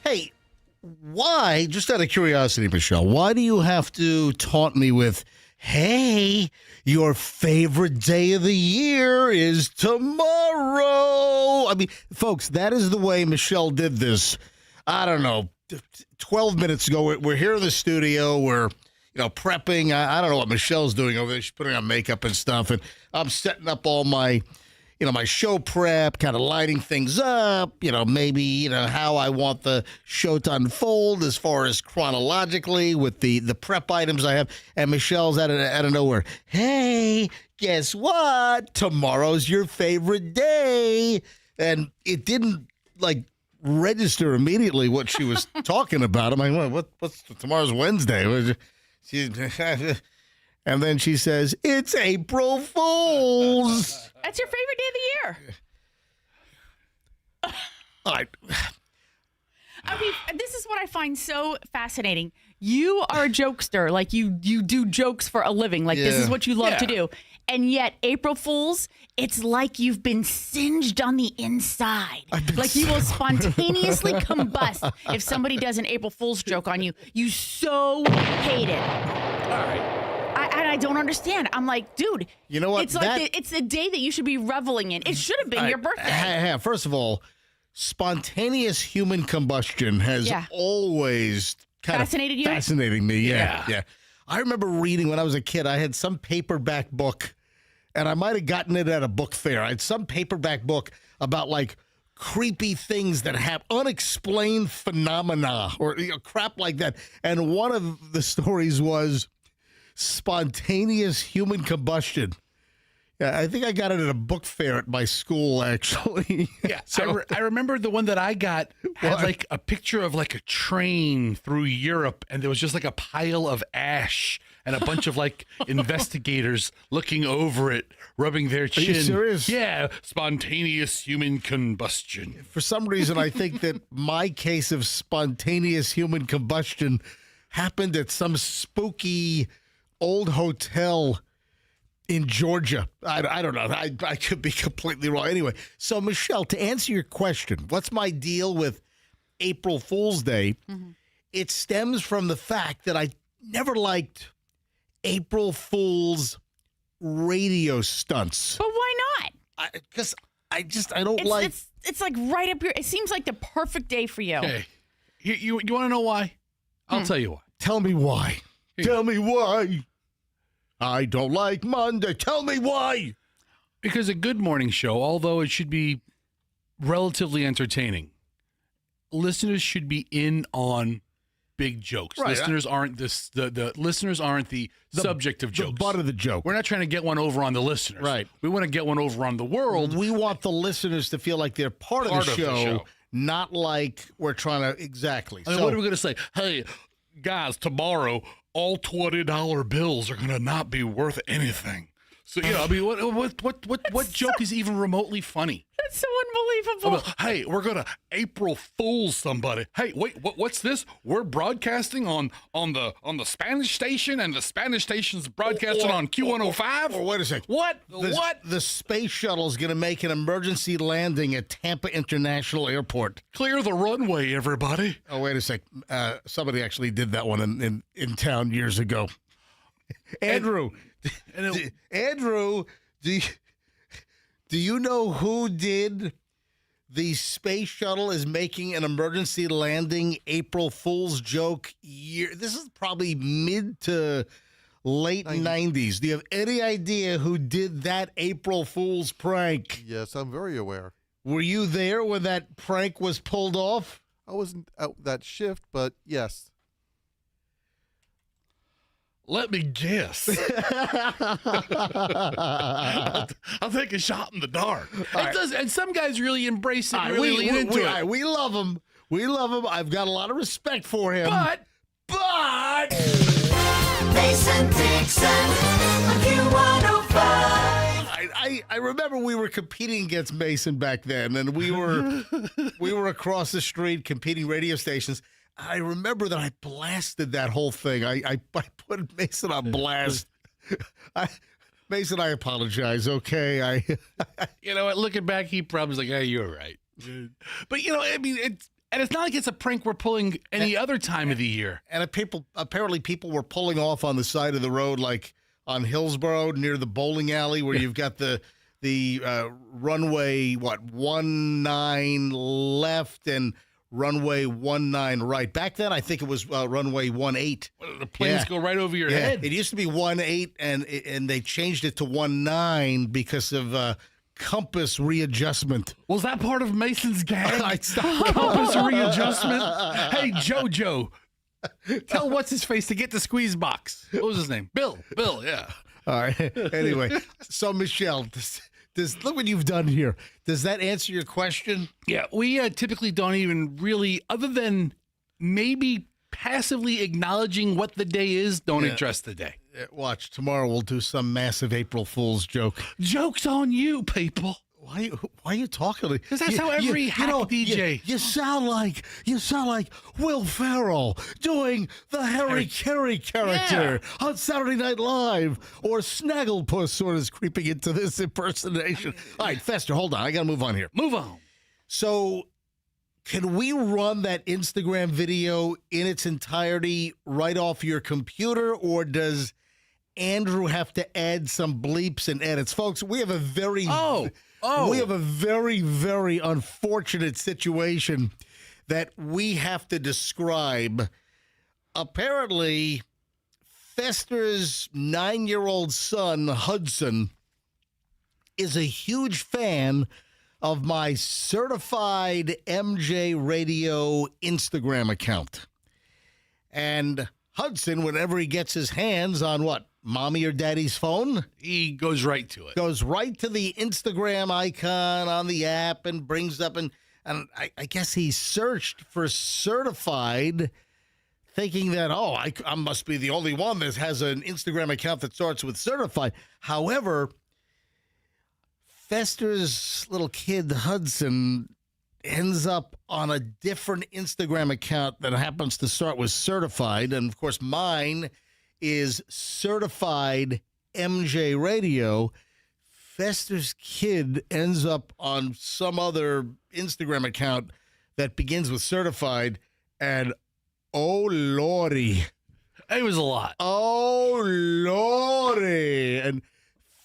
Hey, why, just out of curiosity, Michelle, why do you have to taunt me with, hey, your favorite day of the year is tomorrow? I mean, folks, that is the way Michelle did this, I don't know, 12 minutes ago. We're here in the studio. We're, prepping. I don't know what Michelle's doing over there. She's putting on makeup and stuff, and I'm setting up all my my show prep, kind of lighting things up, maybe, how I want the show to unfold as far as chronologically with the prep items I have. And Michelle's out of nowhere. Hey, guess what? Tomorrow's your favorite day. And it didn't, register immediately what she was talking about. I'm like, what's tomorrow's Wednesday? And then she says, it's April Fool's. That's your favorite day of the year. All right. I mean, this is what I find so fascinating. You are a jokester. You do jokes for a living. This is what you love to do. And yet, April Fools, it's like you've been singed on the inside. You will spontaneously combust if somebody does an April Fool's joke on you. You so hate it. All right. I don't understand. I'm like, dude, you know what? It's it's the day that you should be reveling in. It should have been your birthday. First of all, spontaneous human combustion has always kind fascinated of fascinating me. Yeah. I remember reading when I was a kid. I had some paperback book, and I might have gotten it at a book fair. I had some paperback book about creepy things that have unexplained phenomena or crap like that. And one of the stories was spontaneous human combustion. Yeah, I think I got it at a book fair at my school, actually. Yeah, so, I remember the one that I got had a picture of a train through Europe, and there was just a pile of ash and a bunch of investigators looking over it, rubbing their chin. Are you serious? Yeah, spontaneous human combustion. For some reason, I think that my case of spontaneous human combustion happened at some spooky old hotel in Georgia. I don't know. I could be completely wrong. Anyway, so Michelle, to answer your question, what's my deal with April Fool's Day? Mm-hmm. It stems from the fact that I never liked April Fool's radio stunts. But why not? Because I don't like. It's like right up here. It seems like the perfect day for you. Hey, you want to know why? I'll tell you why. Tell me why. Tell me why. I don't like Monday. Tell me why. Because a good morning show, although it should be relatively entertaining, listeners should be in on big jokes. Right. Listeners aren't the listeners aren't the subject of jokes. The butt of the joke. We're not trying to get one over on the listeners. Right. We want to get one over on the world. We want the listeners to feel like they're part of the show, not like we're trying to exactly. I mean, what are we going to say? Hey, guys, tomorrow all $20 bills are going to not be worth anything. So I mean, what joke is even remotely funny? That's so unbelievable. Hey, we're gonna April Fool somebody. Hey, wait, what's this? We're broadcasting on the Spanish station, and the Spanish station's broadcasting on Q105. Or wait a second. What? The space shuttle is going to make an emergency landing at Tampa International Airport. Clear the runway, everybody. Oh, wait a sec. Somebody actually did that one in town years ago. Andrew. Andrew, do you know who did the space shuttle is making an emergency landing April Fool's joke year? This is probably mid to late 90s. Do you have any idea who did that April Fool's prank? Yes, I'm very aware. Were you there when that prank was pulled off? I wasn't out that shift, but yes. Let me guess. I'll take a shot in the dark. And some guys really embrace it, really lean into it. We love him. We love him. I've got a lot of respect for him. But Mason Dixon on Q105. I remember we were competing against Mason back then, and we were across the street competing radio stations. I remember that I blasted that whole thing. I put Mason on blast. Mason, I apologize. Okay, you know what? Looking back, he probably was like, "Hey, you're right." But I mean, it's not like it's a prank we're pulling any other time of the year. And apparently people were pulling off on the side of the road, like on Hillsborough near the bowling alley, where you've got the runway 19 left and runway 19 right. Back then, I think it was runway 18. The planes go right over your head. It used to be 18, and they changed it to 19 because of compass readjustment. Was that part of Mason's gag? Compass readjustment. Hey, JoJo, tell what's his face to get the squeeze box. What was his name? Bill. Yeah. All right. Anyway, so Michelle, look what you've done here. Does that answer your question? Yeah, we typically don't even really, other than maybe passively acknowledging what the day is, don't address the day. Watch, tomorrow we'll do some massive April Fool's joke. Joke's on you, people. Why are you talking? Because that's how every hack DJ. You sound like Will Ferrell doing the Harry Carey character on Saturday Night Live, or Snagglepuss sort of creeping into this impersonation. All right, Fester, hold on. I got to move on here. Move on. So, can we run that Instagram video in its entirety right off your computer, or does Andrew have to add some bleeps and edits? Folks, we have a very very unfortunate situation that we have to describe. Apparently, Fester's 9-year-old son, Hudson, is a huge fan of my Certified MJ Radio Instagram account. And Hudson, whenever he gets his hands on what? Mommy or daddy's phone? He goes right to it. Goes right to the Instagram icon on the app and brings up, and I guess he searched for Certified, thinking that, I must be the only one that has an Instagram account that starts with Certified. However, Fester's little kid, Hudson, ends up on a different Instagram account that happens to start with Certified. And, of course, mine is Certified MJ Radio, Fester's kid ends up on some other Instagram account that begins with certified, and oh lordy. It was a lot. Oh lordy. And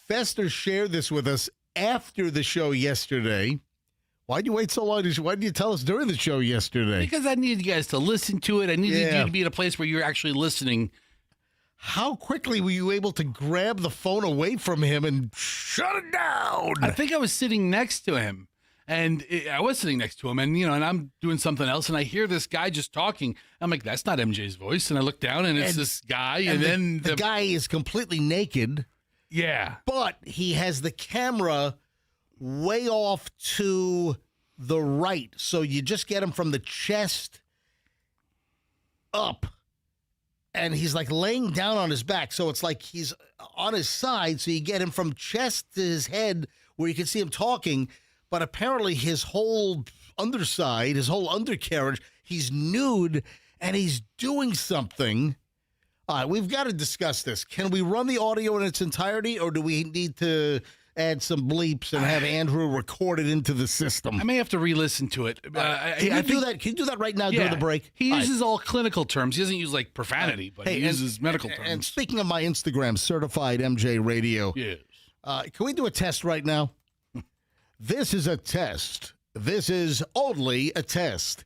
Fester shared this with us after the show yesterday. Why'd you wait so long? Why didn't you tell us during the show yesterday? Because I needed you guys to listen to it. I needed you to be in a place where you're actually listening. How quickly were you able to grab the phone away from him and shut it down? I think I was sitting next to him. And I was sitting next to him, and and I'm doing something else, and I hear this guy just talking. I'm like, that's not MJ's voice. And I look down, and it's this guy, and then the guy is completely naked. Yeah. But he has the camera way off to the right. So you just get him from the chest up. And he's like laying down on his back. So it's like he's on his side. So you get him from chest to his head where you can see him talking. But apparently his whole underside, his whole undercarriage, he's nude and he's doing something. All right, we've got to discuss this. Can we run the audio in its entirety, or do we need to add some bleeps and have Andrew record it into the system? I may have to re-listen to it. Can you do that? Can you do that right now during the break? He uses all clinical terms. He doesn't use like profanity, but he uses medical terms. And speaking of my Instagram, Certified MJ Radio, yes. Can we do a test right now? This is a test. This is only a test.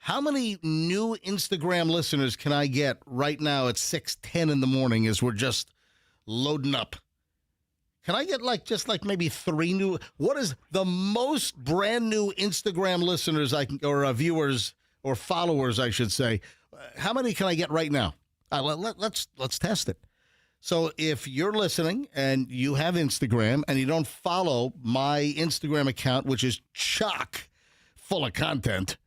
How many new Instagram listeners can I get right now at 6:10 in the morning as we're just loading up? Can I get maybe 3 new? What is the most brand new Instagram listeners or viewers or followers, I should say? How many can I get right now? Let's test it. So if you're listening and you have Instagram and you don't follow my Instagram account, which is chock full of content,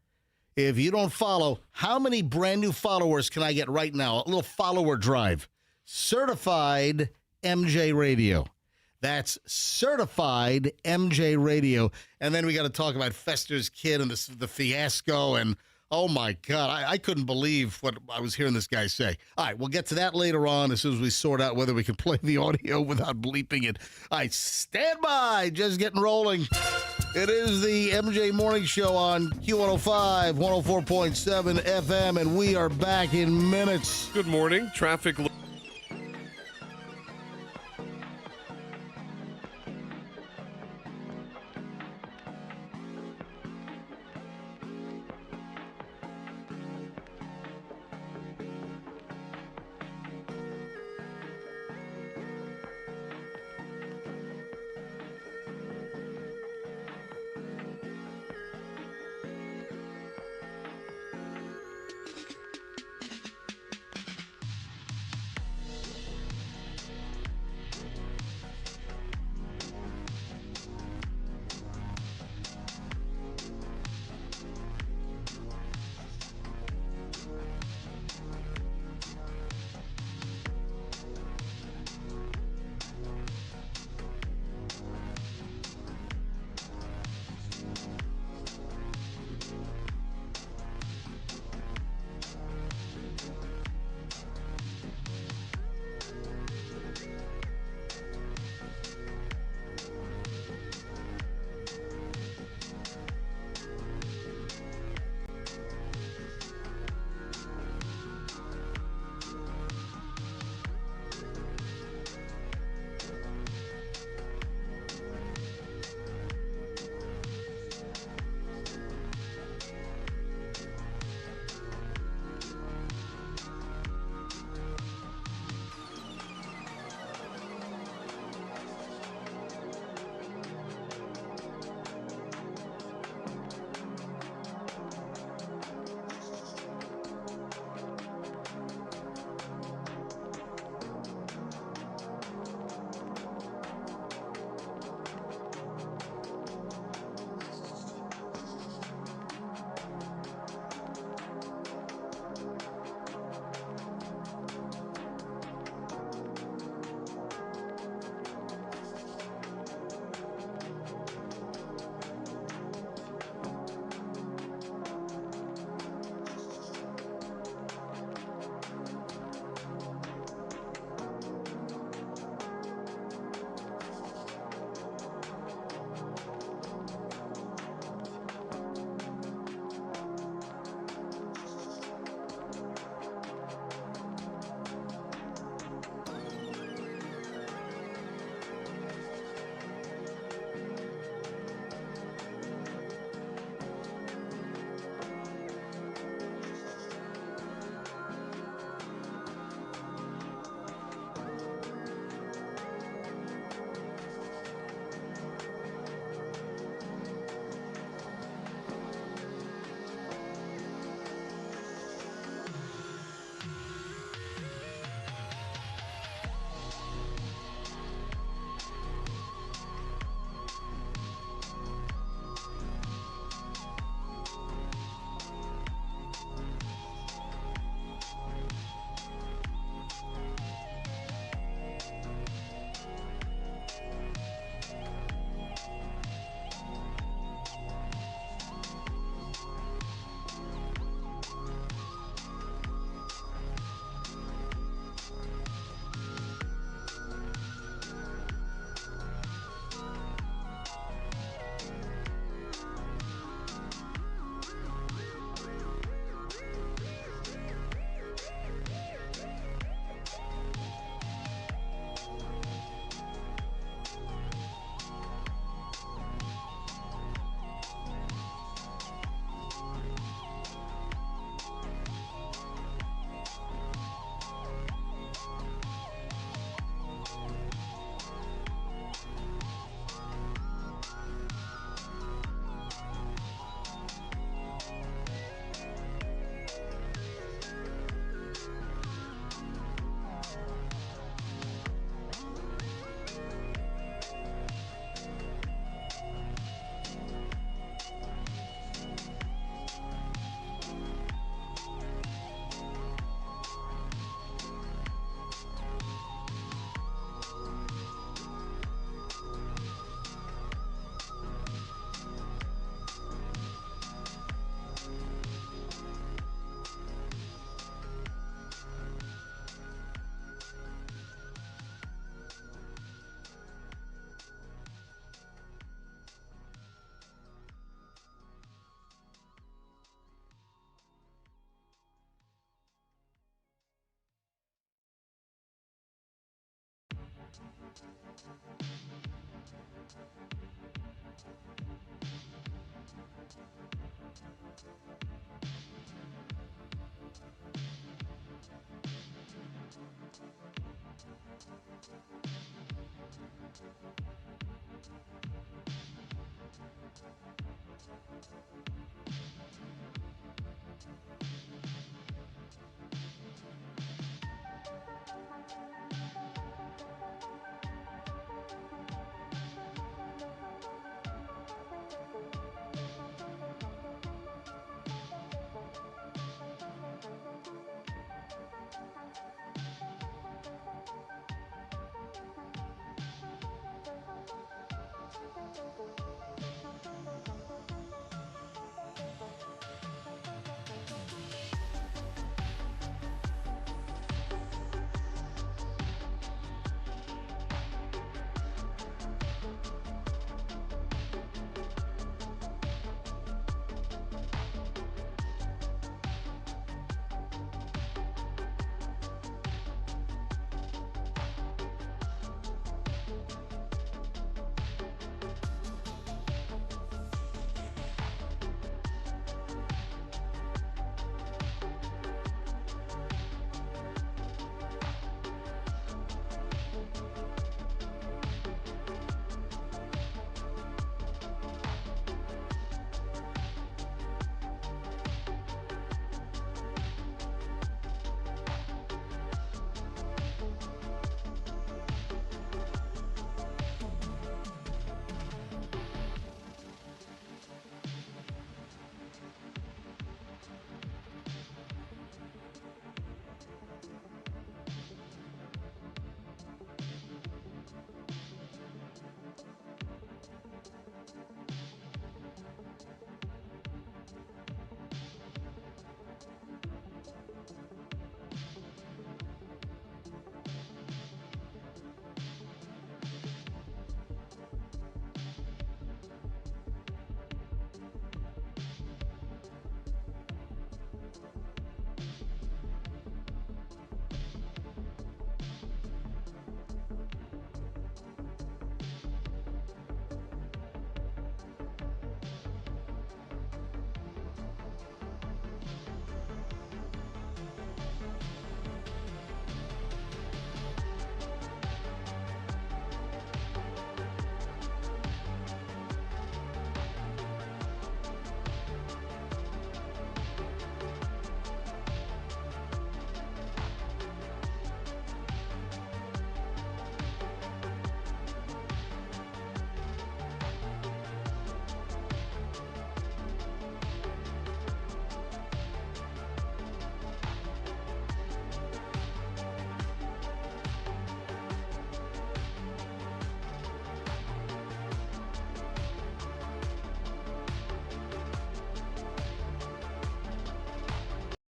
if you don't follow, how many brand new followers can I get right now? A little follower drive. Certified MJ Radio. That's Certified MJ Radio. And then we got to talk about Fester's kid and the fiasco. And, oh, my God, I couldn't believe what I was hearing this guy say. All right, we'll get to that later on as soon as we sort out whether we can play the audio without bleeping it. All right, stand by. Just getting rolling. It is the MJ Morning Show on Q105, 104.7 FM, and we are back in minutes. Good morning. Traffic.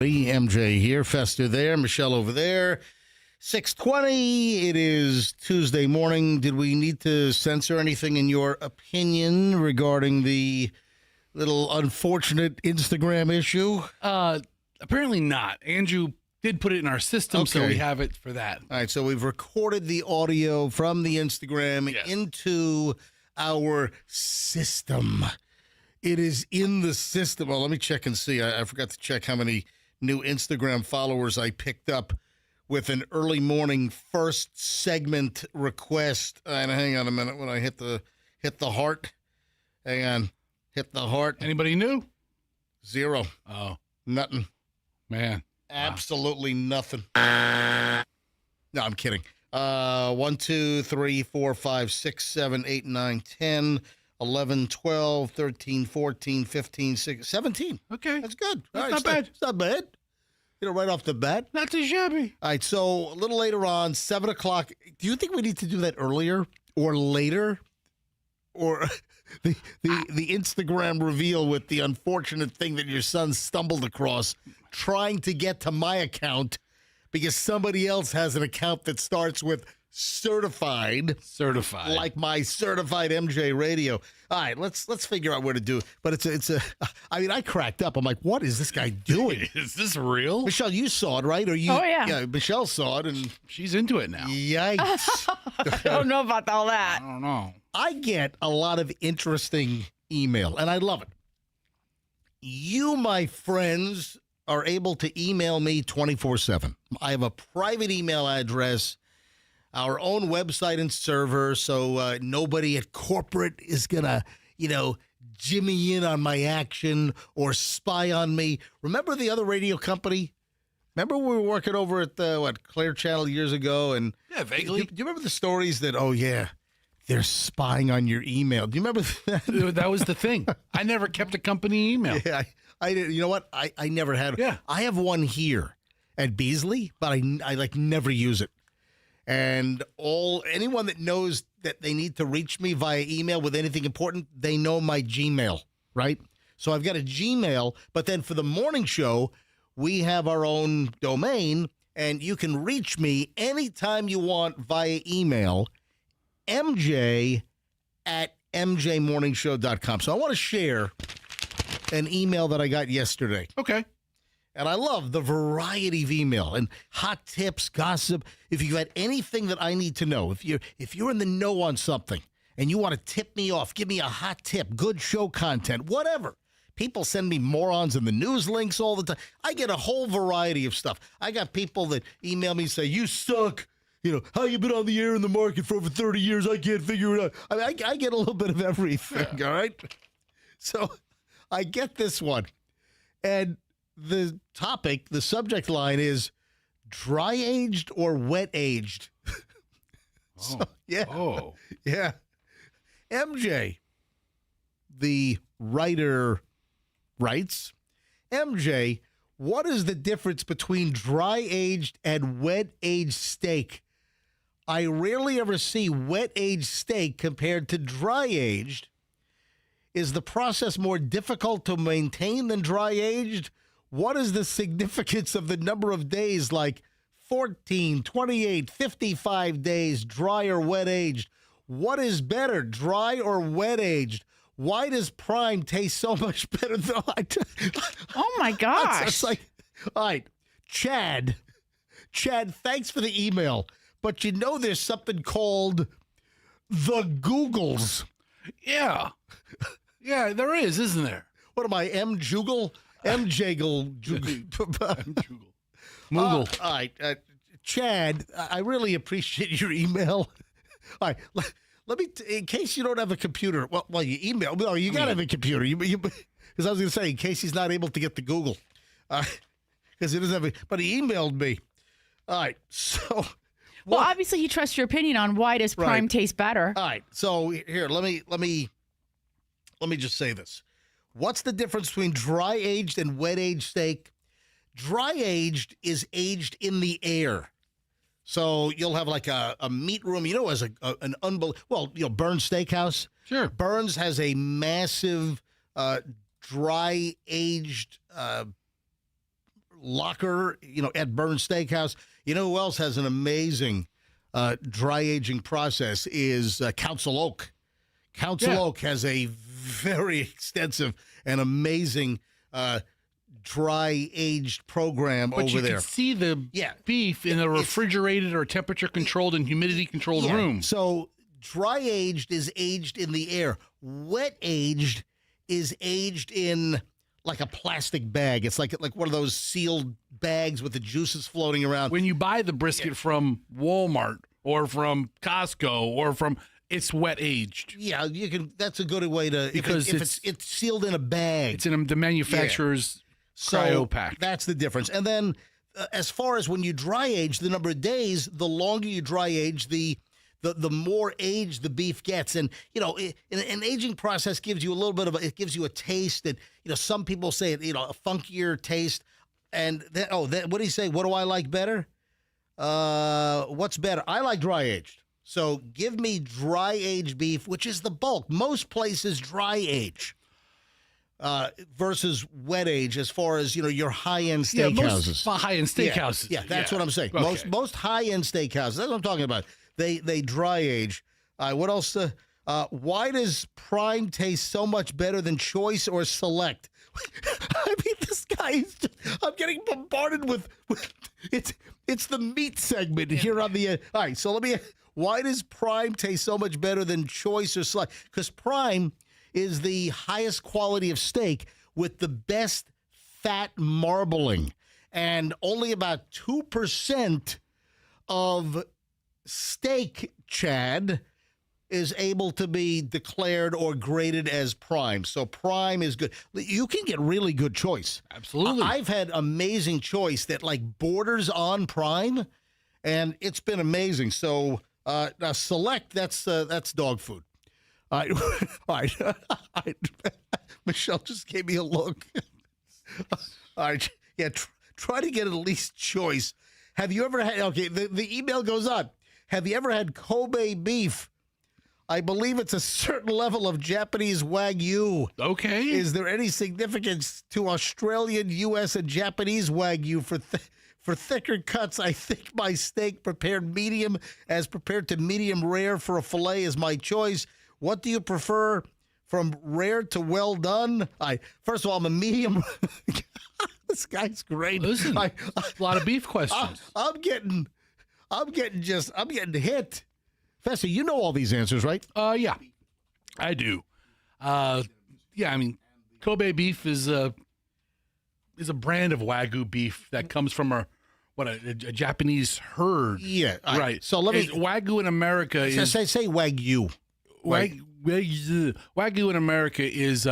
MJ here, Fester there, Michelle over there. 6:20. It is Tuesday morning. Did we need to censor anything in your opinion regarding the little unfortunate Instagram issue? Apparently not. Andrew did put it in our system, so Okay. we have it for that. All right, so we've recorded the audio from the Instagram Yes. into our system. It is in the system. Well, let me check and see. I forgot to check how many new Instagram followers I picked up with an early morning first segment request. And hang on a minute when I hit the heart. Hang on. Hit the heart. Anybody new? 0. Oh, Nothing. man. Absolutely nothing. No, I'm kidding. 1, 2, 3, 4, 5, 6, 7, 8, 9, 10, 11, 12, 13, 14, 15, 16, 17. Okay. That's good. That's All not bad. It's not bad. You know, right off the bat. Not too shabby. All right, so a little later on, 7 o'clock. Do you think we need to do that earlier or later? Or the Instagram reveal with the unfortunate thing that your son stumbled across trying to get to my account because somebody else has an account that starts with certified. Certified. Like my certified MJ radio. All right, let's figure out where to do it. But I mean, I cracked up. I'm like, what is this guy doing? Is this real? Michelle, you saw it, right? Or you? Oh, yeah. Yeah, Michelle saw it, and She's into it now. yikes. I don't know about all that. I don't know. I get a lot of interesting email, and I love it. You, my friends, are able to email me 24/7. I have a private email address, our own website and server, so nobody at corporate is going to, jimmy in on my action or spy on me. Remember the other radio company? Remember we were working over at the, Clear Channel years ago? And Yeah, vaguely. Do you remember the stories that, they're spying on your email? Do you remember that? That was the thing. I never kept a company email. Yeah, I did. You know what? I never had. Yeah. I have one here at Beasley, but I never use it. And anyone that knows that they need to reach me via email with anything important, they know my Gmail, right? So I've got a Gmail, but then for the morning show, we have our own domain, and you can reach me anytime you want via email, mj@mjmorningshow.com. So I want to share an email that I got yesterday. Okay. And I love the variety of email and hot tips, gossip. If you had anything that I need to know, if you're in the know on something and you want to tip me off, give me a hot tip, good show content, whatever. People send me morons in the news links all the time. I get a whole variety of stuff. I got people that email me and say, you suck. How you been on the air in the market for over 30 years? I can't figure it out. I mean, I get a little bit of everything, all right? So I get this one. And the topic, the subject line is dry-aged or wet-aged. Oh. Yeah. MJ, the writer, writes, MJ, what is the difference between dry-aged and wet-aged steak? I rarely ever see wet-aged steak compared to dry-aged. Is the process more difficult to maintain than dry-aged? What is the significance of the number of days, like 14, 28, 55 days, dry or wet-aged? What is better, dry or wet-aged? Why does Prime taste so much better than Oh, my gosh. It's like, all right, Chad, thanks for the email. But there's something called the Googles. Yeah. Yeah, there is, isn't there? What am I, M-Juggle? M-Jaggle. Moogle. All right, Chad, I really appreciate your email. All right, let me, in case you don't have a computer, well, you email. No, you got to have a computer. Because I was going to say, in case he's not able to get the Google. Because he doesn't have but he emailed me. All right, so. Well, obviously he trusts your opinion on why does Prime taste better. All right, so here, let me just say this. What's the difference between dry-aged and wet-aged steak? Dry-aged is aged in the air. So you'll have like a meat room, as an unbelievable, Burns Steakhouse. Sure. Burns has a massive dry-aged locker, at Burns Steakhouse. You know who else has an amazing dry-aging process is Council Oak. Council Oak has a very extensive and amazing dry-aged program but over there. You can see the beef in a refrigerated or temperature-controlled and humidity-controlled room. So dry-aged is aged in the air. Wet-aged is aged in like a plastic bag. It's like one of those sealed bags with the juices floating around. When you buy the brisket from Walmart or from Costco or from... It's wet aged. Yeah, you can. That's a good way to because if it's sealed in a bag. It's in the manufacturer's cryo pack. That's the difference. And then, as far as when you dry age, the number of days, the longer you dry age, the more aged the beef gets. And an aging process gives you a little bit of it gives you a taste that some people say a funkier taste. And then what do you say? What do I like better? What's better? I like dry aged. So give me dry-aged beef, which is the bulk. Most places dry-age versus wet-age as far as, your high-end steakhouses. Most high-end steakhouses. Yeah, that's what I'm saying. Okay. Most high-end steakhouses, that's what I'm talking about. They dry-age. What else? Why does Prime taste so much better than Choice or Select? I mean, this guy I'm getting bombarded with it's the meat segment here on the all right, so why does Prime taste so much better than Choice or Select? Because Prime is the highest quality of steak with the best fat marbling, and only about 2% of steak, Chad, is able to be declared or graded as prime. So prime is good. You can get really good choice. Absolutely. I've had amazing choice that like borders on prime, and it's been amazing. So now select, that's dog food. All right. All right. All right. Michelle just gave me a look. All right. Yeah, try to get at least choice. Have you ever had, okay, the email goes on. Have you ever had Kobe beef? I believe it's a certain level of Japanese Wagyu. Okay. Is there any significance to Australian, U.S., and Japanese Wagyu for thicker cuts? I think my steak prepared medium as prepared to medium rare for a fillet is my choice. What do you prefer from rare to well done? First of all, I'm a medium. This guy's great. Listen, a lot of beef questions. I'm getting hit. Fester, you know all these answers, right? Yeah, I do. Yeah, I mean, Kobe beef is a brand of Wagyu beef that comes from a Japanese herd. Yeah, right. So let me Wagyu in America is say Wagyu. Wagyu in America is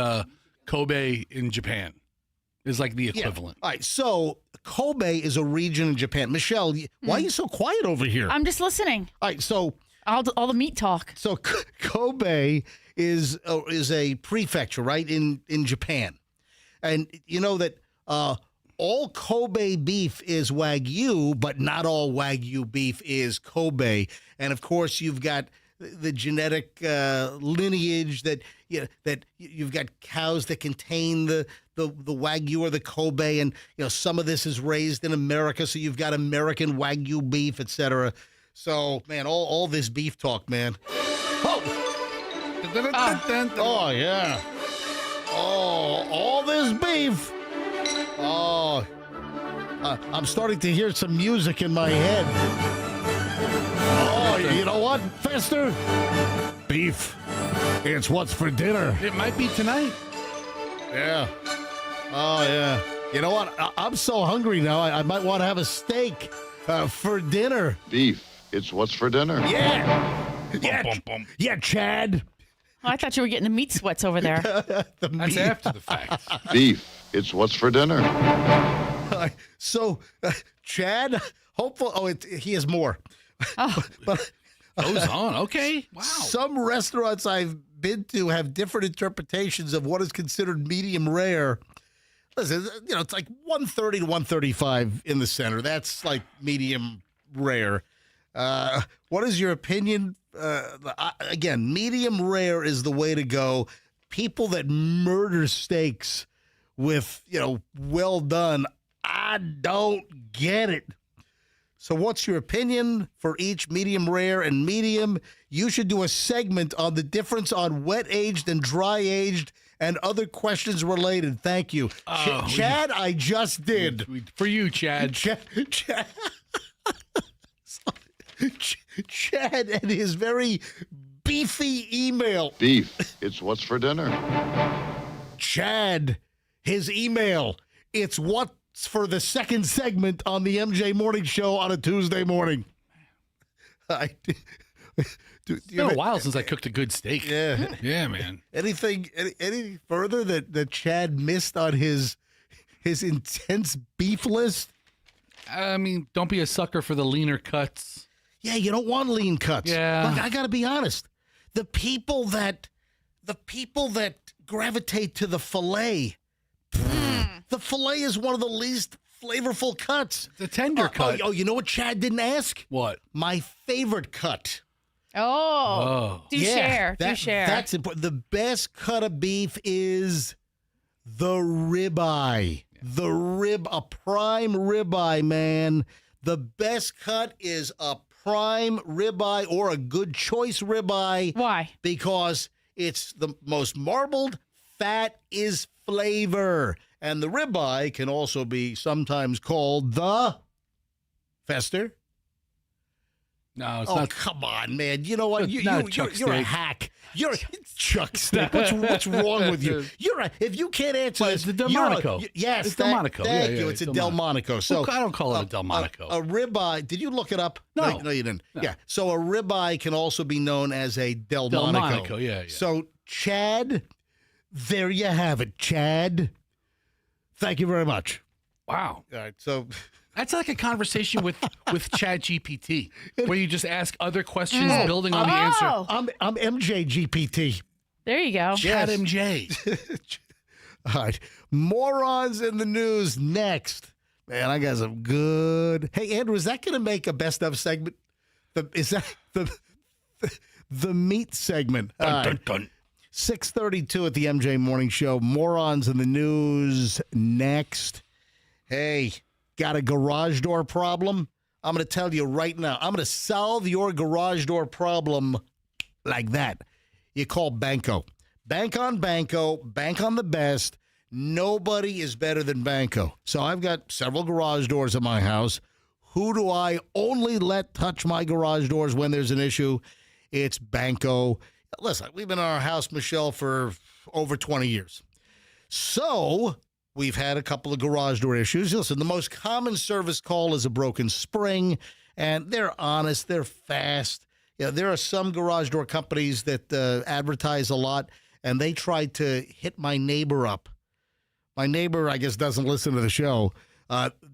Kobe in Japan. Is like the equivalent. Yeah. All right. So Kobe is a region in Japan. Michelle, why are you so quiet over here? I'm just listening. All right. So All the meat talk. So Kobe is a prefecture, right, in Japan. And you know that all Kobe beef is Wagyu, but not all Wagyu beef is Kobe. And, of course, you've got the genetic lineage that you've got cows that contain the Wagyu or the Kobe. And, some of this is raised in America, so you've got American Wagyu beef, et cetera. So, man, all this beef talk, man. Oh, yeah. Oh, all this beef. Oh, I'm starting to hear some music in my head. Oh, you know what, Fester? Beef. It's what's for dinner. It might be tonight. Yeah. Oh, yeah. You know what? I'm so hungry now. I might want to have a steak for dinner. Beef. It's what's for dinner. Yeah. Yeah, yeah, Chad. Oh, I thought you were getting the meat sweats over there. That's after the fact. Beef. It's what's for dinner. So, Chad, hopefully, he has more. Oh. But Goes on. Okay. Wow. some restaurants I've been to have different interpretations of what is considered medium rare. Listen, it's like 130 to 135 in the center. That's like medium rare. What is your opinion? Again, medium rare is the way to go. People that murder steaks with, well done, I don't get it. So what's your opinion for each medium rare and medium? You should do a segment on the difference on wet-aged and dry-aged and other questions related. Thank you. Chad, I just did. For you, Chad. Chad and his very beefy email. Beef. It's what's for dinner. Chad, his email. It's what's for the second segment on the MJ Morning Show on a Tuesday morning. It's been a while since I cooked a good steak. Yeah. Yeah, man. Any further that Chad missed on his intense beef list? I mean, don't be a sucker for the leaner cuts. Yeah, you don't want lean cuts. Yeah. Look, I got to be honest. The people that gravitate to the fillet, the fillet is one of the least flavorful cuts. The tender cut. Oh, you know what Chad didn't ask? What? My favorite cut. Oh. Do share. Do share. That's important. The best cut of beef is the ribeye. A prime ribeye, man. The best cut is a prime ribeye or a good choice ribeye. Why? Because it's the most marbled. Fat is flavor. And the ribeye can also be sometimes called the Fester. No, it's Oh, not. come on, man. You know what? It's not a chuck You're a steak. hack. You're a chuck stick. What's wrong with you? If you can't answer But this, it's a you're Delmonico. yes, It's thank, Delmonico. Thank Yeah, you. yeah, It's a Delmonico. Delmonico. So Well, I don't call it a Delmonico. A ribeye. Did you look it up? No. No, you didn't. Yeah. So a ribeye can also be known as a Delmonico. Delmonico, yeah. So Chad, there you have it, Chad. Thank you very much. Wow. All right. So. That's like a conversation with Chat GPT, where you just ask other questions building on the answer. Oh, I'm MJ GPT. there you go. Chat Yes. MJ. All right. Morons in the news next. Man, I got some good. Hey, Andrew, is that going to make a best of segment? Is that the meat segment? All right. Dun, dun. 6:32 at the MJ Morning Show. Morons in the news next. Hey, got a garage door problem? I'm going to tell you right now. I'm going to solve your garage door problem like that. You call Banco. Bank on Banco. Bank on the best. Nobody is better than Banco. So I've got several garage doors at my house. Who do I only let touch my garage doors when there's an issue? It's Banco. Listen, we've been in our house, Michelle, for over 20 years. So we've had a couple of garage door issues. Listen, the most common service call is a broken spring, and they're honest, they're fast. Yeah, there are some garage door companies that advertise a lot, and they tried to hit my neighbor up. My neighbor, I guess, doesn't listen to the show.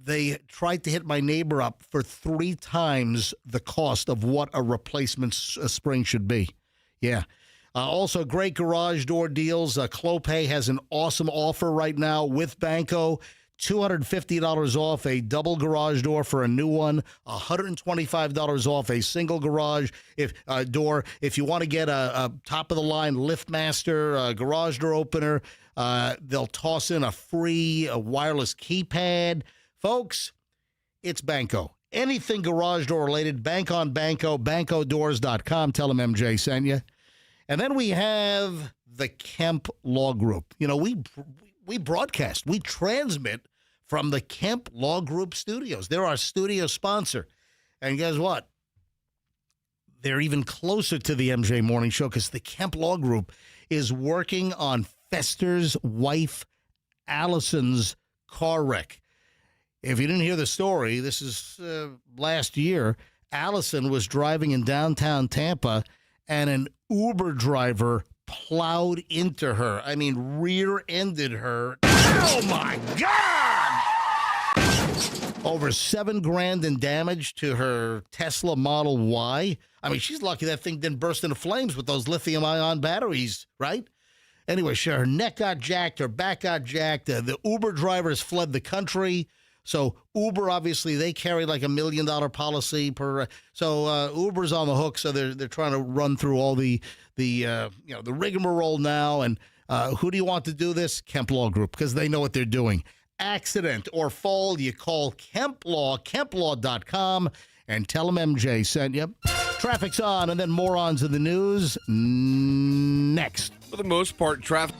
They tried to hit my neighbor up for 3 times the cost of what a replacement spring should be. Yeah. Also, great garage door deals. Clopay has an awesome offer right now with Banco. $250 off a double garage door for a new one. $125 off a single garage door. If you want to get a top-of-the-line LiftMaster garage door opener, they'll toss in a free wireless keypad. Folks, it's Banco. Anything garage door related, bank on Banco, bancodoors.com. Tell them MJ sent you. And then we have the Kemp Law Group. You know, we broadcast, we transmit from the Kemp Law Group studios. They're our studio sponsor. And guess what? They're even closer to the MJ Morning Show because the Kemp Law Group is working on Fester's wife, Allison's car wreck. If you didn't hear the story, this is last year. Allison was driving in downtown Tampa, and an Uber driver plowed into her. I mean, rear-ended her. Oh, my God! Over $7,000 in damage to her Tesla Model Y. I mean, she's lucky that thing didn't burst into flames with those lithium-ion batteries, right? Anyway, her neck got jacked, her back got jacked. The Uber drivers fled the country. So Uber, obviously, they carry like $1 million policy per. So Uber's on the hook. So they're trying to run through all the rigmarole now. And who do you want to do this? Kemp Law Group, because they know what they're doing. Accident or fall, you call Kemp Law, kemplaw.com, and tell them MJ sent you. Traffic's on, and then Morons in the news next. For the most part, traffic.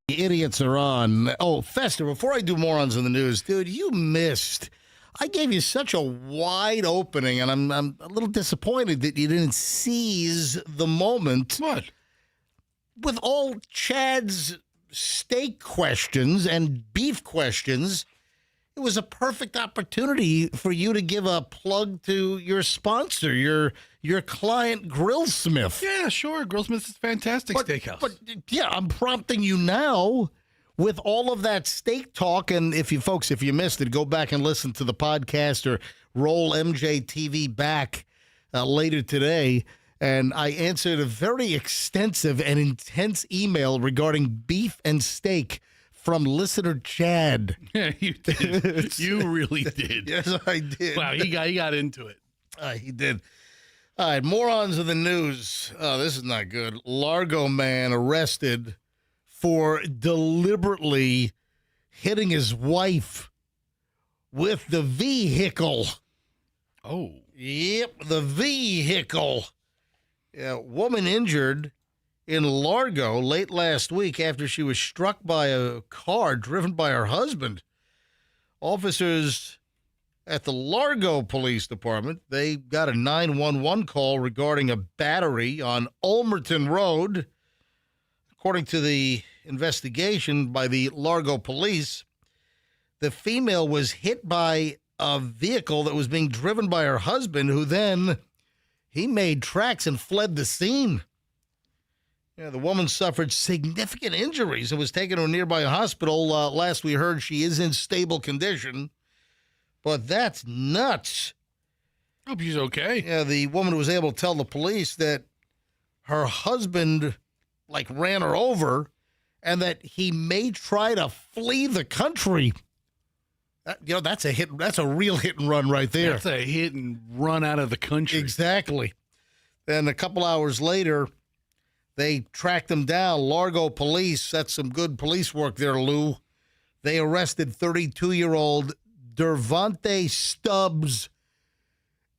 The idiots are on. Oh, Fester, before I do morons in the news, dude, you missed. I gave you such a wide opening, and I'm a little disappointed that you didn't seize the moment. What? With all Chad's steak questions and beef questions, it was a perfect opportunity for you to give a plug to your sponsor, your client, Grillsmith. Yeah, sure. Grillsmith's is a fantastic steakhouse. But yeah, I'm prompting you now with all of that steak talk. And if you missed it, go back and listen to the podcast or roll MJTV back later today. And I answered a very extensive and intense email regarding beef and steak from listener Chad. Yeah, you did. You really did. Yes, I did. Wow, he got into it. He did. All right, morons of the news. Oh, this is not good. Largo man arrested for deliberately hitting his wife with the vehicle. Oh. Yep, the vehicle. Yeah, woman injured in Largo late last week after she was struck by a car driven by her husband. Officers at the Largo Police Department, they got a 911 call regarding a battery on Ulmerton Road. According to the investigation by the Largo Police, the female was hit by a vehicle that was being driven by her husband, who then he made tracks and fled the scene. Yeah, the woman suffered significant injuries and was taken to a nearby hospital. Last we heard, she is in stable condition. But that's nuts. Hope she's okay. Yeah, the woman was able to tell the police that her husband, ran her over and that he may try to flee the country. That's a real hit and run right there. That's a hit and run out of the country. Exactly. Then a couple hours later, they tracked him down. Largo police, that's some good police work there, Lou. They arrested 32-year-old Dervante Stubbs,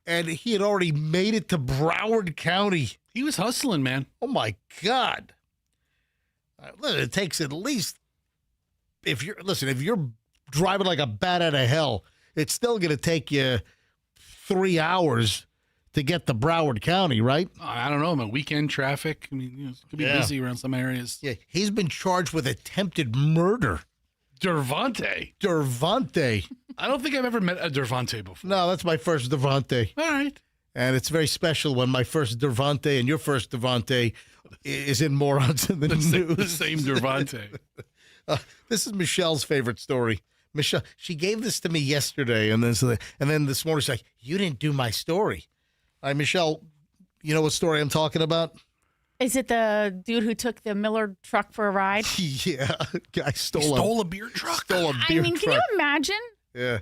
and he had already made it to Broward County. He was hustling, man. Oh, my God. It takes at least, if you're driving like a bat out of hell, it's still going to take you 3 hours to get to Broward County, right? I don't know, man. Weekend traffic. I mean, it could be busy around some areas. Yeah, he's been charged with attempted murder. Dervante. I don't think I've ever met a Dervante before. No, that's my first Dervante. All right. And it's very special when my first Dervante and your first Dervante is in Morons in the News. The same Dervante. This is Michelle's favorite story. Michelle, she gave this to me yesterday, and then this morning she's like, "You didn't do my story." All right, Michelle, you know what story I'm talking about? Is it the dude who took the Miller truck for a ride? Yeah, guy stole a beer truck. Stole a beer can truck. you imagine? Yeah.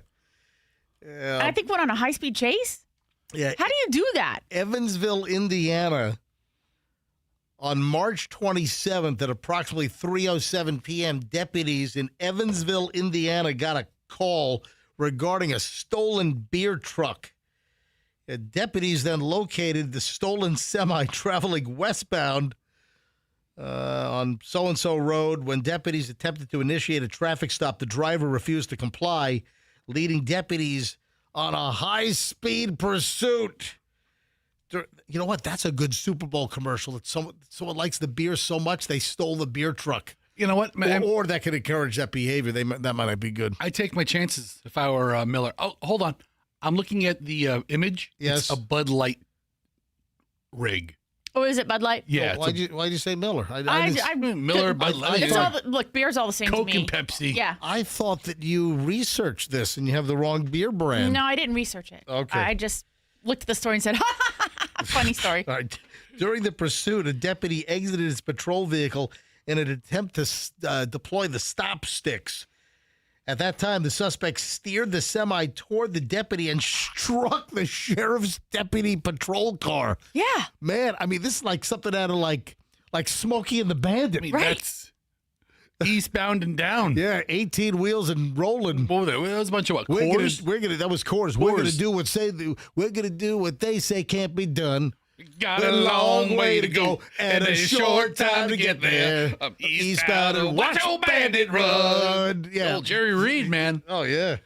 I think went on a high-speed chase. Yeah. How do you do that? Evansville, Indiana. On March 27th at approximately 3:07 p.m., deputies in Evansville, Indiana, got a call regarding a stolen beer truck. Deputies then located the stolen semi traveling westbound on so-and-so road. When deputies attempted to initiate a traffic stop, the driver refused to comply, leading deputies on a high-speed pursuit. You know what? That's a good Super Bowl commercial. It's someone likes the beer so much they stole the beer truck. You know what, man? Or that could encourage that behavior. That might not be good. I take my chances if I were Miller. Oh, hold on. I'm looking at the image. Yes. It's a Bud Light rig. Oh, is it Bud Light? Yeah. Why'd you say Miller? Miller, Bud Light. It's all look, beer's all the same Coke to me. and Pepsi. Yeah. I thought that you researched this and you have the wrong beer brand. No, I didn't research it. Okay. I just looked at the story and said, funny story. All right. During the pursuit, a deputy exited his patrol vehicle in an attempt to deploy the stop sticks. At that time, the suspect steered the semi toward the deputy and struck the sheriff's deputy patrol car. Yeah. Man, I mean, this is like something out of like Smokey and the Bandit. I mean, Right. that's eastbound and down. Yeah, 18 wheels and rolling. What was that? That was a bunch of what? That was Coors. We're Coors. gonna do what they say can't be done. Got a long way to go and a short time to get there. Eastbound and watch old bandit run. Yeah. Old Jerry Reed, man. Oh yeah.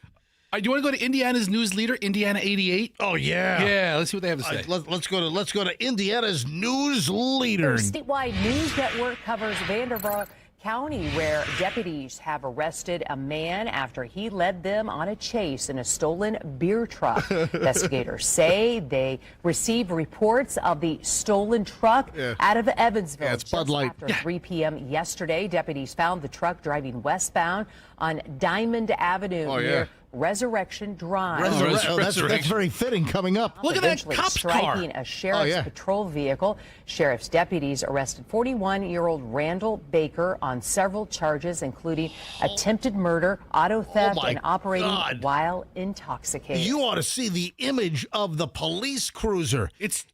Do you want to go to Indiana's news leader, Indiana 88? Oh yeah. Yeah, let's see what they have to say. Let's go to Indiana's news leader. Statewide news network covers Vanderbilt County, where deputies have arrested a man after he led them on a chase in a stolen beer truck. Investigators say they received reports of the stolen truck out of Evansville. Yeah, it's Bud Light. After 3 p.m. yesterday, deputies found the truck driving westbound on Diamond Avenue near Resurrection Drive. That's very fitting coming up. Look at that Eventually cop's striking car. a sheriff's patrol vehicle. Sheriff's deputies arrested 41-year-old Randall Baker on several charges, including attempted murder, auto theft, my and operating God. while intoxicated. You ought to see the image of the police cruiser. It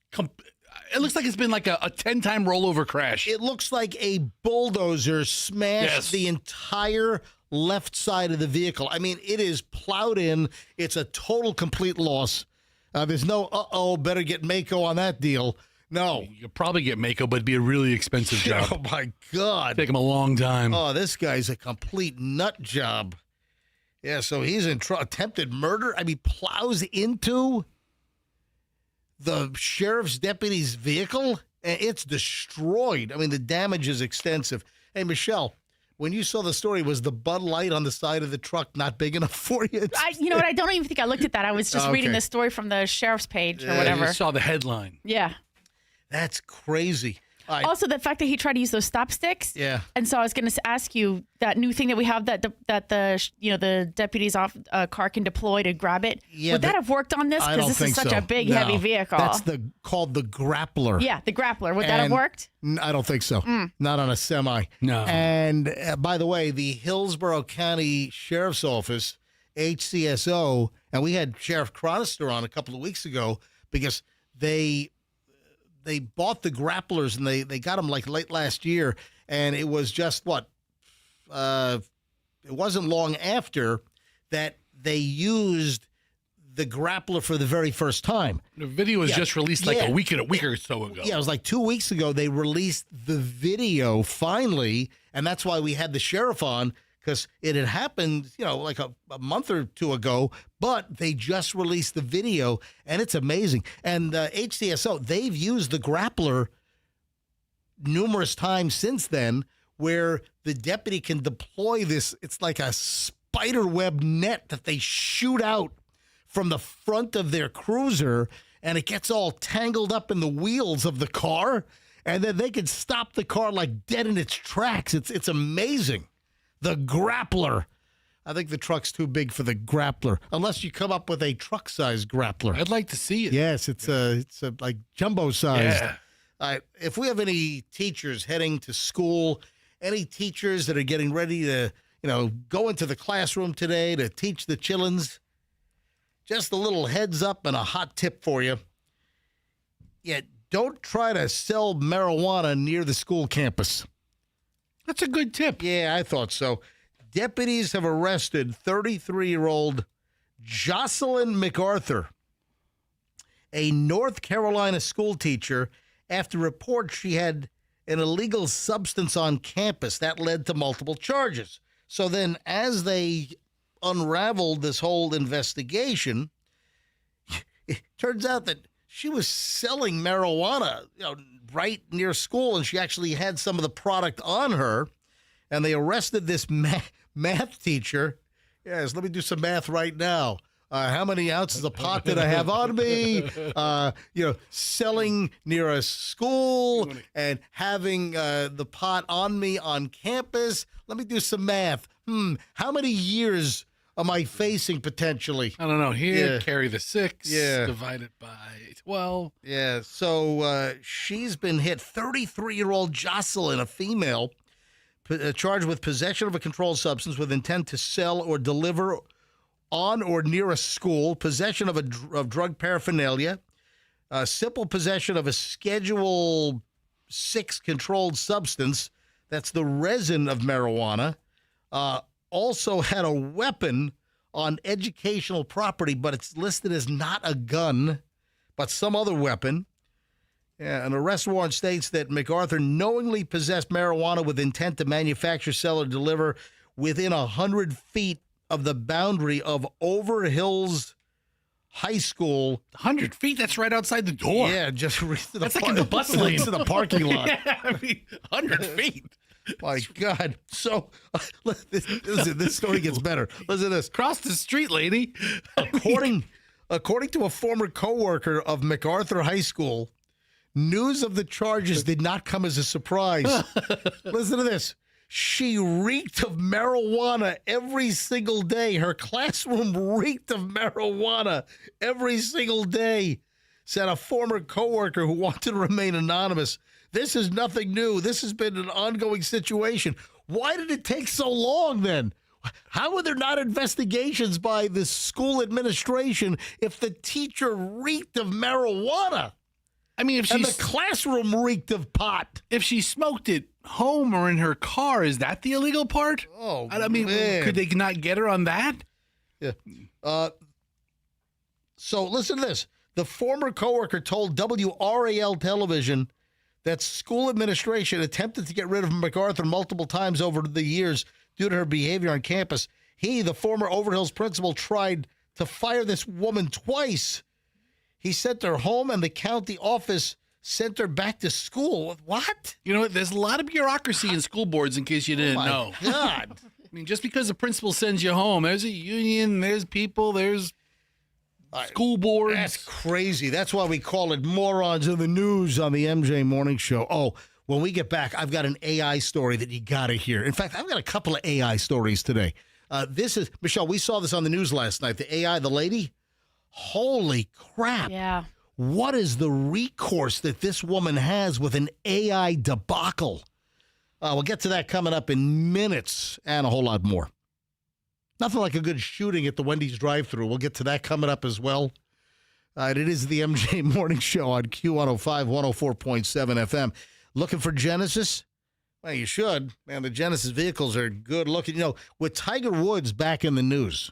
looks like it's been like a 10-time rollover crash. It looks like a bulldozer smashed Yes. the entire left side of the vehicle. I mean, it is plowed in. It's a total, complete loss. There's no, better get Mako on that deal. No. You could probably get Mako, but it'd be a really expensive job. Oh, my God. Take him a long time. Oh, this guy's a complete nut job. Yeah, so he's in attempted murder. I mean, plows into the sheriff's deputy's vehicle, and it's destroyed. I mean, the damage is extensive. Hey, Michelle, when you saw the story, was the Bud Light on the side of the truck not big enough for you? You know what? I don't even think I looked at that. I was just reading Okay. the story from the sheriff's page or I whatever. just saw the headline. Yeah. That's crazy. All right. Also, the fact that he tried to use those stop sticks. Yeah. And so I was going to ask you that new thing that we have that the deputies off car can deploy to grab it. Yeah, Would that have worked on this? I Because don't this think is such so. a big, No. heavy vehicle. That's called the grappler. Yeah, the grappler. Would that have And- worked? I don't think so. Not on a semi. No. And by the way, the Hillsborough County Sheriff's Office, HCSO, and we had Sheriff Chronister on a couple of weeks ago because they bought the grapplers and they got them like late last year, and it was just it wasn't long after that they used the grappler for the very first time. The video was just released like a week or so ago. Yeah, it was like 2 weeks ago they released the video finally, and that's why we had the sheriff on, because it had happened, like a month or two ago, but they just released the video, and it's amazing. And HCSO, they've used the grappler numerous times since then, where the deputy can deploy this. It's like a spider web net that they shoot out from the front of their cruiser, and it gets all tangled up in the wheels of the car, and then they can stop the car like dead in its tracks. It's amazing. The grappler. I think the truck's too big for the grappler, unless you come up with a truck-sized grappler. I'd like to see it. Yes, it's a like jumbo-sized. Yeah. All right, if we have any teachers heading to school, any teachers that are getting ready to, go into the classroom today to teach the chillins, just a little heads up and a hot tip for you. Yeah, don't try to sell marijuana near the school campus. That's a good tip. Yeah, I thought so. Deputies have arrested 33-year-old Jocelyn MacArthur, a North Carolina school teacher, after reports she had an illegal substance on campus. That led to multiple charges. So then as they unraveled this whole investigation, it turns out that she was selling marijuana, right near school, and she actually had some of the product on her. And they arrested this math teacher. Yes, let me do some math right now. How many ounces of pot did I have on me? Selling near a school and having the pot on me on campus. Let me do some math. How many years am I facing potentially? I don't know. Here, Yeah. carry the 6, Yeah. divide it by 12. Yeah, so she's been hit. 33-year-old Jocelyn, a female, charged with possession of a controlled substance with intent to sell or deliver on or near a school, possession of drug paraphernalia, simple possession of a Schedule 6 controlled substance, that's the resin of marijuana, also had a weapon on educational property, but it's listed as not a gun, but some other weapon. Yeah, an arrest warrant states that MacArthur knowingly possessed marijuana with intent to manufacture, sell, or deliver within 100 feet of the boundary of Overhills High School. 100 feet? That's right outside the door. Yeah, just That's like in the bus lane. to the parking lot. Yeah, I mean, 100 feet. My God. So this story gets better. Listen to this. Cross the street, lady. According to a former coworker of MacArthur High School, news of the charges did not come as a surprise. Listen to this. She reeked of marijuana every single day. Her classroom reeked of marijuana every single day, said a former coworker who wanted to remain anonymous. This is nothing new. This has been an ongoing situation. Why did it take so long then? How are there not investigations by the school administration if the teacher reeked of marijuana? I mean, And the classroom reeked of pot. if she smoked it home or in her car, is that the illegal part? Oh, I mean, man. could they not get her on that? Yeah. So listen to this. The former coworker told WRAL television that school administration attempted to get rid of MacArthur multiple times over the years due to her behavior on campus. He, the former Overhills principal, tried to fire this woman twice. He sent her home, and the county office sent her back to school. What? You know what? There's a lot of bureaucracy in school boards, in case you didn't know. My God. I mean, just because the principal sends you home, there's a union, there's people, there's school boards. That's crazy. That's why we call it Morons in the News on the MJ Morning Show. Oh, when we get back, I've got an AI story that you got to hear. In fact, I've got a couple of AI stories today. This is, Michelle, we saw this on the news last night. The AI, the lady, holy crap. Yeah. What is the recourse that this woman has with an AI debacle? We'll get to that coming up in minutes and a whole lot more. Nothing like a good shooting at the Wendy's drive-thru. We'll get to that coming up as well. It is the MJ Morning Show on Q105, 104.7 FM. Looking for Genesis? Well, you should. Man, the Genesis vehicles are good looking. You know, with Tiger Woods back in the news,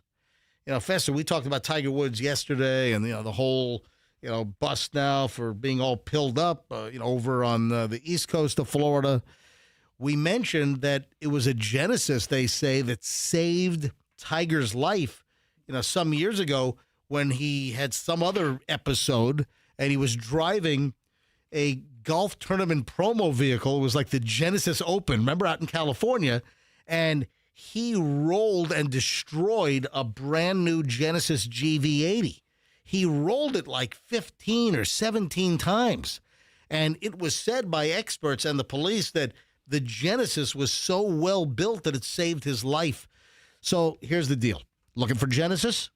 Fester, we talked about Tiger Woods yesterday and, the whole, bust now for being all pilled up, over on the east coast of Florida. We mentioned that it was a Genesis, they say, that saved Tiger's life, some years ago when he had some other episode and he was driving a golf tournament promo vehicle. It was like the Genesis Open, remember, out in California, and he rolled and destroyed a brand new Genesis GV80. He rolled it like 15 or 17 times. And it was said by experts and the police that the Genesis was so well built that it saved his life. So here's the deal. Looking for Genesis?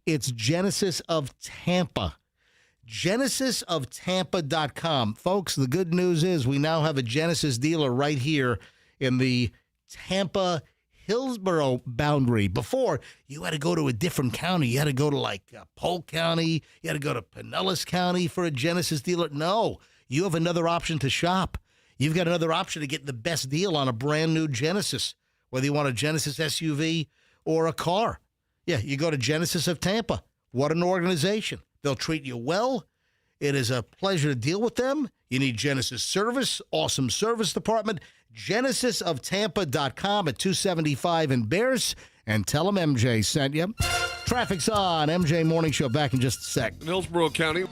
It's Genesis of Tampa. GenesisofTampa.com. Folks, the good news is we now have a Genesis dealer right here in the Tampa Hillsborough boundary. Before, you had to go to a different county. You had to go to Polk County. You had to go to Pinellas County for a Genesis dealer. No, you have another option to shop. You've got another option to get the best deal on a brand new Genesis, whether you want a Genesis SUV or a car. Yeah, you go to Genesis of Tampa. What an organization. They'll treat you well. It is a pleasure to deal with them. You need Genesis service, awesome service department. GenesisofTampa.com at 275 in Bears. And tell them MJ sent you. Traffic's on. MJ Morning Show back in just a sec. In Hillsborough County.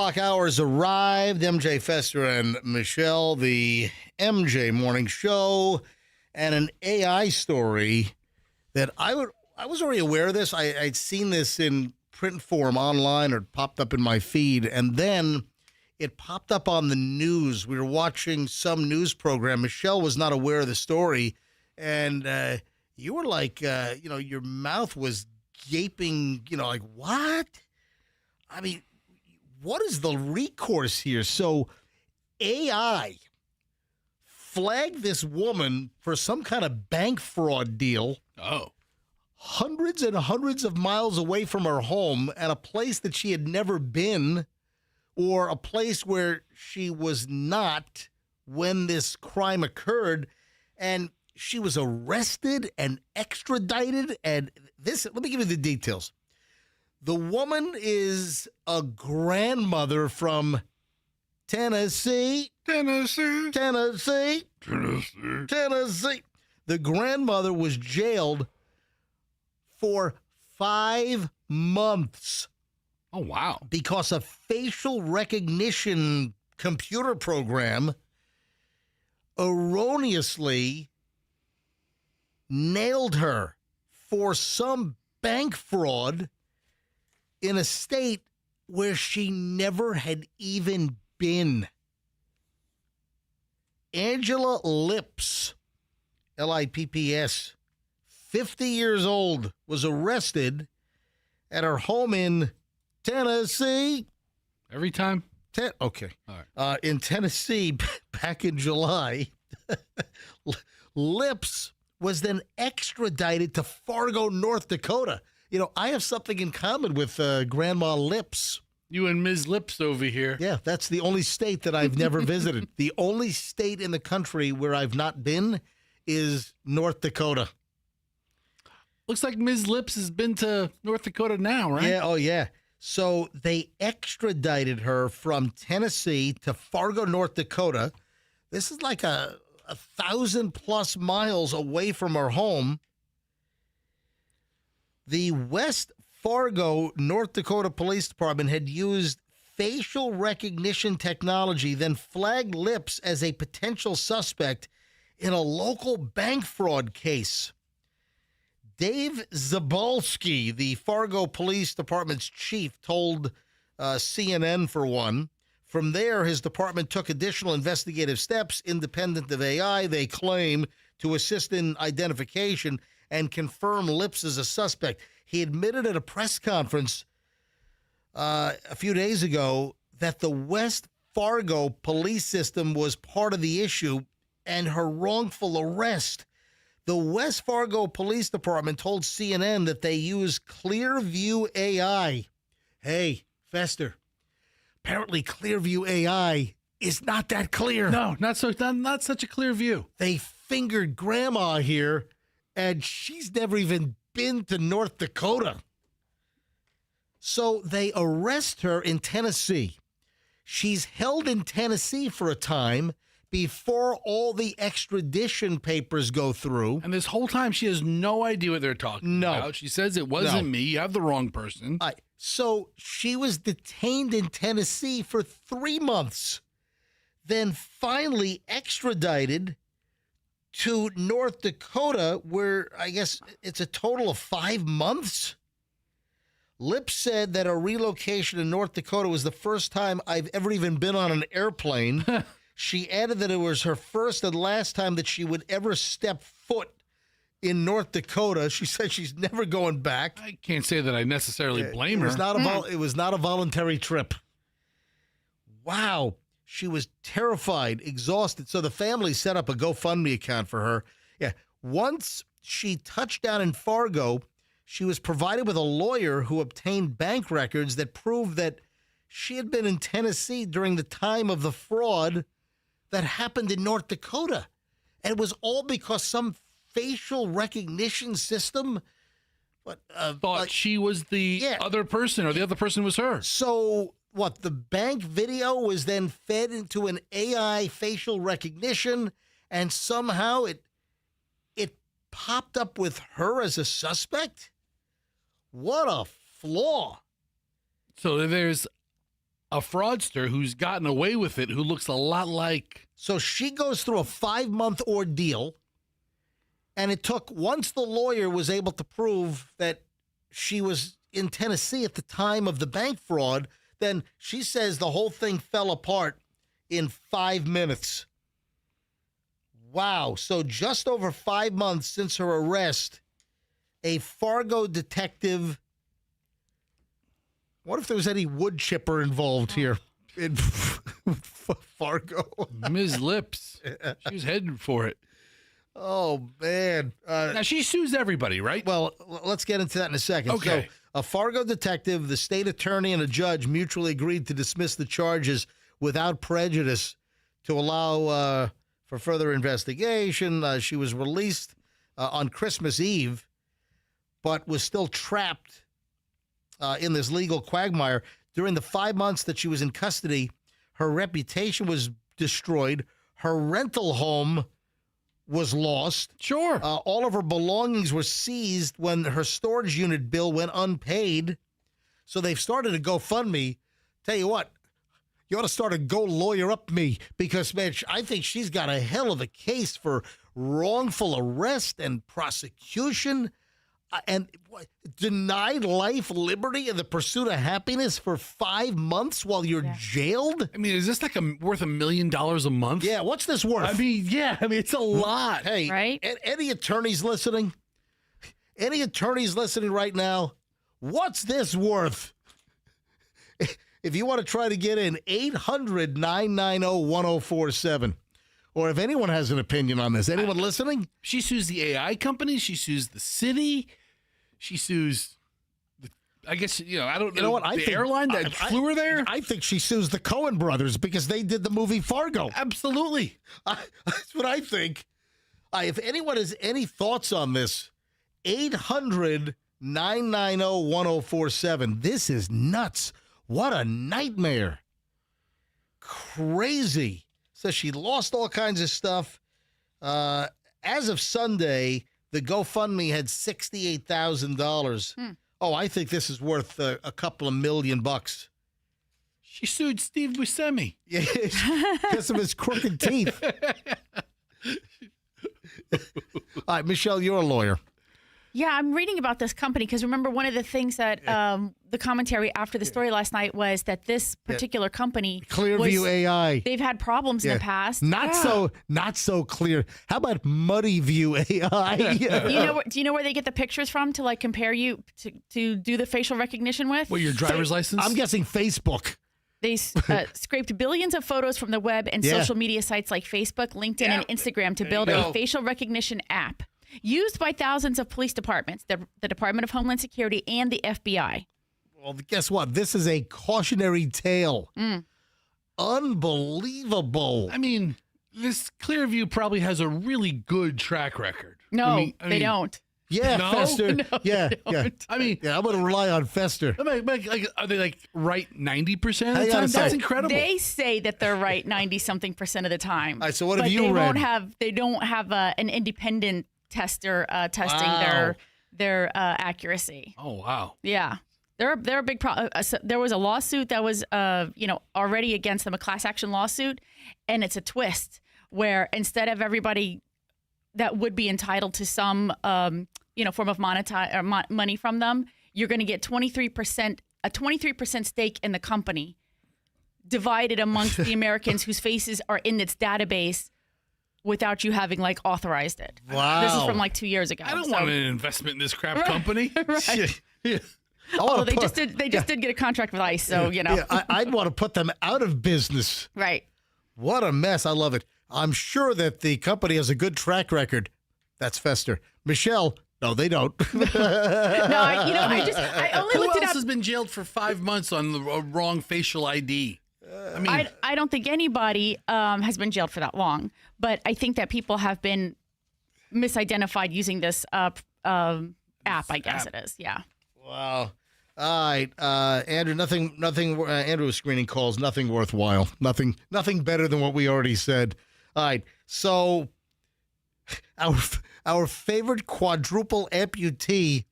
Clock hours arrived. MJ Fester and Michelle, the MJ Morning Show, and an AI story that I was already aware of this. I'd seen this in print form online, or it popped up in my feed, and then it popped up on the news. We were watching some news program. Michelle was not aware of the story, and you were like, your mouth was gaping, like, what? I mean, what is the recourse here? So AI flagged this woman for some kind of bank fraud deal. Oh. Hundreds and hundreds of miles away from her home, at a place that she had never been, or a place where she was not when this crime occurred. And she was arrested and extradited. And this, let me give you the details. The woman is a grandmother from Tennessee. Tennessee. The grandmother was jailed for 5 months. Oh, wow. Because a facial recognition computer program erroneously nailed her for some bank fraud in a state where she never had even been. Angela Lipps, Lipps, 50 years old, was arrested at her home in Tennessee. Every time? Okay. All right. In Tennessee back in July. Lipps was then extradited to Fargo, North Dakota. I have something in common with Grandma Lipps. You and Ms. Lips over here. Yeah, that's the only state that I've never visited. The only state in the country where I've not been is North Dakota. Looks like Ms. Lips has been to North Dakota now, right? Yeah, oh yeah. So they extradited her from Tennessee to Fargo, North Dakota. This is like a 1,000+ miles away from her home. The West Fargo, North Dakota Police Department had used facial recognition technology, then flagged Lipps as a potential suspect in a local bank fraud case. Dave Zabalski, the Fargo Police Department's chief, told CNN for one. From there, his department took additional investigative steps, independent of AI, they claim, to assist in identification and confirm Lipps as a suspect. He admitted at a press conference a few days ago that the West Fargo police system was part of the issue and her wrongful arrest. The West Fargo Police Department told CNN that they use Clearview AI. Hey, Fester, apparently Clearview AI is not that clear. No, not such a clear view. They fingered Grandma here, and she's never even been to North Dakota. So they arrest her in Tennessee. She's held in Tennessee for a time before all the extradition papers go through. And this whole time, she has no idea what they're talking about. She says it wasn't me. You have the wrong person. So she was detained in Tennessee for 3 months, then finally extradited to North Dakota, where I guess it's a total of 5 months. Lips said that a relocation in North Dakota was the first time I've ever even been on an airplane. She added that it was her first and last time that she would ever step foot in North Dakota. She said she's never going back. I can't say that I necessarily blame her. It was not a voluntary trip. Wow. She was terrified, exhausted. So the family set up a GoFundMe account for her. Yeah. Once she touched down in Fargo, she was provided with a lawyer who obtained bank records that proved that she had been in Tennessee during the time of the fraud that happened in North Dakota. And it was all because some facial recognition system thought she was the other person, or the other person was her. So what, the bank video was then fed into an AI facial recognition, and somehow it popped up with her as a suspect? What a flaw. So there's a fraudster who's gotten away with it who looks a lot like... So she goes through a 5-month ordeal, and it took, once the lawyer was able to prove that she was in Tennessee at the time of the bank fraud, then she says the whole thing fell apart in 5 minutes. Wow. So just over 5 months since her arrest, a Fargo detective... What if there was any wood chipper involved here in Fargo? Ms. Lips. She was headed for it. Oh, man. Now, she sues everybody, right? Well, let's get into that in a second. Okay. So, a Fargo detective, the state attorney, and a judge mutually agreed to dismiss the charges without prejudice to allow for further investigation. She was released on Christmas Eve, but was still trapped in this legal quagmire. During the 5 months that she was in custody, her reputation was destroyed. Her rental home was lost. Sure. All of her belongings were seized when her storage unit bill went unpaid. So they've started a GoFundMe. Tell you what, you ought to start a Go Lawyer Up Me, because, man, I think she's got a hell of a case for wrongful arrest and prosecution. And denied life, liberty, and the pursuit of happiness for 5 months while you're jailed? I mean, is this like worth $1 million a month? Yeah, what's this worth? I mean, it's a lot. Hey, right? Any attorneys listening? Any attorneys listening right now? What's this worth? If you want to try to get in, 800-990-1047. Or if anyone has an opinion on this, anyone listening? She sues the AI company. She sues the city. She sues, I guess, I don't know. You know what? I the think, airline that flew her there? I think she sues the Coen brothers because they did the movie Fargo. Absolutely. That's what I think. If anyone has any thoughts on this, 800-990-1047. This is nuts. What a nightmare. Crazy. Says she lost all kinds of stuff. As of Sunday, the GoFundMe had $68,000. Oh, I think this is worth a couple of $1 million. She sued Steve Buscemi. Yeah, because of his crooked teeth. All right, Michelle, you're a lawyer. Yeah, I'm reading about this company because remember one of the things that the commentary after the story last night was that this particular company, Clearview AI, they've had problems in the past. Not so clear. How about Muddyview AI? Do you know where they get the pictures from to like compare you to do the facial recognition with? What, your driver's license? I'm guessing Facebook. They scraped billions of photos from the web and social media sites like Facebook, LinkedIn, and Instagram to build a facial recognition app used by thousands of police departments, the Department of Homeland Security, and the FBI. Well, guess what? This is a cautionary tale unbelievable. I mean, this Clearview probably has a really good track record. No, I mean, they don't. Yeah, No? Fester. No, yeah, they yeah. don't. I mean, Yeah, I'm going to rely on Fester. like, are they like right 90% of the Hang on a time? That's second. incredible. They say that they're right 90-something% of the time. All right, so what have but you they read? They don't have an independent tester testing Wow. their accuracy. Oh, wow. Yeah. They're a big problem. So there was a lawsuit that was already against them, a class action lawsuit, and it's a twist where instead of everybody that would be entitled to some form of money from them, you're going to get 23% stake in the company divided amongst the Americans whose faces are in its database without you having authorized it. Wow. This is from 2 years ago. I don't want an investment in this crap company. Right. Yeah. Although they just did get a contract with ICE, so Yeah, I'd want to put them out of business. right. What a mess. I love it. I'm sure that the company has a good track record. That's Fester. Michelle, no, they don't. No, I only Who looked it else up. has been jailed for 5 months on the wrong facial ID? I mean, I don't think anybody has been jailed for that long, but I think that people have been misidentified using this app. I guess it is. Yeah. Wow. All right, Andrew. Nothing. Andrew was screening calls. Nothing worthwhile. Nothing better than what we already said. All right. So, our favorite quadruple amputee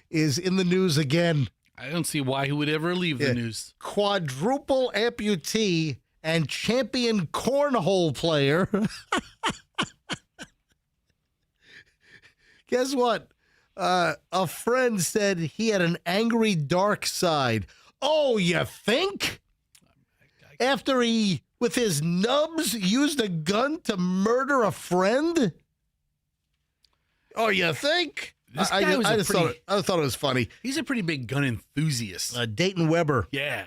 is in the news again. I don't see why he would ever leave the news. Quadruple amputee and champion cornhole player. Guess what? A friend said he had an angry dark side. Oh, you think? After he, with his nubs, used a gun to murder a friend? Oh, you think? This guy was I a just pretty- thought it was funny. He's a pretty big gun enthusiast. Dayton Weber Yeah.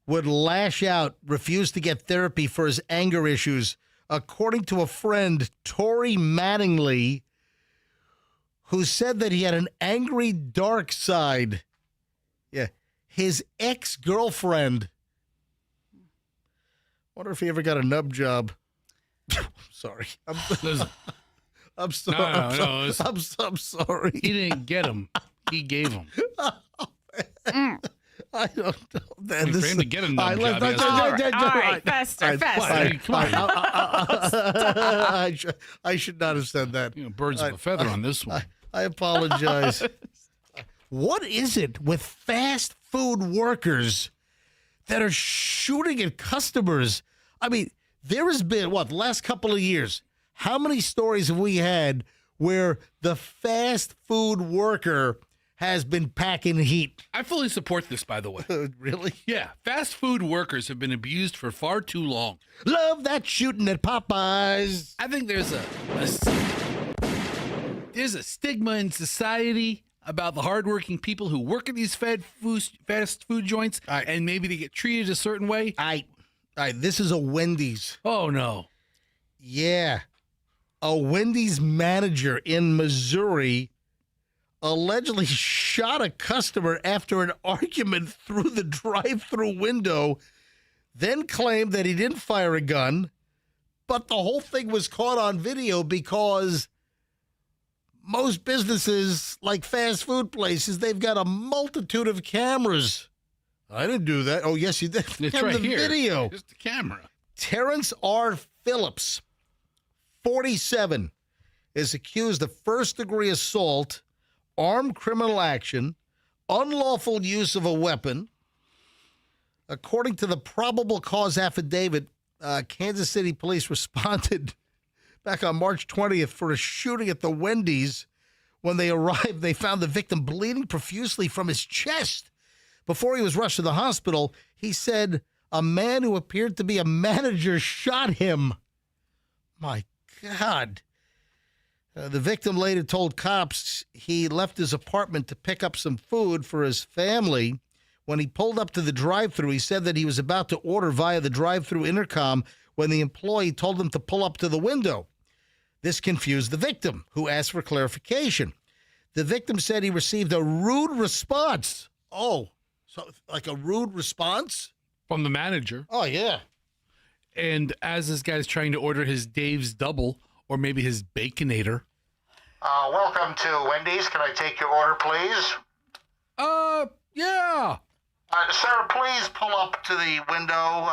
would lash out, refuse to get therapy for his anger issues. According to a friend, Tori Mattingly, who said that he had an angry dark side. Yeah. His ex-girlfriend. Wonder if he ever got a nub job. Sorry. Listen, I'm sorry. No, it's- I'm sorry. he didn't get him. He gave him. I don't know. I mean, for him to get a nub job, he has to- All right, Fester. Come on. I should not have said that. Birds of a feather on this one. I apologize. What is it with fast food workers that are shooting at customers? I mean, there has been, the last couple of years, how many stories have we had where the fast food worker has been packing heat? I fully support this, by the way. Really? Yeah, fast food workers have been abused for far too long. Love that shooting at Popeyes. I think there's a stigma in society about the hardworking people who work at these fast food joints, and maybe they get treated a certain way. All right, this is a Wendy's. Oh, no. Yeah. A Wendy's manager in Missouri allegedly shot a customer after an argument through the drive-through window, then claimed that he didn't fire a gun, but the whole thing was caught on video because most businesses, like fast food places, they've got a multitude of cameras. I didn't do that. Oh, yes, you did. It's And right the here. video. Here's the camera. Terrence R. Phillips, 47, is accused of first-degree assault, armed criminal action, unlawful use of a weapon. According to the probable cause affidavit, Kansas City police responded back on March 20th for a shooting at the Wendy's. When they arrived, they found the victim bleeding profusely from his chest. Before he was rushed to the hospital, he said a man who appeared to be a manager shot him. My God. The victim later told cops he left his apartment to pick up some food for his family. When he pulled up to the drive-thru, he said that he was about to order via the drive-thru intercom when the employee told him to pull up to the window. This confused the victim, who asked for clarification. The victim said he received a rude response. Oh, so like a rude response? From the manager. Oh, yeah. And as this guy's trying to order his Dave's Double or maybe his Baconator. Welcome to Wendy's. Can I take your order, please? Yeah. Sir, please pull up to the window.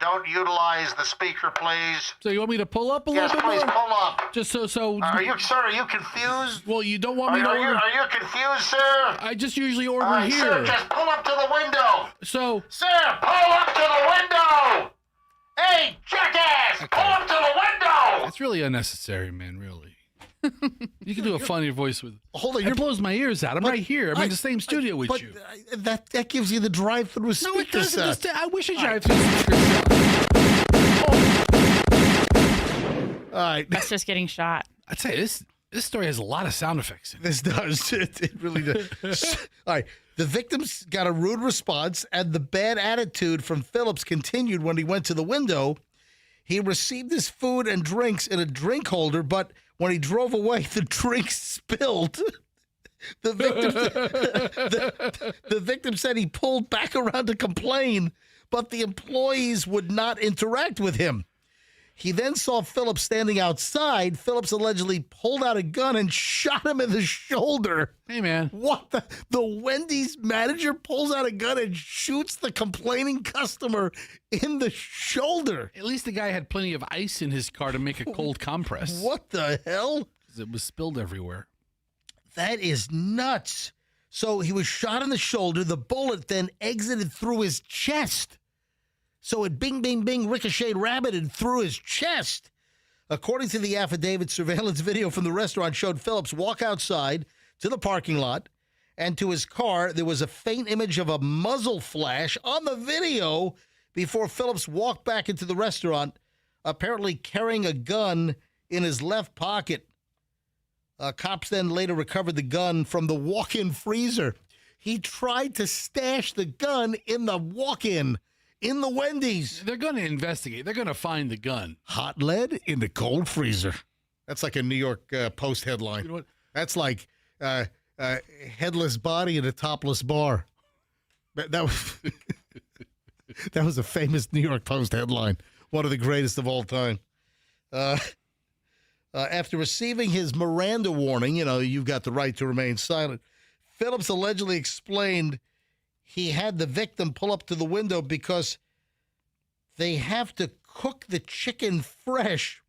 Don't utilize the speaker, please. So you want me to pull up a Yes, little bit please more? pull up. Just so. Sir, are you confused? Well, you don't want me to Are order. you confused, sir? I just usually order here. Sir, just pull up to the window. So Sir, pull up to the window. Hey, jackass, pull up to the window. it's really unnecessary, man. Really. You can do a funnier voice with. Hold on, It blows my ears out. I'm right here. I'm in the same studio with but you. that gives you the drive-through speaker No, it doesn't. set. I wish I drive through. All right, That's just getting shot. I'd say this story has a lot of sound effects in it. this does. It really does. All right. The victims got a rude response, and the bad attitude from Phillips continued when he went to the window. He received his food and drinks in a drink holder, but when he drove away, the drink spilled. The victim said he pulled back around to complain, but the employees would not interact with him. He then saw Phillips standing outside. Phillips allegedly pulled out a gun and shot him in the shoulder. Hey, man. What the Wendy's manager pulls out a gun and shoots the complaining customer in the shoulder. At least the guy had plenty of ice in his car to make a cold compress. What the hell? 'Cause it was spilled everywhere. That is nuts. So he was shot in the shoulder. The bullet then exited through his chest. So it bing, bing, bing, ricocheted, rabbited through his chest. According to the affidavit, surveillance video from the restaurant showed Phillips walk outside to the parking lot and to his car. There was a faint image of a muzzle flash on the video before Phillips walked back into the restaurant, apparently carrying a gun in his left pocket. Cops then later recovered the gun from the walk-in freezer. He tried to stash the gun in the walk-in in the Wendy's. They're going to investigate. They're going to find the gun. Hot lead in the cold freezer. That's like a New York Post headline. You know what? That's like headless body in a topless bar. That was that was a famous New York Post headline. One of the greatest of all time. After receiving his Miranda warning, you've got the right to remain silent, Phillips allegedly explained he had the victim pull up to the window because they have to cook the chicken fresh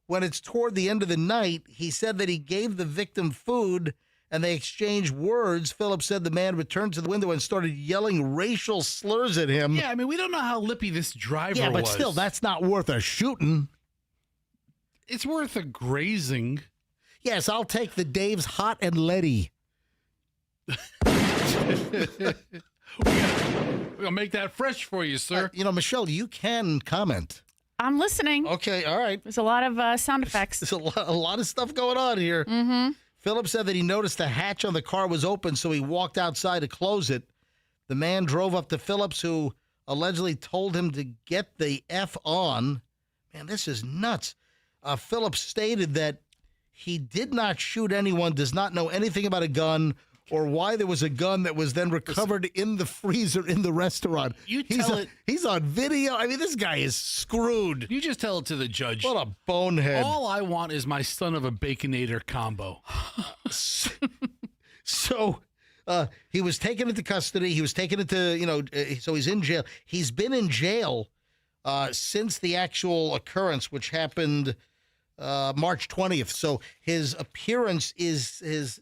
when it's toward the end of the night. He said that he gave the victim food and they exchanged words. Phillips said the man returned to the window and started yelling racial slurs at him. Yeah, I mean, we don't know how lippy this driver Yeah, but was. still, that's not worth a shooting. It's worth a grazing. Yes, I'll take the Dave's hot and leady. We're going to make that fresh for you, sir. Michelle, you can comment. I'm listening. Okay, all right. There's a lot of sound effects. There's a lot of stuff going on here. Mm-hmm. Phillips said that he noticed the hatch on the car was open, so he walked outside to close it. The man drove up to Phillips, who allegedly told him to get the F on. Man, this is nuts. Phillips stated that he did not shoot anyone, does not know anything about a gun, or why there was a gun that was then recovered in the freezer in the restaurant. He's on video. I mean, this guy is screwed. You just tell it to the judge. What a bonehead. All I want is my son of a Baconator combo. So he was taken into custody. He was taken into, so he's in jail. He's been in jail since the actual occurrence, which happened March 20th. So his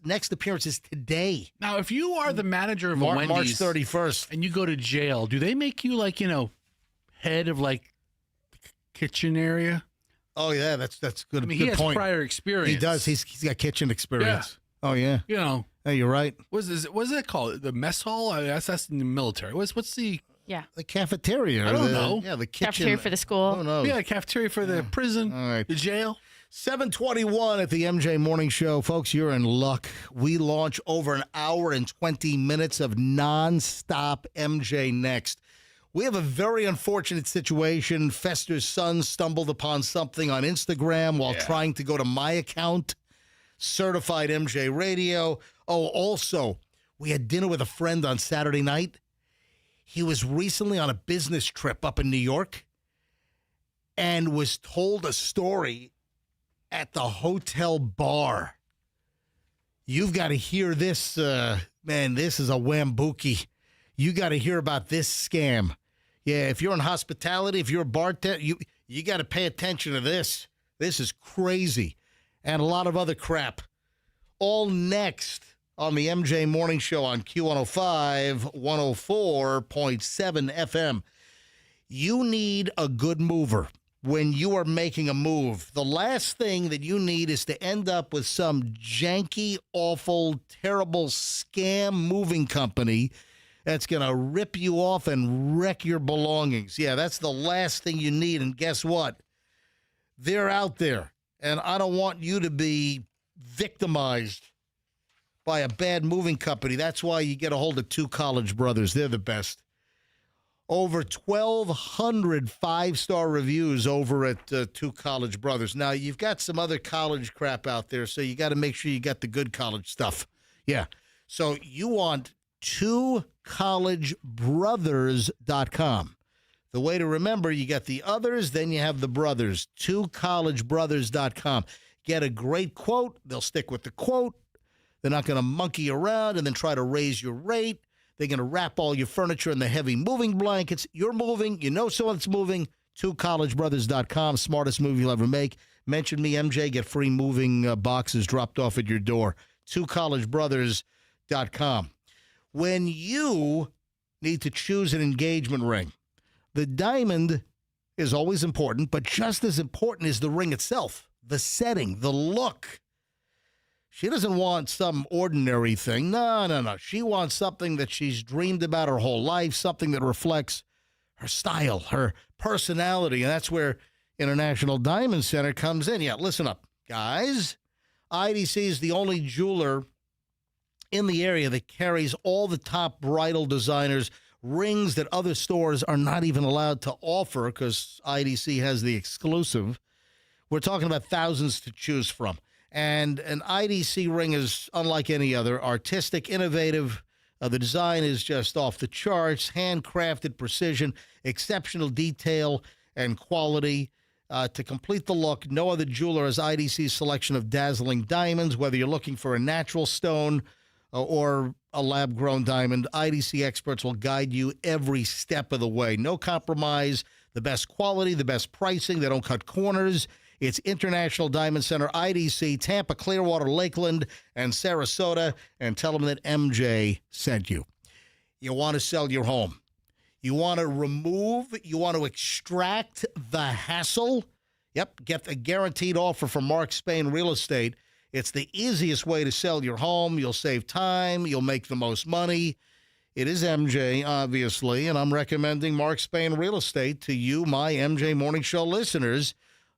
next appearance is today. Now, if you are the manager of a March Wendy's 31st. and you go to jail, do they make you head of the kitchen area? Oh yeah, that's good. I mean, good he has point. prior experience. He does. He's got kitchen experience. Yeah. Oh yeah. Hey, you're right. What's it called? The mess hall? That's in the military. What's the the cafeteria? I don't know. Yeah, the kitchen. Cafeteria for the school. Oh no. Yeah, cafeteria for the prison. All right. The jail. 7:21 at the MJ Morning Show. Folks, you're in luck. We launch over an hour and 20 minutes of nonstop MJ Next. We have a very unfortunate situation. Fester's son stumbled upon something on Instagram while trying to go to my account, Certified MJ Radio. Oh, also, we had dinner with a friend on Saturday night. He was recently on a business trip up in New York. and was told a story at the hotel bar. You've got to hear this, man, this is a wambuki. You got to hear about this scam. Yeah, if you're in hospitality, if you're a bartender, you got to pay attention to this. This is crazy. And a lot of other crap. All next on the MJ Morning Show on Q105, 104.7 FM. You need a good mover when you are making a move. The last thing that you need is to end up with some janky, awful, terrible scam moving company that's going to rip you off and wreck your belongings. Yeah, that's the last thing you need. And guess what? They're out there. And I don't want you to be victimized by a bad moving company. That's why you get a hold of Two College Brothers. They're the best. Over 1,200 five-star reviews over at Two College Brothers. Now, you've got some other college crap out there, so you got to make sure you got the good college stuff. Yeah. So you want twocollegebrothers.com. The way to remember, you got the others, then you have the brothers. twocollegebrothers.com. Get a great quote. They'll stick with the quote. They're not going to monkey around and then try to raise your rate. They're going to wrap all your furniture in the heavy moving blankets. You're moving. You know someone's moving. twocollegebrothers.com. Smartest move you'll ever make. Mention me, MJ. Get free moving boxes dropped off at your door. twocollegebrothers.com. When you need to choose an engagement ring, the diamond is always important, but just as important is the ring itself, the setting, the look. She doesn't want some ordinary thing. No. She wants something that she's dreamed about her whole life, something that reflects her style, her personality, and that's where International Diamond Center comes in. Yeah, listen up, guys. IDC is the only jeweler in the area that carries all the top bridal designers, rings that other stores are not even allowed to offer because IDC has the exclusive. We're talking about thousands to choose from. And an IDC ring is unlike any other, artistic, innovative. The design is just off the charts, handcrafted precision, exceptional detail and quality. To complete the look, no other jeweler has IDC's selection of dazzling diamonds. Whether you're looking for a natural stone or a lab-grown diamond, IDC experts will guide you every step of the way. No compromise, the best quality, the best pricing. They don't cut corners. It's International Diamond Center, IDC, Tampa, Clearwater, Lakeland, and Sarasota. And tell them that MJ sent you. You want to sell your home. You want to extract the hassle. Yep, get a guaranteed offer from Mark Spain Real Estate. It's the easiest way to sell your home. You'll save time. You'll make the most money. It is MJ, obviously, and I'm recommending Mark Spain Real Estate to you, my MJ Morning Show listeners.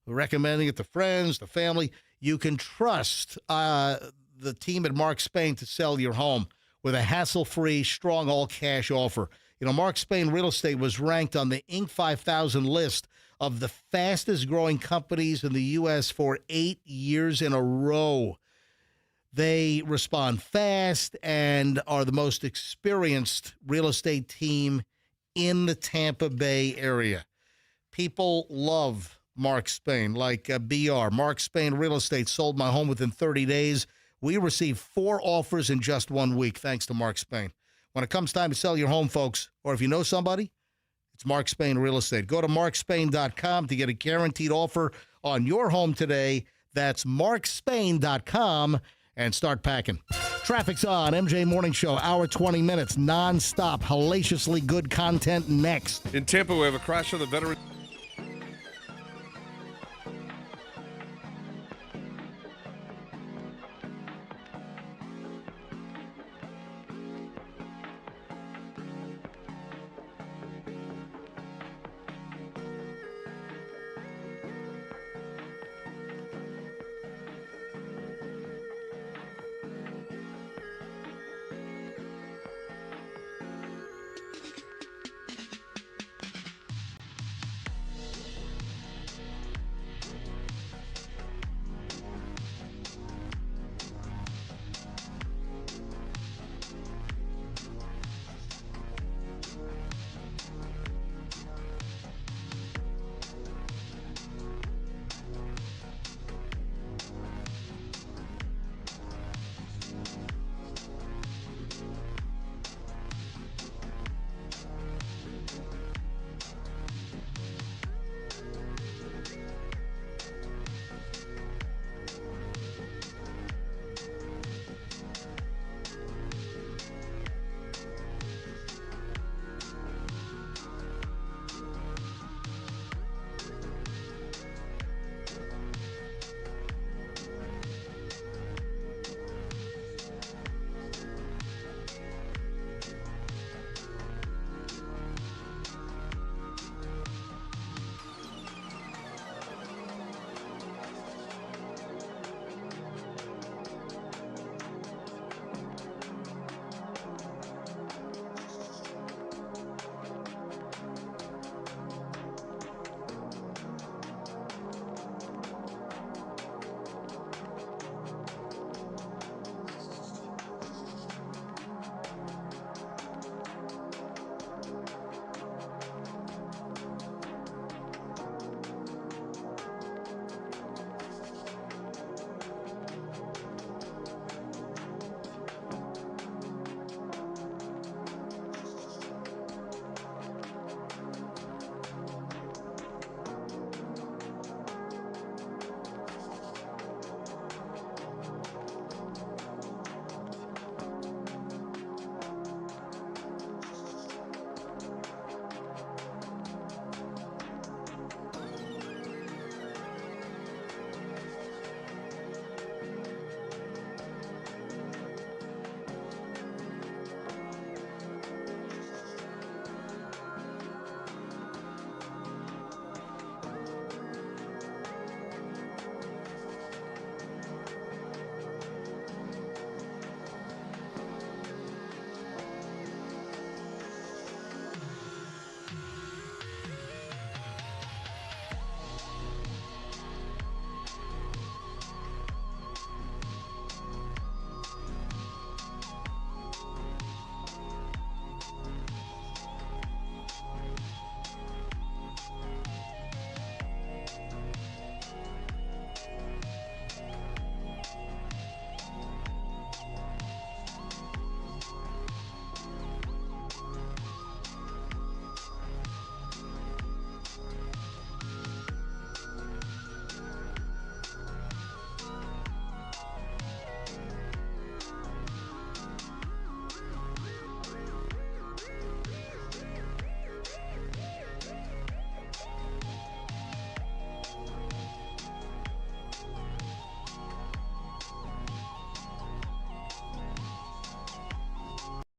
Recommending it to friends, to family. You can trust the team at Mark Spain to sell your home with a hassle-free, strong, all-cash offer. You know, Mark Spain Real Estate was ranked on the Inc. 5000 list of the fastest-growing companies in the U.S. for 8 years in a row. They respond fast and are the most experienced real estate team in the Tampa Bay area. People love Mark Spain, like BR. Mark Spain Real Estate sold my home within 30 days. We received 4 offers in just 1 week, thanks to Mark Spain. When it comes time to sell your home, folks, or if you know somebody, it's Mark Spain Real Estate. Go to markspain.com to get a guaranteed offer on your home today. That's markspain.com and start packing. Traffic's on. MJ Morning Show, hour 20 minutes, nonstop, hellaciously good content next. In Tampa, we have a crash on the veteran.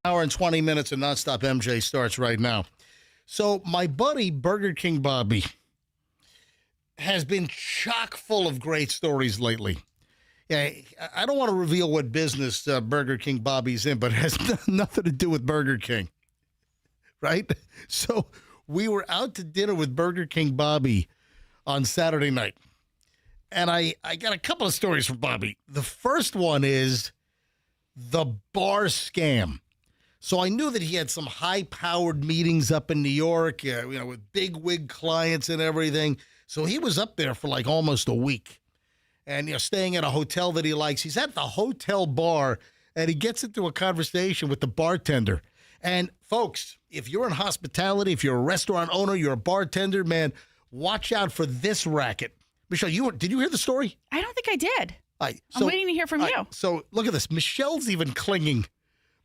Hour and 20 minutes of Nonstop MJ starts right now. So my buddy Burger King Bobby has been chock full of great stories lately. Yeah, I don't want to reveal what business Burger King Bobby's in, but it has nothing to do with Burger King, right? So we were out to dinner with Burger King Bobby on Saturday night, and I got a couple of stories from Bobby. The first one is the bar scam. So I knew that he had some high-powered meetings up in New York, with big wig clients and everything. So he was up there for like almost a week. And, staying at a hotel that he likes. He's at the hotel bar, and he gets into a conversation with the bartender. And, folks, if you're in hospitality, if you're a restaurant owner, you're a bartender, man, watch out for this racket. Michelle, did you hear the story? I don't think I did. All right, I'm waiting to hear from you. So, look at this. Michelle's even clinging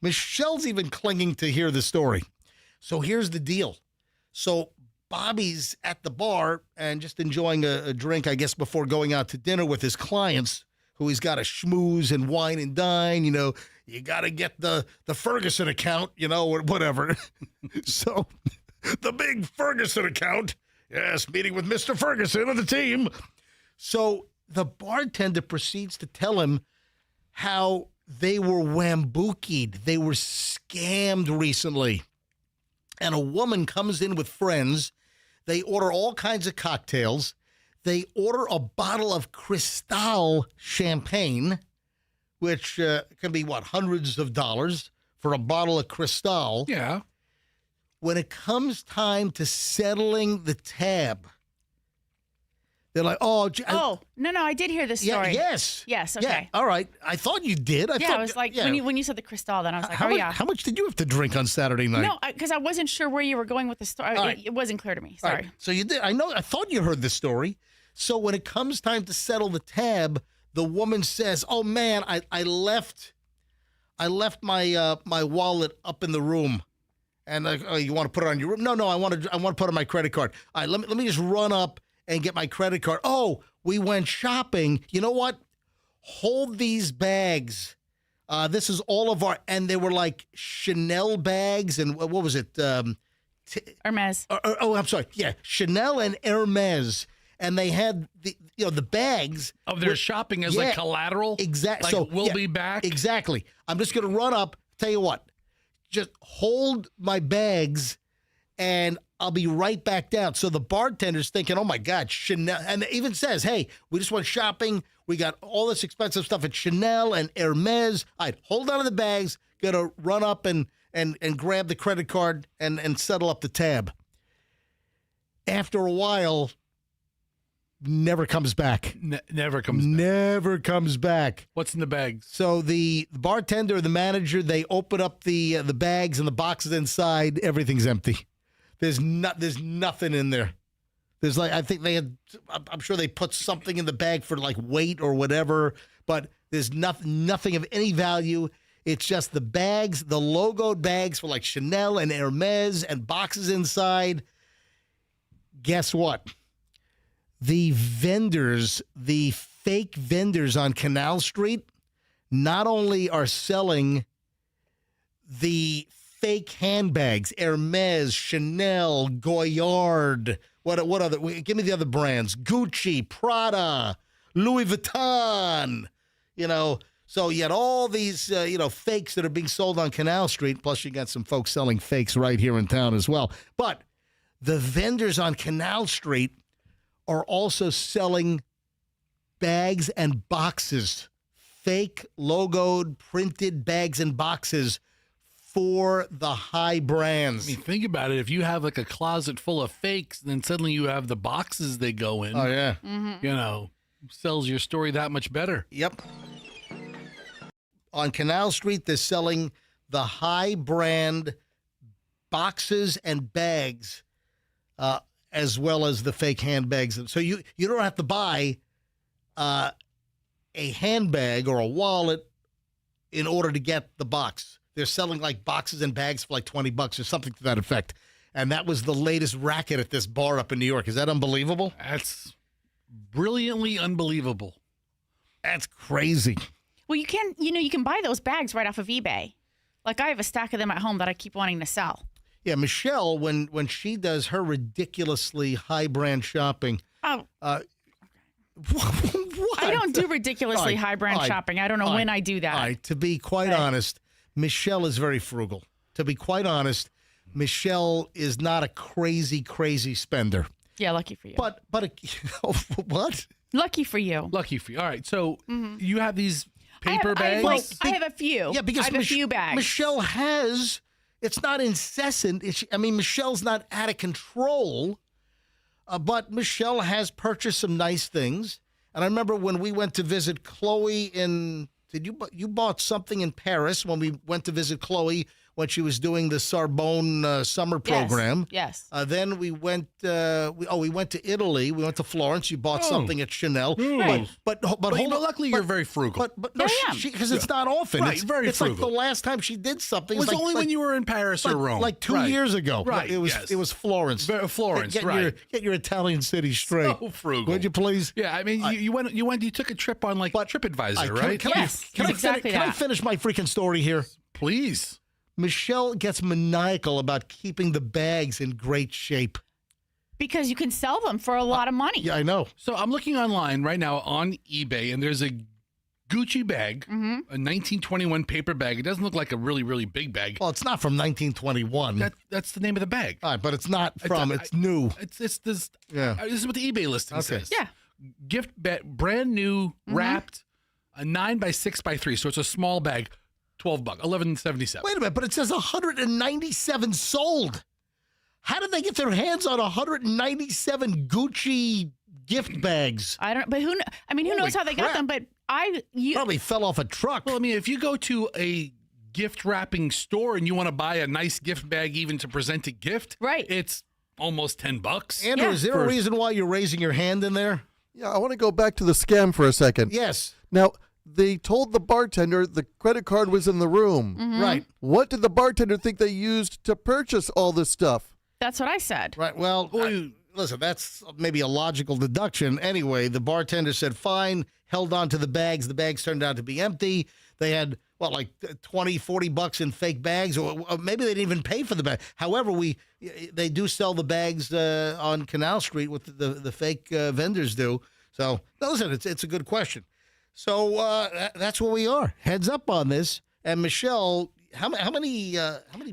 to hear the story. So, here's the deal. So, Bobby's at the bar and just enjoying a drink, I guess, before going out to dinner with his clients, who he's got to schmooze and wine and dine. You got to get the Ferguson account, or whatever. So the big Ferguson account. Yes, meeting with Mr. Ferguson of the team. So the bartender proceeds to tell him how they were wambookied. They were scammed recently. And a woman comes in with friends. They order all kinds of cocktails. They order a bottle of Cristal champagne, which can be, hundreds of dollars for a bottle of Cristal. Yeah. When it comes time to settling the tab, they're like, no, I did hear this story. Yes. Yes, okay. Yeah, all right. I thought you did. I was like, when you said the Cristal, then I was like, How much did you have to drink on Saturday night? No, because I wasn't sure where you were going with the story. Right. It wasn't clear to me. Sorry. Right. So you did. I thought you heard this story. So when it comes time to settle the tab, the woman says, "Oh man, I left my my wallet up in the room." And you want to put it on your room? No, I want to put it on my credit card. All right, let me just run up and get my credit card. Oh, we went shopping. You know what? Hold these bags. This is all of our, and they were like Chanel bags, and what was it? Hermes. I'm sorry. Yeah, Chanel and Hermes, and they had the bags of their shopping as like collateral. Exactly. Like, we'll be back. Exactly. I'm just gonna run up. Tell you what, just hold my bags, and I'll be right back down. So the bartender's thinking, oh my God, Chanel. And it even says, hey, we just went shopping. We got all this expensive stuff at Chanel and Hermes. All right, hold on to the bags. Got to run up and grab the credit card and settle up the tab. After a while, never comes back. Never comes back. Never comes back. What's in the bags? So the bartender, the manager, they open up the bags and the boxes inside. Everything's empty. There's nothing in there. There's I'm sure they put something in the bag for like weight or whatever, but there's nothing of any value. It's just the bags, the logoed bags for like Chanel and Hermes and boxes inside. Guess what? The vendors, the fake vendors on Canal Street, not only are selling the fake handbags, Hermes, Chanel, Goyard. What other? Give me the other brands. Gucci, Prada, Louis Vuitton. So you had all these, fakes that are being sold on Canal Street. Plus, you got some folks selling fakes right here in town as well. But the vendors on Canal Street are also selling bags and boxes, fake logoed, printed bags and boxes for the high brands. I mean, think about it. If you have like a closet full of fakes, then suddenly you have the boxes they go in. Oh, yeah. Mm-hmm. Sells your story that much better. Yep. On Canal Street, they're selling the high brand boxes and bags, as well as the fake handbags. So you don't have to buy a handbag or a wallet in order to get the box. They're selling like boxes and bags for like $20 or something to that effect. And that was the latest racket at this bar up in New York. Is that unbelievable? That's brilliantly unbelievable. That's crazy. Well, you can buy those bags right off of eBay. Like I have a stack of them at home that I keep wanting to sell. Yeah, Michelle, when she does her ridiculously high brand shopping, Oh, what? I don't do ridiculously high brand shopping. I don't know when I do that. All right, to be quite honest, Michelle is very frugal. To be quite honest, Michelle is not a crazy spender. Yeah, lucky for you. But what? Lucky for you. Lucky for you. All right, so you have these paper bags. I have a few. Yeah, because I have a few bags. Michelle has. It's not incessant. Michelle's not out of control. But Michelle has purchased some nice things. And I remember when we went to visit Chloe you bought something in Paris when we went to visit Chloe when she was doing the Sorbonne summer program. Yes. Then we went we went to Italy. We went to Florence. You bought something at Chanel. Right. But luckily you're very frugal. But no, I am. because it's not often. Right, it's very it's frugal. like the last time she did something. It was only when you were in Paris or Rome. Like 2 years ago. Right, It was yes. it was Florence. Florence, Get right. Get your Italian city straight. So frugal. Would you please? Yeah, I mean, you took a trip on TripAdvisor, right? Can I finish my freaking story here? Please. Michelle gets maniacal about keeping the bags in great shape. Because you can sell them for a lot of money. Yeah, I know. So I'm looking online right now on eBay, and there's a Gucci bag, a 1921 paper bag. It doesn't look like a really, really big bag. Well, it's not from 1921. That's the name of the bag. All right, but it's not from. It's new. It's this. Yeah. This is what the eBay listing says. Yeah. Gift bag, brand new, wrapped, a 9x6x3. So it's a small bag. $12, $11.77. Wait a minute, but it says 197 sold. How did they get their hands on 197 Gucci gift bags? I don't. But who knows how they got them? But Probably fell off a truck. Well, I mean, if you go to a gift wrapping store and you want to buy a nice gift bag even to present a gift, right? It's almost $10. Andrew, is there a reason why you're raising your hand in there? Yeah, I want to go back to the scam for a second. Yes. Now, they told the bartender the credit card was in the room. Right. What did the bartender think they used to purchase all this stuff? That's what I said. Right. Well, listen, that's maybe a logical deduction. Anyway, the bartender said fine, held on to the bags. The bags turned out to be empty. They had, like $20, $40 in fake bags, or maybe they didn't even pay for the bag. However, they do sell the bags on Canal Street, what the fake vendors do. So, listen, it's a good question. So that's where we are. Heads up on this. And Michelle, how many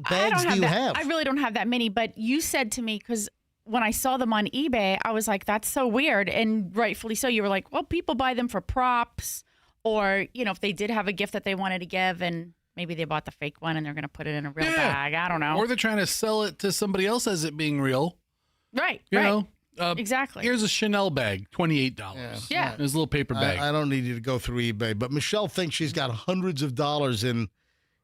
bags do you have? I really don't have that many. But you said to me, because when I saw them on eBay, I was like, "That's so weird," and rightfully so. You were like, "Well, people buy them for props, or if they did have a gift that they wanted to give, and maybe they bought the fake one and they're going to put it in a real bag. I don't know, or they're trying to sell it to somebody else as it being real, right? You know." Exactly. Here's a Chanel bag, $28. Yeah. There's a little paper bag. I don't need you to go through eBay, but Michelle thinks she's got hundreds of dollars in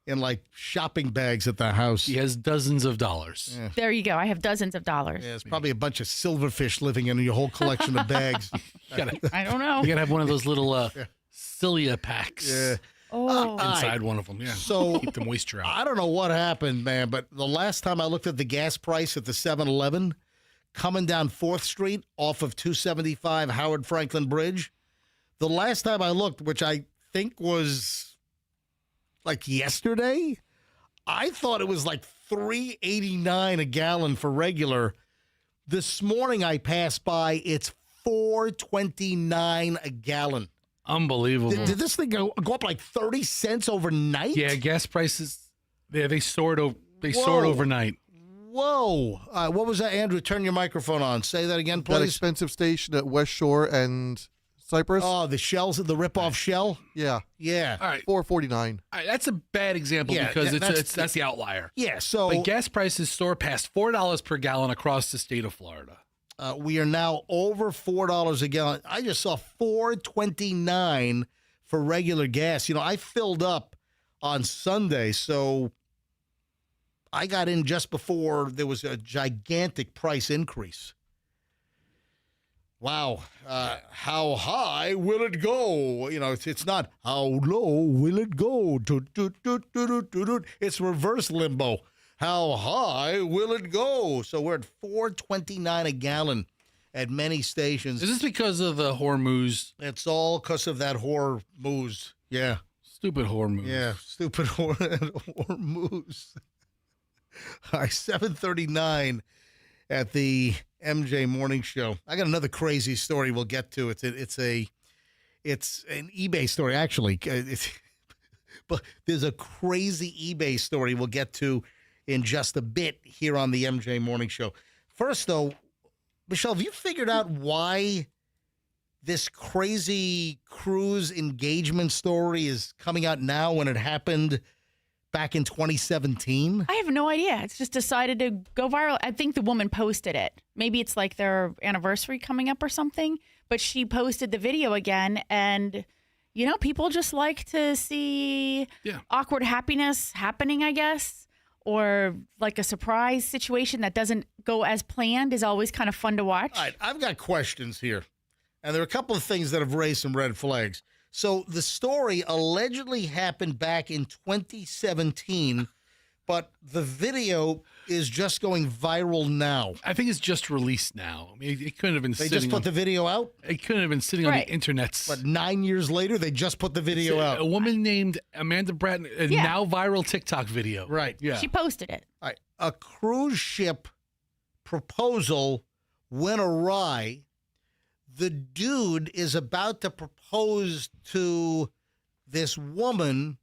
like shopping bags at the house. She has dozens of dollars. Yeah. There you go. I have dozens of dollars. Yeah, it's probably a bunch of silverfish living in your whole collection of bags. I don't know. You got to have one of those little cilia packs. Yeah. Oh. Inside one of them, yeah. So keep the moisture out. I don't know what happened, man, but the last time I looked at the gas price at the 7-Eleven, coming down 4th Street off of 275 Howard Franklin Bridge, the last time I looked, which I think was like yesterday, I thought it was like $3.89 a gallon for regular. This morning I passed by, it's $4.29 a gallon. Unbelievable. Did this thing go up like 30 cents overnight? Yeah, gas prices, they soared Whoa. overnight. Whoa. What was that, Andrew? Turn your microphone on. Say that again, please. That expensive station at West Shore and Cypress. Oh, the shells, the rip-off shell? Yeah. Yeah. All right. $4.49. All right, that's a bad example because that's the outlier. Yeah, so But gas prices soar past $4 per gallon across the state of Florida. we are now over $4 a gallon. I just saw $4.29 for regular gas. I filled up on Sunday, so I got in just before there was a gigantic price increase. Wow. How high will it go? It's not how low will it go? It's reverse limbo. How high will it go? So we're at $4.29 a gallon at many stations. Is this because of the Hormuz? It's all because of that Hormuz. Yeah. Stupid whore moves. Yeah, stupid whore moves. All right, 7:39 at the MJ Morning Show. I got another crazy story we'll get to. It's an eBay story, actually. But there's a crazy eBay story we'll get to in just a bit here on the MJ Morning Show. First, though, Michelle, have you figured out why this crazy cruise engagement story is coming out now when it happened back in 2017? I have no idea. It's just decided to go viral. I think the woman posted it. Maybe it's like their anniversary coming up or something. But she posted the video again, and people just like to see awkward happiness happening, I guess, or like a surprise situation that doesn't go as planned is always kind of fun to watch. All right, I've got questions here, and there are a couple of things that have raised some red flags. So the story allegedly happened back in 2017, but the video is just going viral now. I think it's just released now. I mean, it couldn't have been They sitting just put the video out? It couldn't have been sitting on Right. the internet. But 9 years later, they just put the video out. A woman named Amanda Bratton, a now viral TikTok video. Right. Yeah. She posted it. All right. A cruise ship proposal went awry. The dude is about to propose to this woman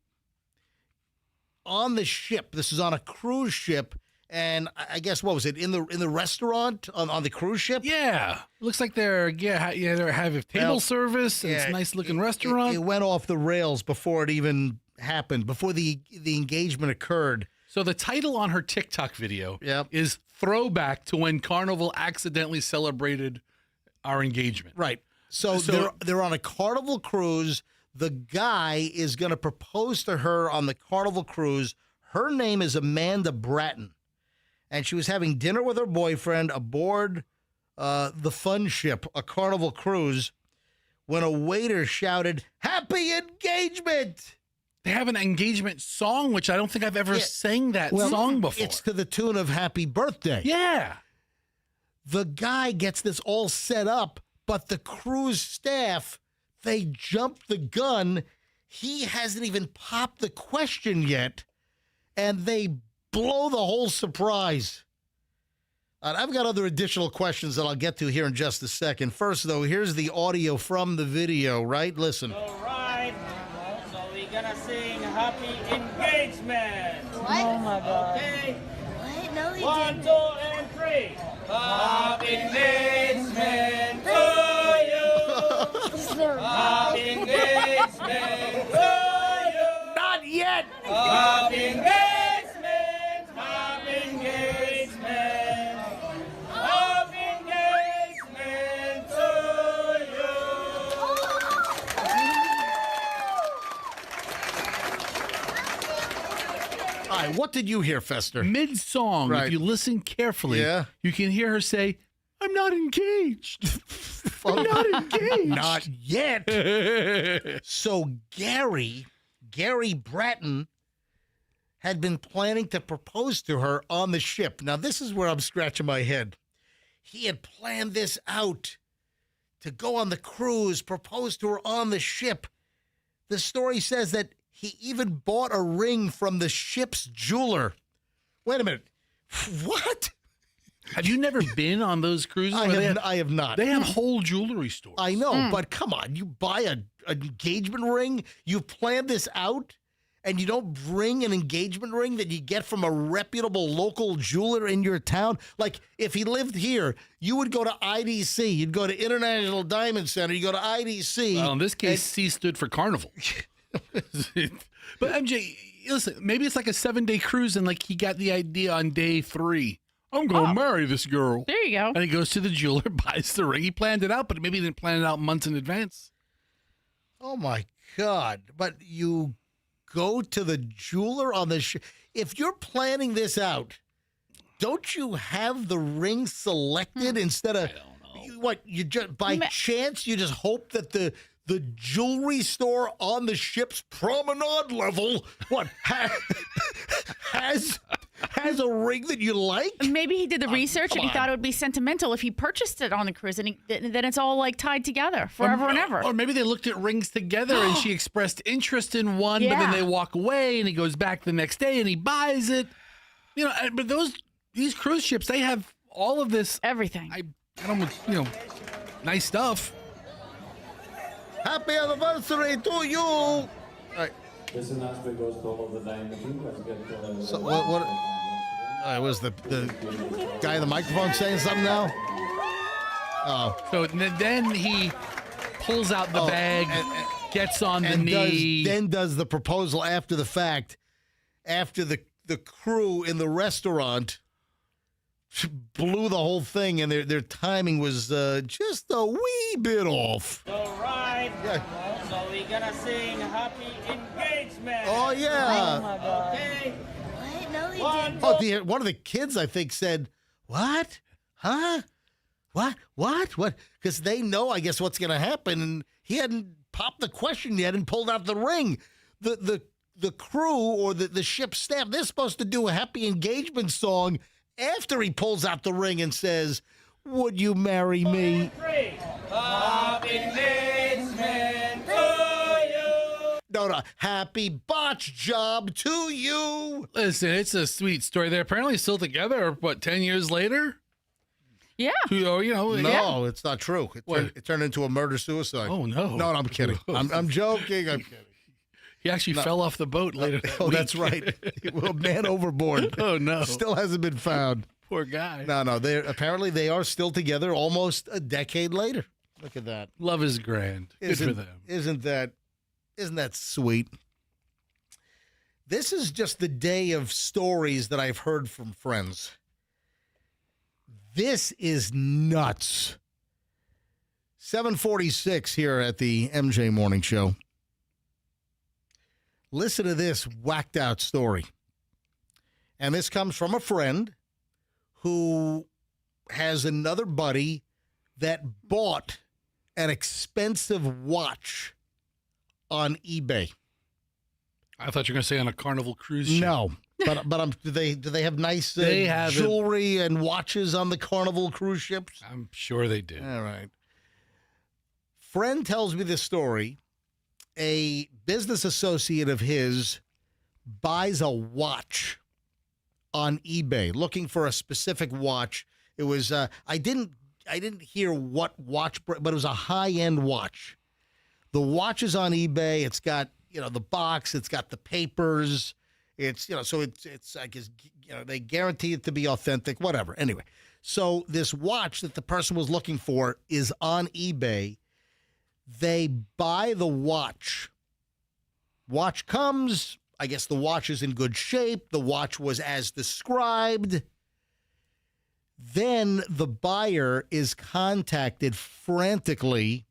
on the ship. This is on a cruise ship. And I guess, what was it, in the restaurant on the cruise ship? Yeah. Looks like they're having table service, and it's a nice looking restaurant. It went off the rails before it even happened, before the engagement occurred. So the title on her TikTok video Yep. is Throwback to When Carnival Accidentally Celebrated Our Engagement. Right. So they're on a Carnival cruise. The guy is going to propose to her on the Carnival cruise. Her name is Amanda Bratton, and she was having dinner with her boyfriend aboard the fun ship, a Carnival cruise, when a waiter shouted, "Happy engagement!" They have an engagement song, which I don't think I've ever sang that song before. It's to the tune of Happy Birthday. Yeah. The guy gets this all set up, but the cruise staff, they jump the gun. He hasn't even popped the question yet, and they blow the whole surprise. I've got other additional questions that I'll get to here in just a second. First, though, here's the audio from the video, right? Listen. All right. So we're going to sing Happy Engagement. What? Oh, my God. Okay. What? No, he 1, didn't. 2, and 3. Happy engagement to you. Is there Happy engagement to you. Not yet. Happy engagement. Happy engagement. Happy engagement to you. All right, what did you hear, Fester? Mid-song, Right. if you listen carefully, Yeah. you can hear her say, "I'm not engaged. I'm not engaged." Not yet. So Gary Bratton had been planning to propose to her on the ship. Now, this is where I'm scratching my head. He had planned this out to go on the cruise, propose to her on the ship. The story says that he even bought a ring from the ship's jeweler. Wait a minute. What? Have you never been on those cruises? I have not. They have whole jewelry stores. I know, but come on. You buy an engagement ring, you plan this out, and you don't bring an engagement ring that you get from a reputable local jeweler in your town? Like, if he lived here, you would go to IDC. You'd go to International Diamond Center. You go to IDC. Well, in this case, C stood for Carnival. But MJ, listen, maybe it's like a 7-day cruise, and like he got the idea on day 3. I'm going to marry this girl. There you go. And he goes to the jeweler, buys the ring. He planned it out, but maybe he didn't plan it out months in advance. Oh, my God. But you go to the jeweler on the ship. If you're planning this out, don't you have the ring selected instead of... I don't know. What, you just by chance you just hope that the jewelry store on the ship's promenade level has has a ring that you like? Maybe he did the research and he on. thought it would be sentimental if he purchased it on the cruise, and then it's all like tied together forever and ever. Or maybe they looked at rings together and she expressed interest in one, but then Yeah. they walk away and he goes back the next day and he buys it. You know, but these cruise ships, they have all of this. Everything. I don't, nice stuff. Happy anniversary to you. All right. This announcement goes to all of the Debunking. Let's get So what was the guy in the microphone saying something now? Oh. So then he pulls out the bag, gets on the and knee. does the proposal after the fact, after the crew in the restaurant blew the whole thing, and their timing was just a wee bit off. All right. Yeah. So we're gonna sing Happy Engagement. Oh yeah. Okay. No, he One, Oh, one of the kids, I think, said, "What? Huh? What? Because they know, I guess, what's going to happen, and he hadn't popped the question yet and pulled out the ring. The crew or the ship staff, they're supposed to do a happy engagement song after he pulls out the ring and says, "Would you marry me?" three. Happy engagement to you. No, happy botch job to you. Listen, it's a sweet story. They're apparently still together, 10 years later? Yeah. No, it's not true. What? It turned into a murder-suicide. Oh, no. No, I'm kidding. I'm joking. I'm kidding. He actually fell off the boat later. Oh, that's right. Well, man overboard. Oh, no. Still hasn't been found. Poor guy. No. Apparently they are still together almost a decade later. Look at that. Love is grand. Good for them. Isn't that sweet? This is just the day of stories that I've heard from friends. This is nuts. 7:46 here at the MJ Morning Show. Listen to this whacked out story. And this comes from a friend who has another buddy that bought an expensive watch on eBay. I thought you were going to say on a Carnival cruise ship. No, but do they have nice They have jewelry and watches on the Carnival cruise ships? I'm sure they do. All right. Friend tells me this story. A business associate of his buys a watch on eBay, looking for a specific watch. It was I didn't hear what watch, but it was a high-end watch. The watch is on eBay. It's got the box. It's got the papers. It's so it's I guess they guarantee it to be authentic. Whatever. Anyway, so this watch that the person was looking for is on eBay. They buy the watch. Watch comes. I guess the watch is in good shape. The watch was as described. Then the buyer is contacted frantically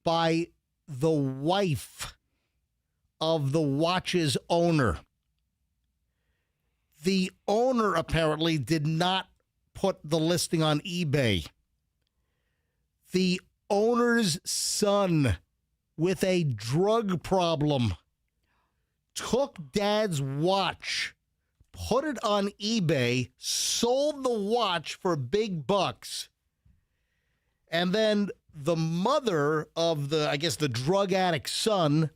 by the wife of the watch's owner. The owner apparently did not put the listing on eBay. The owner's son with a drug problem took dad's watch, put it on eBay, sold the watch for big bucks, and then the mother of the drug addict son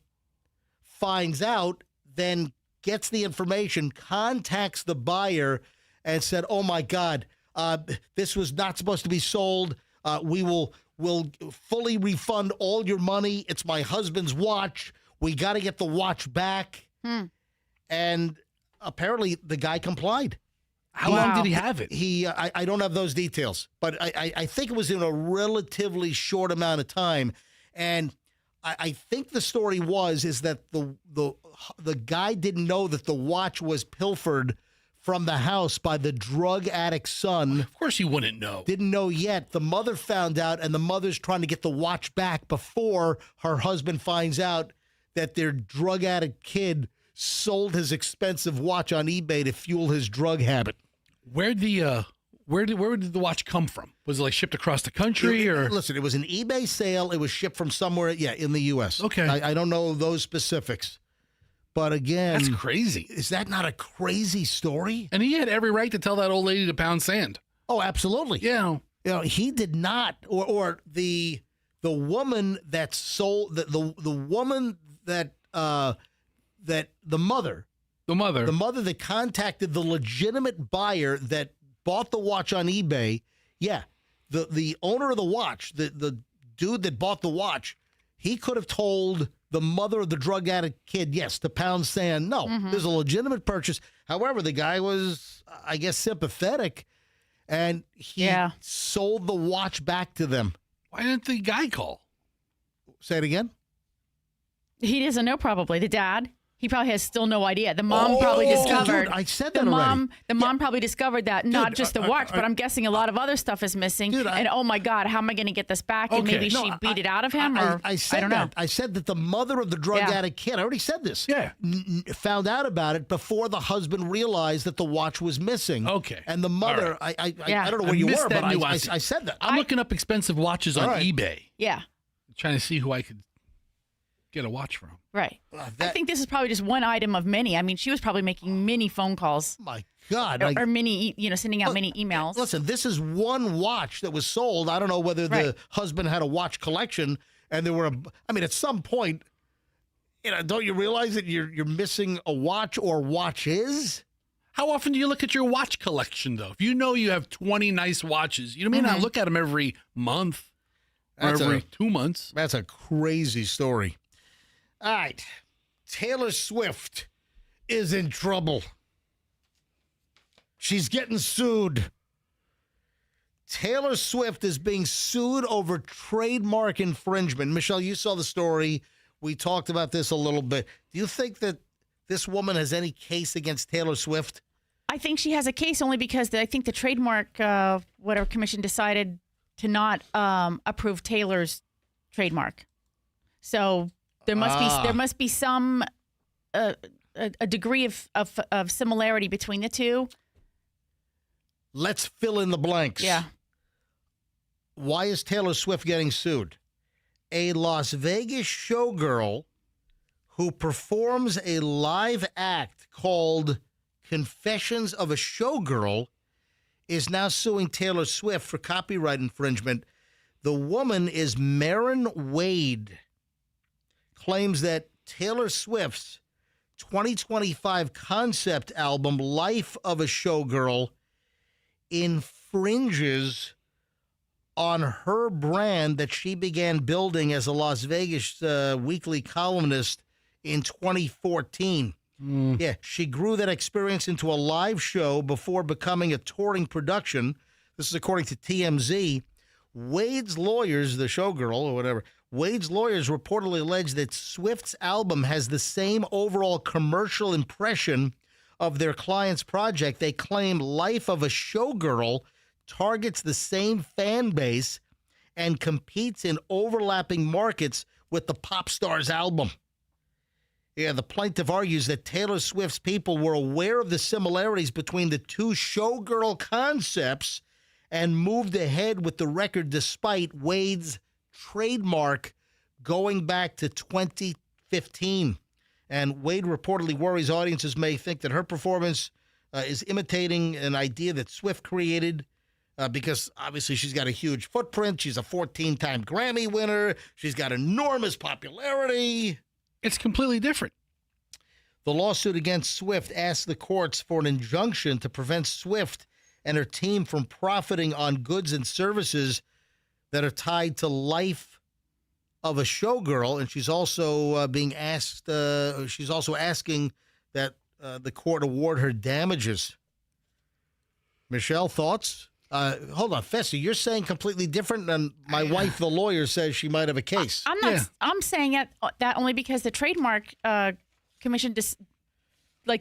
finds out, then gets the information, contacts the buyer, and said, "Oh my God, this was not supposed to be sold. We'll fully refund all your money. It's my husband's watch. We got to get the watch back." And apparently the guy complied. How long did he have it? I don't have those details, but I think it was in a relatively short amount of time. And I think the story is that the guy didn't know that the watch was pilfered from the house by the drug addict son. Of course he wouldn't know. Didn't know yet. The mother found out, and the mother's trying to get the watch back before her husband finds out that their drug addict kid sold his expensive watch on eBay to fuel his drug habit. Where did the watch come from? Was it like shipped across the country or? Listen, it was an eBay sale. It was shipped from somewhere, in the U.S. Okay. I don't know those specifics, But again, That's crazy. Is that not a crazy story? And he had every right to tell that old lady to pound sand. Oh, absolutely. Yeah. You know, he did not, or the woman that sold the woman that the mother that contacted the legitimate buyer that bought the watch on eBay. Yeah, the owner of the watch, the dude that bought the watch, he could have told the mother of the drug addict kid, yes, to pound sand. No, there's a legitimate purchase. However, the guy was, I guess, sympathetic, and he sold the watch back to them. Why didn't the guy call? Say it again? He doesn't know, probably. The dad. He probably has still no idea. The mom probably discovered. Dude, I said that already. The mom probably discovered that not just the watch, but I'm guessing a lot of other stuff is missing. Dude, and oh my God, how am I going to get this back? And maybe she beat it out of him, or I said I don't that. know. I said that the mother of the drug addict kid, I already said this. Yeah. Found out about it before the husband realized that the watch was missing. Okay. And the mother, All right. I don't know where you missed were, that but nuance. I said that. I'm looking up expensive watches on eBay. Yeah. Trying to see who I could get a watch from. Right. I think this is probably just one item of many. I mean, she was probably making many phone calls. My God. Or many, sending out many emails. Listen, this is one watch that was sold. I don't know whether the husband had a watch collection, and there were, at some point, don't you realize that you're missing a watch or watches? How often do you look at your watch collection, though? If you know you have 20 nice watches, you may not look at them every month or every 2 months. That's a crazy story. All right. Taylor Swift is in trouble. She's getting sued. Taylor Swift is being sued over trademark infringement. Michelle, you saw the story. We talked about this a little bit. Do you think that this woman has any case against Taylor Swift? I think she has a case only because I think the trademark whatever commission decided to not approve Taylor's trademark. So there must be some a degree of similarity between the two. Let's fill in the blanks. Yeah. Why is Taylor Swift getting sued? A Las Vegas showgirl who performs a live act called Confessions of a Showgirl is now suing Taylor Swift for copyright infringement. The woman is Marin Wade. Claims that Taylor Swift's 2025 concept album, Life of a Showgirl, infringes on her brand that she began building as a Las Vegas weekly columnist in 2014. Yeah, she grew that experience into a live show before becoming a touring production. This is according to TMZ. Wade's lawyers, the showgirl or whatever, Wade's lawyers reportedly allege that Swift's album has the same overall commercial impression of their client's project. They claim Life of a Showgirl targets the same fan base and competes in overlapping markets with the pop star's album. Yeah, the plaintiff argues that Taylor Swift's people were aware of the similarities between the two showgirl concepts and moved ahead with the record despite Wade's trademark going back to 2015. And Wade reportedly worries audiences may think that her performance is imitating an idea that Swift created because obviously she's got a huge footprint. She's a 14-time Grammy winner. She's got enormous popularity. It's completely different. The lawsuit against Swift asked the courts for an injunction to prevent Swift and her team from profiting on goods and services that are tied to Life of a Showgirl. And she's also being asked, she's also asking that the court award her damages. Michelle, thoughts? Hold on, Fessy, you're saying completely different than my wife, the lawyer, says she might have a case. I'm not. Yeah. I'm saying that only because the trademark commission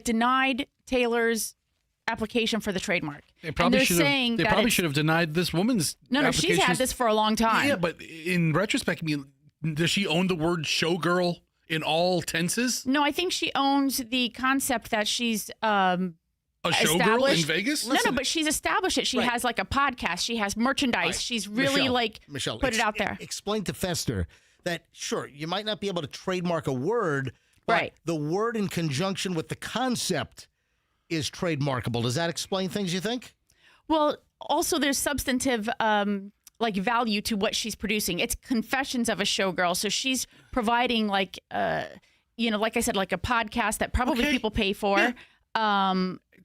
denied Taylor's application for the trademark. They probably should have denied this woman's. No, she's had this for a long time. Yeah, but in retrospect, I mean, does she own the word showgirl in all tenses? No, I think she owns the concept that she's. A showgirl in Vegas? No, but she's established it. She has like a podcast. She has merchandise. Right. She's really Michelle, put it out there. Explain to Fester that, sure, you might not be able to trademark a word, But Right. the word in conjunction with the concept is trademarkable. Does that explain things, you think? Well, also there's substantive like value to what she's producing. It's confessions of a showgirl, so she's providing like like I said, like a podcast that probably people pay for.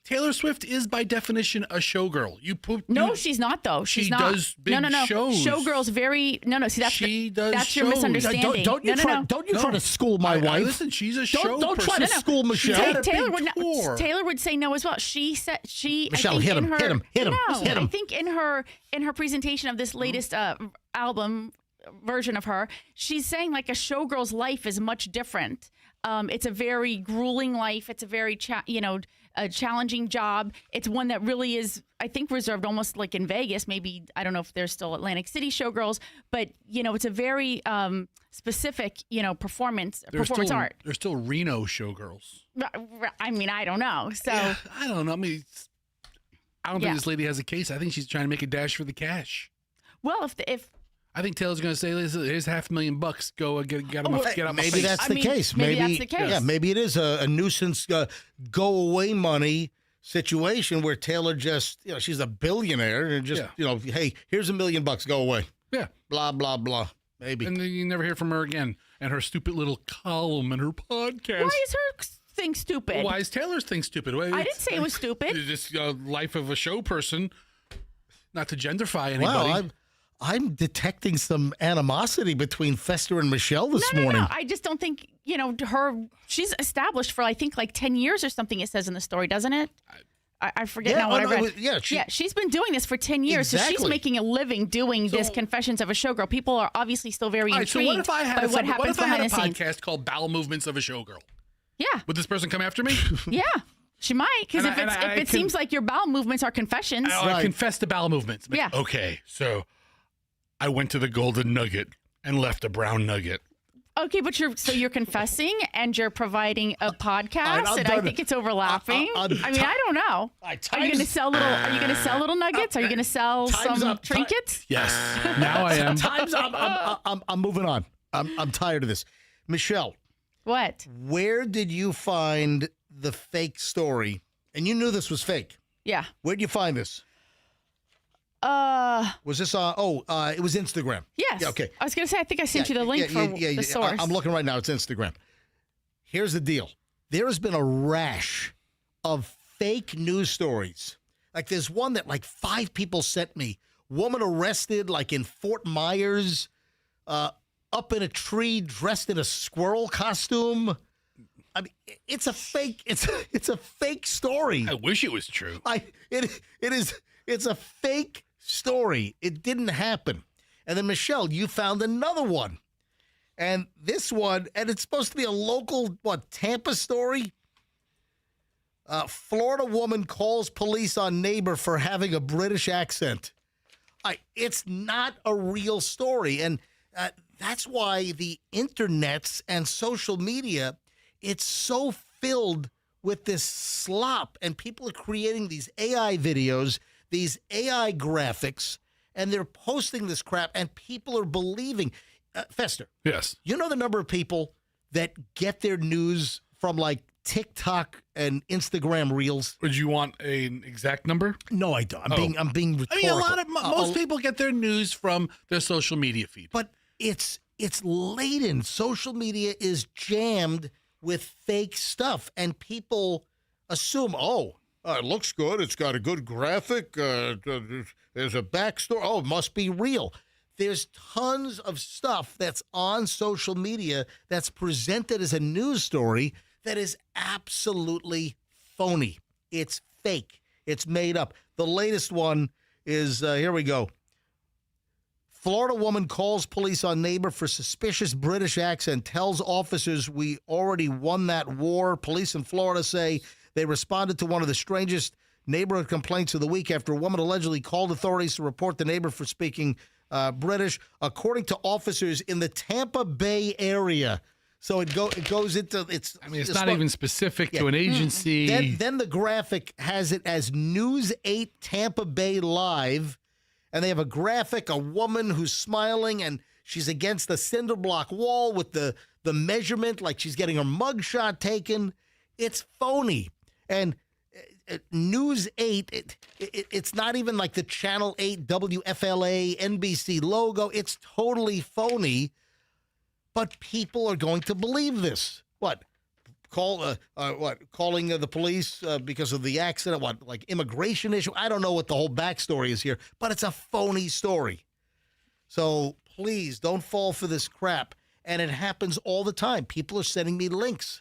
Taylor Swift is by definition a showgirl. No, she's not though. She's she not. does big no. shows. Showgirl's very See, that's that's your shows. misunderstanding. Don't you try to school my wife. Listen, she's a show Don't person. try to school Michelle. Taylor would say no as well. She said Michelle, I think hit him, in her, hit him, hit him, No, hit him. I think in her presentation of this latest album version of her, she's saying like a showgirl's life is much different. It's a very grueling life. It's a very a challenging job. It's one that really is, I think, reserved almost like in Vegas. Maybe I don't know if there's still Atlantic City showgirls, but it's a very specific performance art. There's still Reno showgirls. I mean, I don't know. So I don't know. I mean, I don't think this lady has a case. I think she's trying to make a dash for the cash. Well, if I think Taylor's going to say, "Here's $500,000. Go get him. Get out my maybe face." that's the case. Maybe that's the case. Yeah, maybe it is a nuisance go away money situation where Taylor just she's a billionaire and just hey, here's $1 million, go away. Yeah. Blah blah blah. Maybe. And then you never hear from her again. And her stupid little column and her podcast. Why is her thing stupid? Well, why is Taylor's thing stupid? I didn't say it was stupid. This life of a show person. Not to genderfy anybody. Wow, I'm detecting some animosity between Fester and Michelle this morning. No. I just don't think, she's established for, I think, like 10 years or something, it says in the story, doesn't it? I forget now what I read. She's been doing this for 10 years, so she's making a living doing this Confessions of a Showgirl. People are obviously still very intrigued so what if I had by what happens behind the scenes. Podcast called Bowel Movements of a Showgirl? Yeah. Would this person come after me? Yeah. She might, because if it seems like your bowel movements are confessions. I confess to bowel movements. Yeah. Okay, so I went to the Golden Nugget and left a brown nugget. Okay, but you're confessing and you're providing a podcast, and I think it's overlapping. I mean, I don't know. Are you going to sell little nuggets? Are you going to sell some trinkets? Yes. Now I am. Time's up. I'm moving on. I'm tired of this. Michelle. What? Where did you find the fake story? And you knew this was fake. Yeah. Where'd you find this? Was this on? It was Instagram. Yes. Yeah, okay. I was going to say, I think I sent you the link for the source. I'm looking right now. It's Instagram. Here's the deal. There has been a rash of fake news stories. Like there's one that like 5 people sent me. Woman arrested like in Fort Myers, up in a tree dressed in a squirrel costume. I mean, it's a fake. It's a fake story. I wish it was true. It's a fake story. It didn't happen. And then Michelle, you found another one, and this one, and it's supposed to be a local Tampa story. Florida woman calls police on neighbor for having a British accent. It's not a real story, and that's why the internets and social media, it's so filled with this slop, and people are creating these AI videos, these AI graphics, and they're posting this crap, and people are believing. Fester. Yes. You know the number of people that get their news from like TikTok and Instagram Reels? Would you want an exact number? No, I don't. I'm being rhetorical. I mean, most people get their news from their social media feed. But it's laden. Social media is jammed with fake stuff, and people assume, it looks good. It's got a good graphic. There's a backstory. Oh, it must be real. There's tons of stuff that's on social media that's presented as a news story that is absolutely phony. It's fake. It's made up. The latest one is, here we go. Florida woman calls police on neighbor for suspicious British accent, tells officers we already won that war. Police in Florida say they responded to one of the strangest neighborhood complaints of the week after a woman allegedly called authorities to report the neighbor for speaking British, according to officers in the Tampa Bay area. So it goes into it's. I mean, it's not even specific to an agency. Then the graphic has it as News 8 Tampa Bay Live, and they have a graphic, a woman who's smiling, and She's against the cinder block wall with the measurement, like she's getting her mugshot taken. It's phony. And News 8, it's not even like the Channel 8 WFLA NBC logo. It's totally phony. But people are going to believe this. What? Calling the police because of the accident? What, like immigration issue? I don't know what the whole backstory is here, but it's a phony story. So please don't fall for this crap. And it happens all the time. People are sending me links.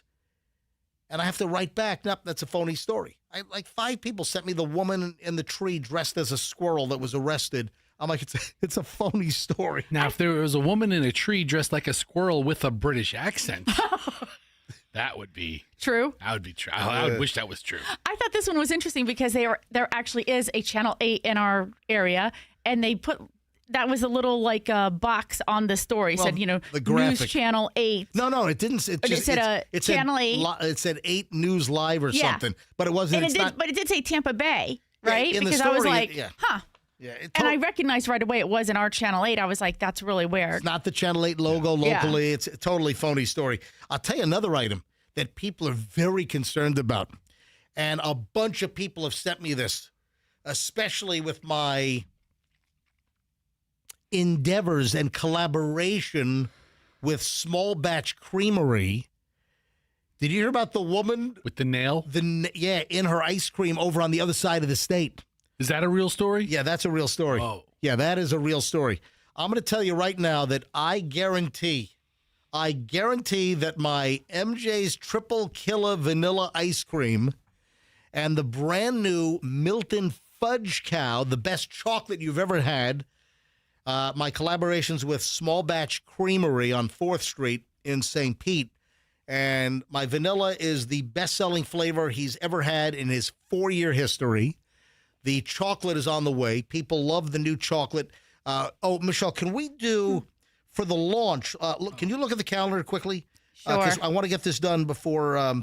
And I have to write back, nope, that's a phony story. Like 5 people sent me the woman in the tree dressed as a squirrel that was arrested. I'm like, it's a phony story. Now, if there was a woman in a tree dressed like a squirrel with a British accent, that would be true. That would be true. I would wish that was true. I thought this one was interesting because there actually is a Channel 8 in our area, and they put that was a little like box on the story. Well, said, the graphic. News Channel 8. No, it didn't. It said Channel 8. It said 8 News Live or something, but it wasn't. But it did say Tampa Bay, right? In the because story, I was like, huh. Yeah, and I recognized right away it was in our Channel 8. I was like, that's really weird. It's not the Channel 8 logo locally. It's a totally phony story. I'll tell you another item that people are very concerned about. And a bunch of people have sent me this, especially with my endeavors and collaboration with Small Batch Creamery. Did you hear about the woman with the nail? In her ice cream over on the other side of the state. Is that a real story? Yeah, that's a real story. Oh. Yeah, that is a real story. I'm going to tell you right now that I guarantee that my MJ's Triple Killer Vanilla Ice Cream and the brand new Milton Fudge Cow, the best chocolate you've ever had, my collaborations with Small Batch Creamery on 4th Street in St. Pete, and my vanilla is the best-selling flavor he's ever had in his 4-year history. The chocolate is on the way. People love the new chocolate. Michelle, can we do, for the launch, can you look at the calendar quickly? Sure. 'Cause I want to get this done before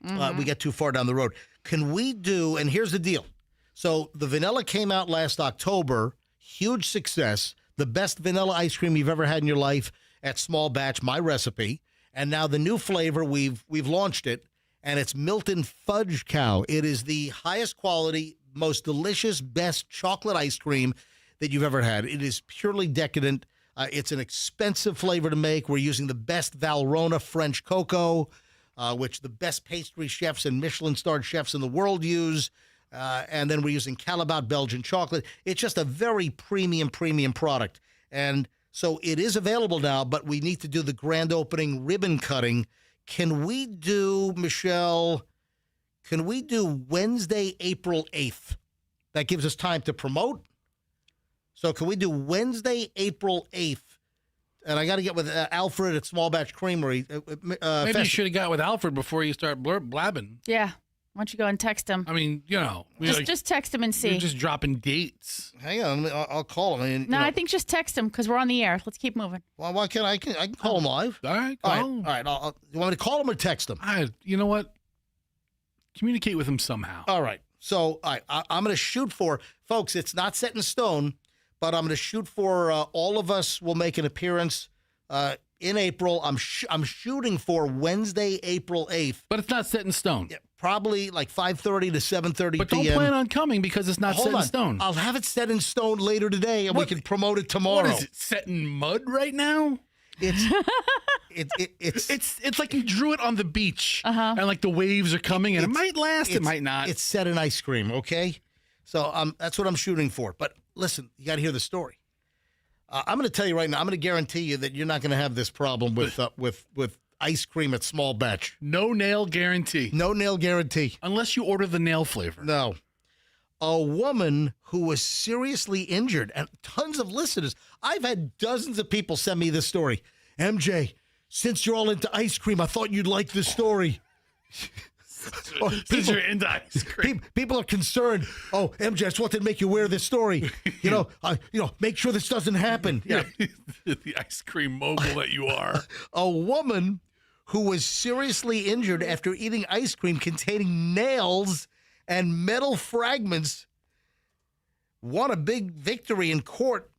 we get too far down the road. Can we do, and here's the deal. So the vanilla came out last October. Huge success. The best vanilla ice cream you've ever had in your life at Small Batch, my recipe. And now the new flavor, we've launched it, and it's Milton Fudge Cow. It is the highest quality, most delicious, best chocolate ice cream that you've ever had. It is purely decadent. It's an expensive flavor to make. We're using the best Valrhona French cocoa, which the best pastry chefs and Michelin-starred chefs in the world use. And then we're using Calabat Belgian chocolate. It's just a very premium product. And so it is available now, but we need to do the grand opening ribbon cutting. Can we do, Michelle, Wednesday, April 8th? That gives us time to promote. So can we do Wednesday, April 8th? And I got to get with Alfred at Small Batch Creamery. Maybe you should have got with Alfred before you start blabbing. Yeah. Why don't you go and text him? I mean, just text him and see. You're just dropping dates. Hang on, I'll call him. I think just text him because we're on the air. Let's keep moving. Well, why can't I can call him live? All right, all right. You want me to call him or text him? You know what? Communicate with him somehow. All right. So I'm going to shoot for, folks, it's not set in stone, but I'm going to shoot for all of us will make an appearance in April. I'm shooting for Wednesday, April 8th. But it's not set in stone. Yeah, probably like 5:30 to 7:30 p.m. But don't plan on coming because it's not set in stone. I'll have it set in stone later today, and we can promote it tomorrow. What is it, set in mud right now? It's like you drew it on the beach, and like the waves are coming, and it might last, it might not. It's set in ice cream, okay? So that's what I'm shooting for. But listen, you got to hear the story. I'm going to tell you right now. I'm going to guarantee you that you're not going to have this problem with ice cream at Small Batch. No nail guarantee. No nail guarantee. Unless you order the nail flavor. No. A woman who was seriously injured, and tons of listeners. I've had dozens of people send me this story. MJ, since you're all into ice cream, I thought you'd like this story. Since you're into ice cream. People are concerned. Oh, MJ, I just wanted to make you aware of this story. Make sure this doesn't happen. Yeah. The ice cream mogul that you are. A woman who was seriously injured after eating ice cream containing nails and metal fragments won a big victory in court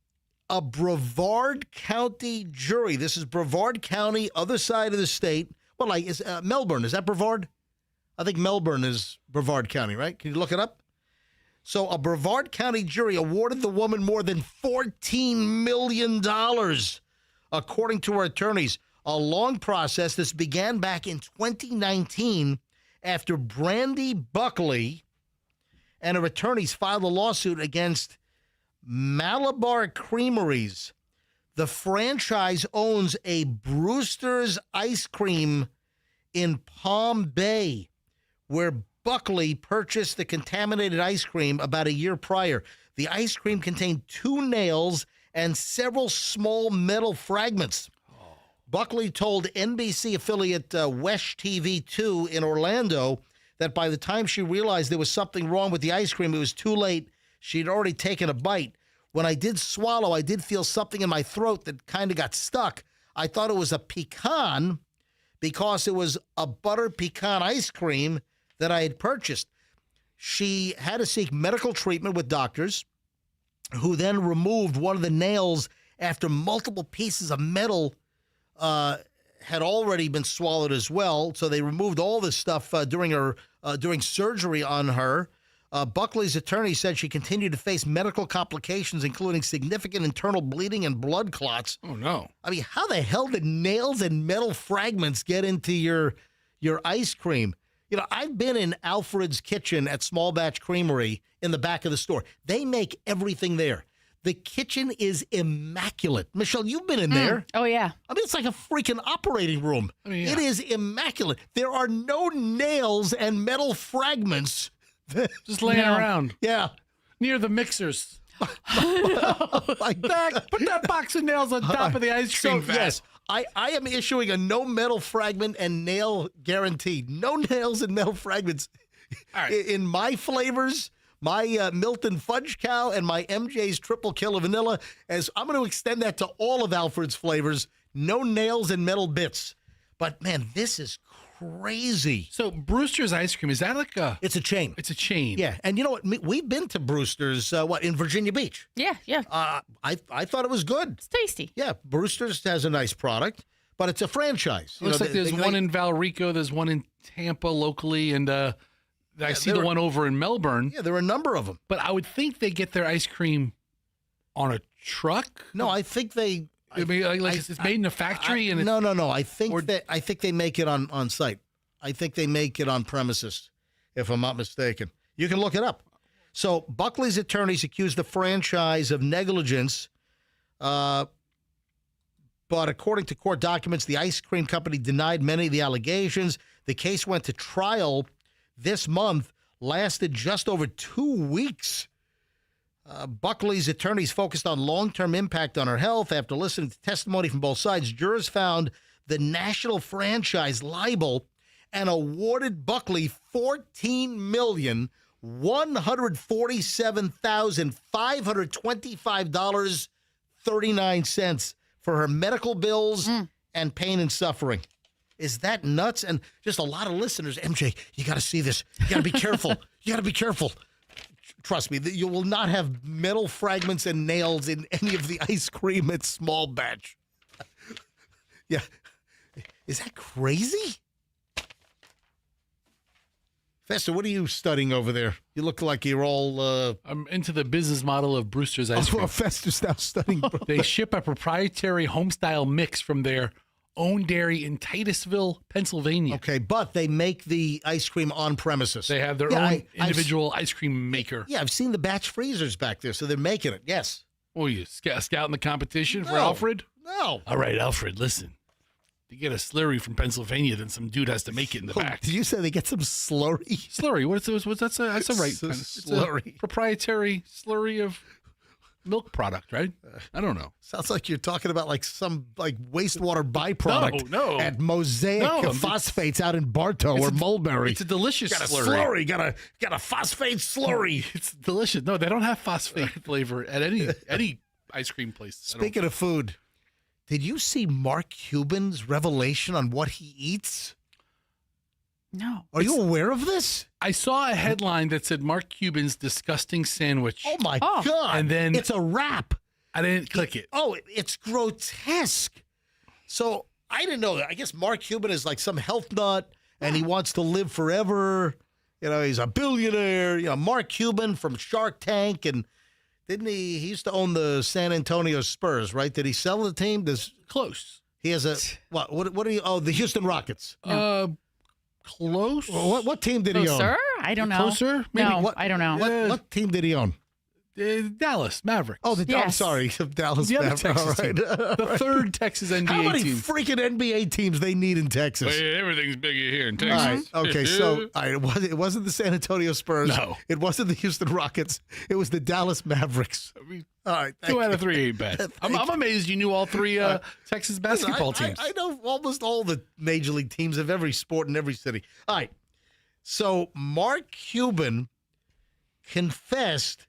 a Brevard County jury. This is Brevard County, other side of the state. Well, like, is Melbourne, is that Brevard? I think Melbourne is Brevard County, right? Can you look it up? So a Brevard County jury awarded the woman more than $14 million, according to her attorneys. A long process. This began back in 2019 after Brandy Buckley and her attorneys filed a lawsuit against Malabar Creameries. The franchise owns a Brewster's Ice Cream in Palm Bay, where Buckley purchased the contaminated ice cream about a year prior. The ice cream contained 2 nails and several small metal fragments. Buckley told NBC affiliate Wesh TV 2 in Orlando that by the time she realized there was something wrong with the ice cream, it was too late. She'd already taken a bite. When I did swallow, I did feel something in my throat that kind of got stuck. I thought it was a pecan because it was a butter pecan ice cream that I had purchased. She had to seek medical treatment with doctors who then removed one of the nails after multiple pieces of metal had already been swallowed as well. So they removed all this stuff during surgery on her. Buckley's attorney said she continued to face medical complications, including significant internal bleeding and blood clots. Oh, no. I mean, how the hell did nails and metal fragments get into your ice cream? You know, I've been in Alfred's Kitchen at Small Batch Creamery in the back of the store. They make everything there. The kitchen is immaculate. Michelle, you've been in there. Oh, yeah. I mean, it's like a freaking operating room. I mean, yeah. It is immaculate. There are no nails and metal fragments. Just laying around. Yeah. Near the mixers. Like that. Put that box of nails on top of the ice cream vat. Yes, I am issuing a no metal fragment and nail guarantee. No nails and metal fragments All right. in my flavors, my Milton Fudge Cow and my MJ's Triple Killer Vanilla. As I'm going to extend that to all of Alfred's flavors. No nails and metal bits. But man, this is crazy. So Brewster's Ice Cream, is that like a... It's a chain. It's a chain. Yeah, and you know what? We've been to Brewster's, in Virginia Beach. Yeah, yeah. I thought it was good. It's tasty. Yeah, Brewster's has a nice product, but it's a franchise. Looks like there's one in Valrico, there's one in Tampa locally, and I see the one over in Melbourne. Yeah, there are a number of them. But I would think they get their ice cream on a truck. No, I think they... I mean, it's made in a factory, and no. I think they make it on site. I think they make it on premises, if I'm not mistaken. You can look it up. So Buckley's attorneys accused the franchise of negligence, but according to court documents, the ice cream company denied many of the allegations. The case went to trial this month, lasted just over 2 weeks. Buckley's attorneys focused on long-term impact on her health. After listening to testimony from both sides, jurors found the national franchise liable and awarded Buckley $14,147,525.39 for her medical bills and pain and suffering. Is that nuts? And just a lot of listeners, MJ, you got to see this. You got to be careful. You got to be careful. Trust me, you will not have metal fragments and nails in any of the ice cream at Small Batch. Yeah. Is that crazy? Fester, what are you studying over there? You look like you're all... I'm into the business model of Brewster's Ice Cream. Oh, Fester's now studying... They ship a proprietary home-style mix from their own dairy in Titusville, Pennsylvania. Okay, but they make the ice cream on premises. They have their own individual ice cream maker. Yeah, I've seen the batch freezers back there, so they're making it, yes. Oh, you scouting the competition for Alfred? No. All right, Alfred, listen. To get a slurry from Pennsylvania, then some dude has to make it in the back. Did you say they get some slurry? Slurry, what's that's a right kind of slurry. It's a proprietary slurry of milk product, right? I don't know. Sounds like you're talking about like some wastewater byproduct no. at Mosaic Phosphates out in Bartow or Mulberry. It's a delicious got a slurry. Got a phosphate slurry. It's delicious. No, they don't have phosphate flavor at any ice cream place. Speaking of food, did you see Mark Cuban's revelation on what he eats? No. Are you aware of this? I saw a headline that said Mark Cuban's disgusting sandwich. Oh, my God. And then it's a wrap. I didn't click it. Oh, it's grotesque. So I didn't know that. I guess Mark Cuban is like some health nut and he wants to live forever. You know, he's a billionaire. You know, Mark Cuban from Shark Tank. And didn't he used to own the San Antonio Spurs, right? Did he sell the team? Close. He has a, what are you, the Houston Rockets. Close. Well, what team did he own? Closer? I don't know. Closer? Maybe. No, I don't know. What team did he own? Dallas Mavericks. Oh, I'm Yes. sorry, Dallas the other Mavericks. Texas All right. team. The third Texas NBA How many team. freaking NBA teams they need in Texas? Everything's bigger here in All Texas. right. Okay. So it wasn't the San Antonio Spurs. No. It wasn't the Houston Rockets. It was the Dallas Mavericks. All right. 2 out of 3 ain't bad. I'm amazed you knew all 3 Texas basketball teams. I know almost all the major league teams of every sport in every city. All right. So Mark Cuban confessed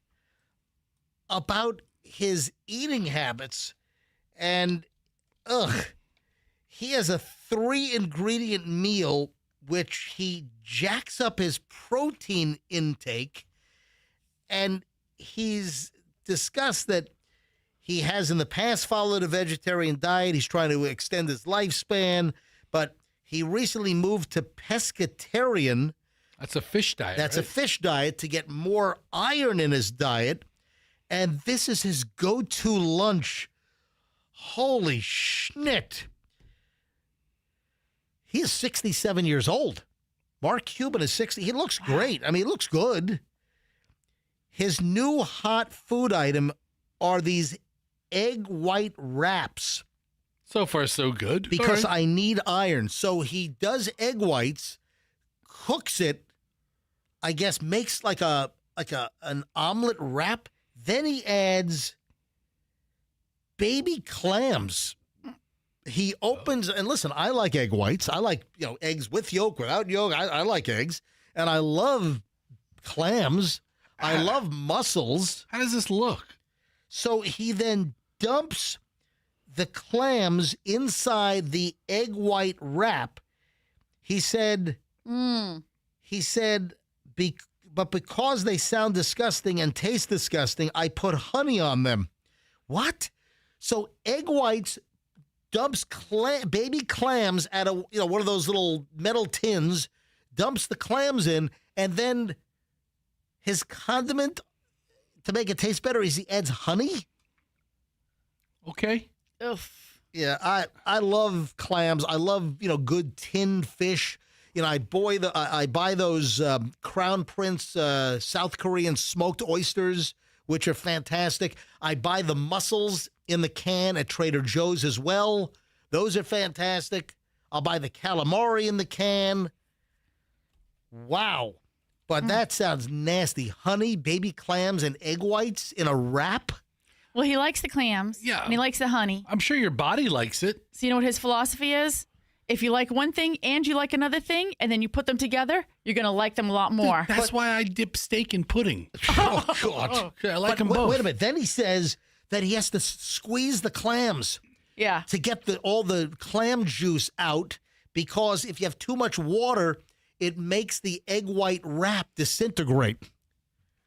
about his eating habits, and he has a 3-ingredient meal which he jacks up his protein intake, and he's discussed that he has in the past followed a vegetarian diet. He's trying to extend his lifespan, but he recently moved to pescatarian. That's a fish diet. That's right? a fish diet to get more iron in his diet. And this is his go-to lunch. Holy schnit. He is 67 years old. Mark Cuban is 60. He looks great. I mean, he looks good. His new hot food item are these egg white wraps. So far, so good. Because All right. I need iron. So he does egg whites, cooks it, I guess makes like an omelet wrap. Then he adds baby clams. He opens, and listen, I like egg whites. I like, eggs with yolk, without yolk. I like eggs. And I love clams. I love mussels. How does this look? So he then dumps the clams inside the egg white wrap. He said, but because they sound disgusting and taste disgusting, I put honey on them. What? So egg whites dumps baby clams out of one of those little metal tins, dumps the clams in, and then his condiment to make it taste better is he adds honey. Okay. Oof. Yeah, I love clams. I love good tinned fish. I buy those Crown Prince South Korean smoked oysters, which are fantastic. I buy the mussels in the can at Trader Joe's as well. Those are fantastic. I'll buy the calamari in the can. Wow. But that sounds nasty. Honey, baby clams, and egg whites in a wrap? Well, he likes the clams. Yeah. And he likes the honey. I'm sure your body likes it. So you know what his philosophy is? If you like one thing and you like another thing, and then you put them together, you're going to like them a lot more. That's why I dip steak in pudding. Oh, God. I like them Wait both. a minute. Then he says that he has to squeeze the clams Yeah. to get all the clam juice out, because if you have too much water, it makes the egg white wrap disintegrate.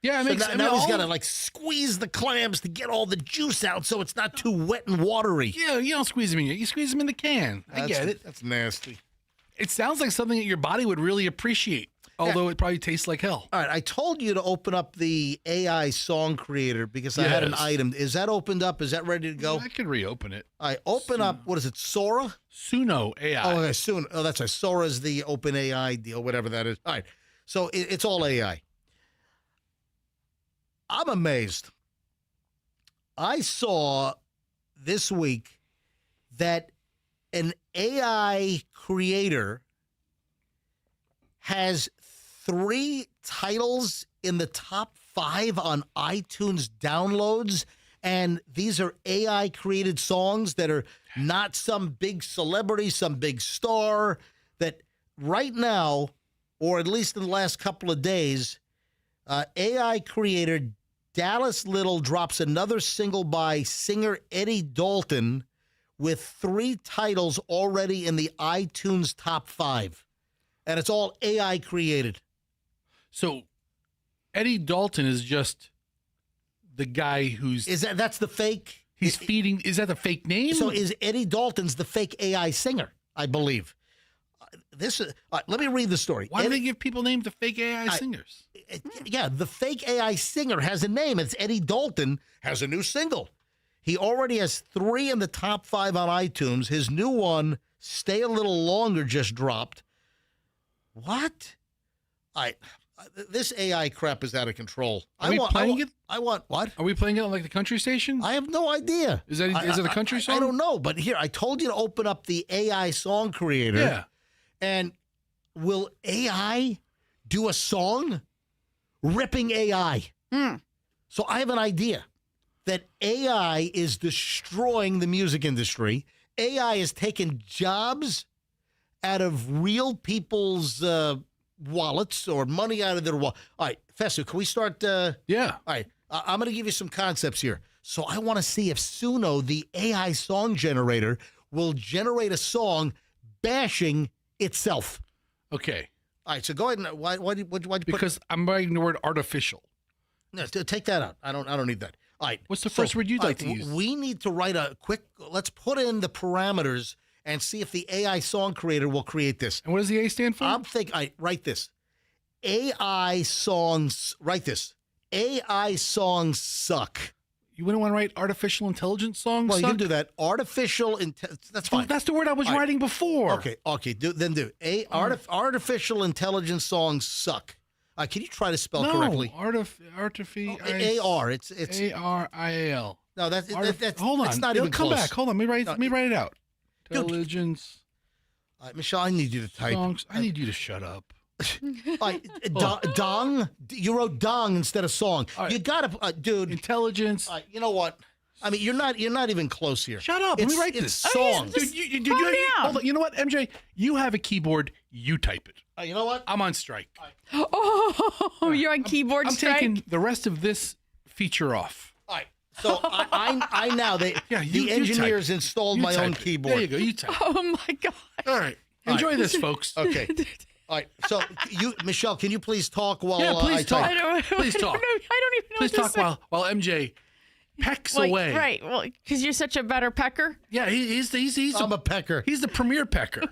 Yeah, it So makes now he's got to squeeze the clams to get all the juice out so it's not too wet and watery. Yeah, you don't squeeze them in. You squeeze them in the can. I get it. That's nasty. It sounds like something that your body would really appreciate, although it probably tastes like hell. All right, I told you to open up the AI song creator because I had an Yes. item. Is that opened up? Is that ready to go? I could reopen it. All right, open up. What is it, Sora? Suno AI. Oh, okay, soon. Oh, that's right. Sora's the open AI deal, whatever that is. All right, so it's all AI. I'm amazed. I saw this week that an AI creator has 3 titles in the top 5 on iTunes downloads, and these are AI created songs that are not some big celebrity, some big star, that right now, or at least in the last couple of days, AI creator Dallas Little drops another single by singer Eddie Dalton with 3 titles already in the iTunes top 5. And it's all AI created. So Eddie Dalton is just the guy who's... That's the fake? He's feeding. Is that the fake name? So is Eddie Dalton's the fake AI singer? I believe. This is. Let me read the story. Why do they give people names to fake AI singers? Yeah, the fake AI singer has a name. It's Eddie Dalton. Has a new single. He already has 3 in the top 5 on iTunes. His new one, "Stay a Little Longer," just dropped. What? This AI crap is out of control. Are we playing it? I want what? Are we playing it on like the country station? I have no idea. Is it a country song? I don't know, but here I told you to open up the AI song creator. Yeah. And will AI do a song ripping AI? So I have an idea that AI is destroying the music industry. AI is taking jobs out of real people's wallets or money out of their wallet. All right, Fesu, can we start? Yeah. All right, I'm going to give you some concepts here. So I want to see if Suno, the AI song generator, will generate a song bashing itself. Okay. All right, so go ahead and why'd you put? Because I'm writing the word artificial. No, take that out. I don't need that. All right. What's the first word you'd like to use? We need to write a quick. Let's put in the parameters and see if the AI song creator will create this. And what does the A stand for? I'm thinking. I write this. AI songs. Write this. AI songs suck. You wouldn't want to write artificial intelligence songs? Well, you can do that. That's fine. That's the word I was writing before. Okay. Artificial intelligence songs suck. Can you try to spell correctly? AR. It's ARIAL. No, that's hold on. It's not even come close. back. Hold on. Let me write it out. Intelligence. Michelle, I need you to type. Songs. I need you to shut up. Dong. You wrote dong instead of song. Right. You gotta, dude. Intelligence. You know what? I mean, you're not even close here. Shut up. Let me write this. Songs. Dude, hold on. You know what, MJ? You have a keyboard. You type it. You know what? I'm on strike. Oh, you're on keyboard I'm strike? taking the rest of this feature off. All right. So I now the engineers installed my own keyboard. There you go. You type. Oh my God. All right. Enjoy this, folks. Okay. All right. So Michelle, can you please talk while please I talk. type? Please talk. I don't even know Please what talk to say. while MJ pecks away. Right. Well, because you're such a better pecker. Yeah, he's I'm a pecker. He's the premier pecker.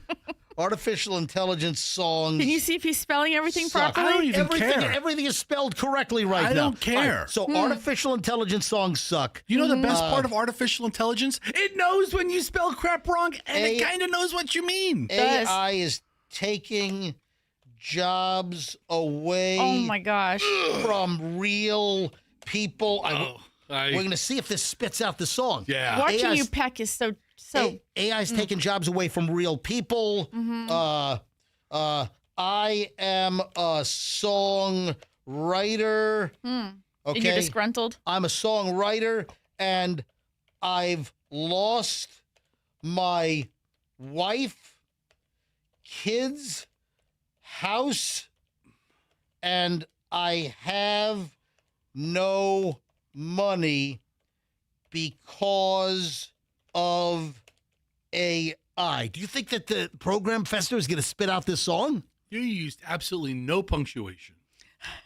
Artificial intelligence songs. Can you see if he's spelling everything suck. properly? I don't even care. Everything is spelled correctly right now. I don't care. Right, so artificial intelligence songs suck. You know the best part of artificial intelligence? It knows when you spell crap wrong, and it kind of knows what you mean. AI is taking jobs away. Oh my gosh. From real people. We're going to see if this spits out the song. Yeah. Watching you peck is so. AI's taking jobs away from real people. I am a songwriter. Okay. And you're disgruntled? I'm a songwriter, and I've lost my wife, kids, house, and I have no money because of AI. Do you think that the program Fester is going to spit out this song? You used absolutely no punctuation.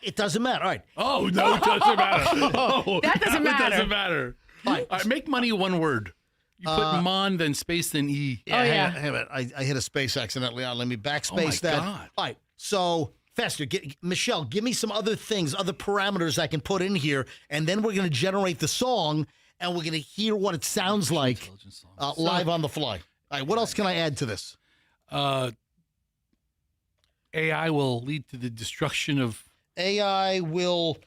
It doesn't matter. All right. Oh, no, it doesn't matter. Oh, that doesn't matter. It doesn't matter. All right. Make money one word. You put mon, then space, then E. Yeah, hang on. I hit a space accidentally. Let me backspace that. God. All right. So, Fester, Michelle, give me some other things, other parameters I can put in here, and then we're going to generate the song, and we're going to hear what it sounds like live on the fly. All right. What else can I add to this? AI will lead to the destruction of... AI will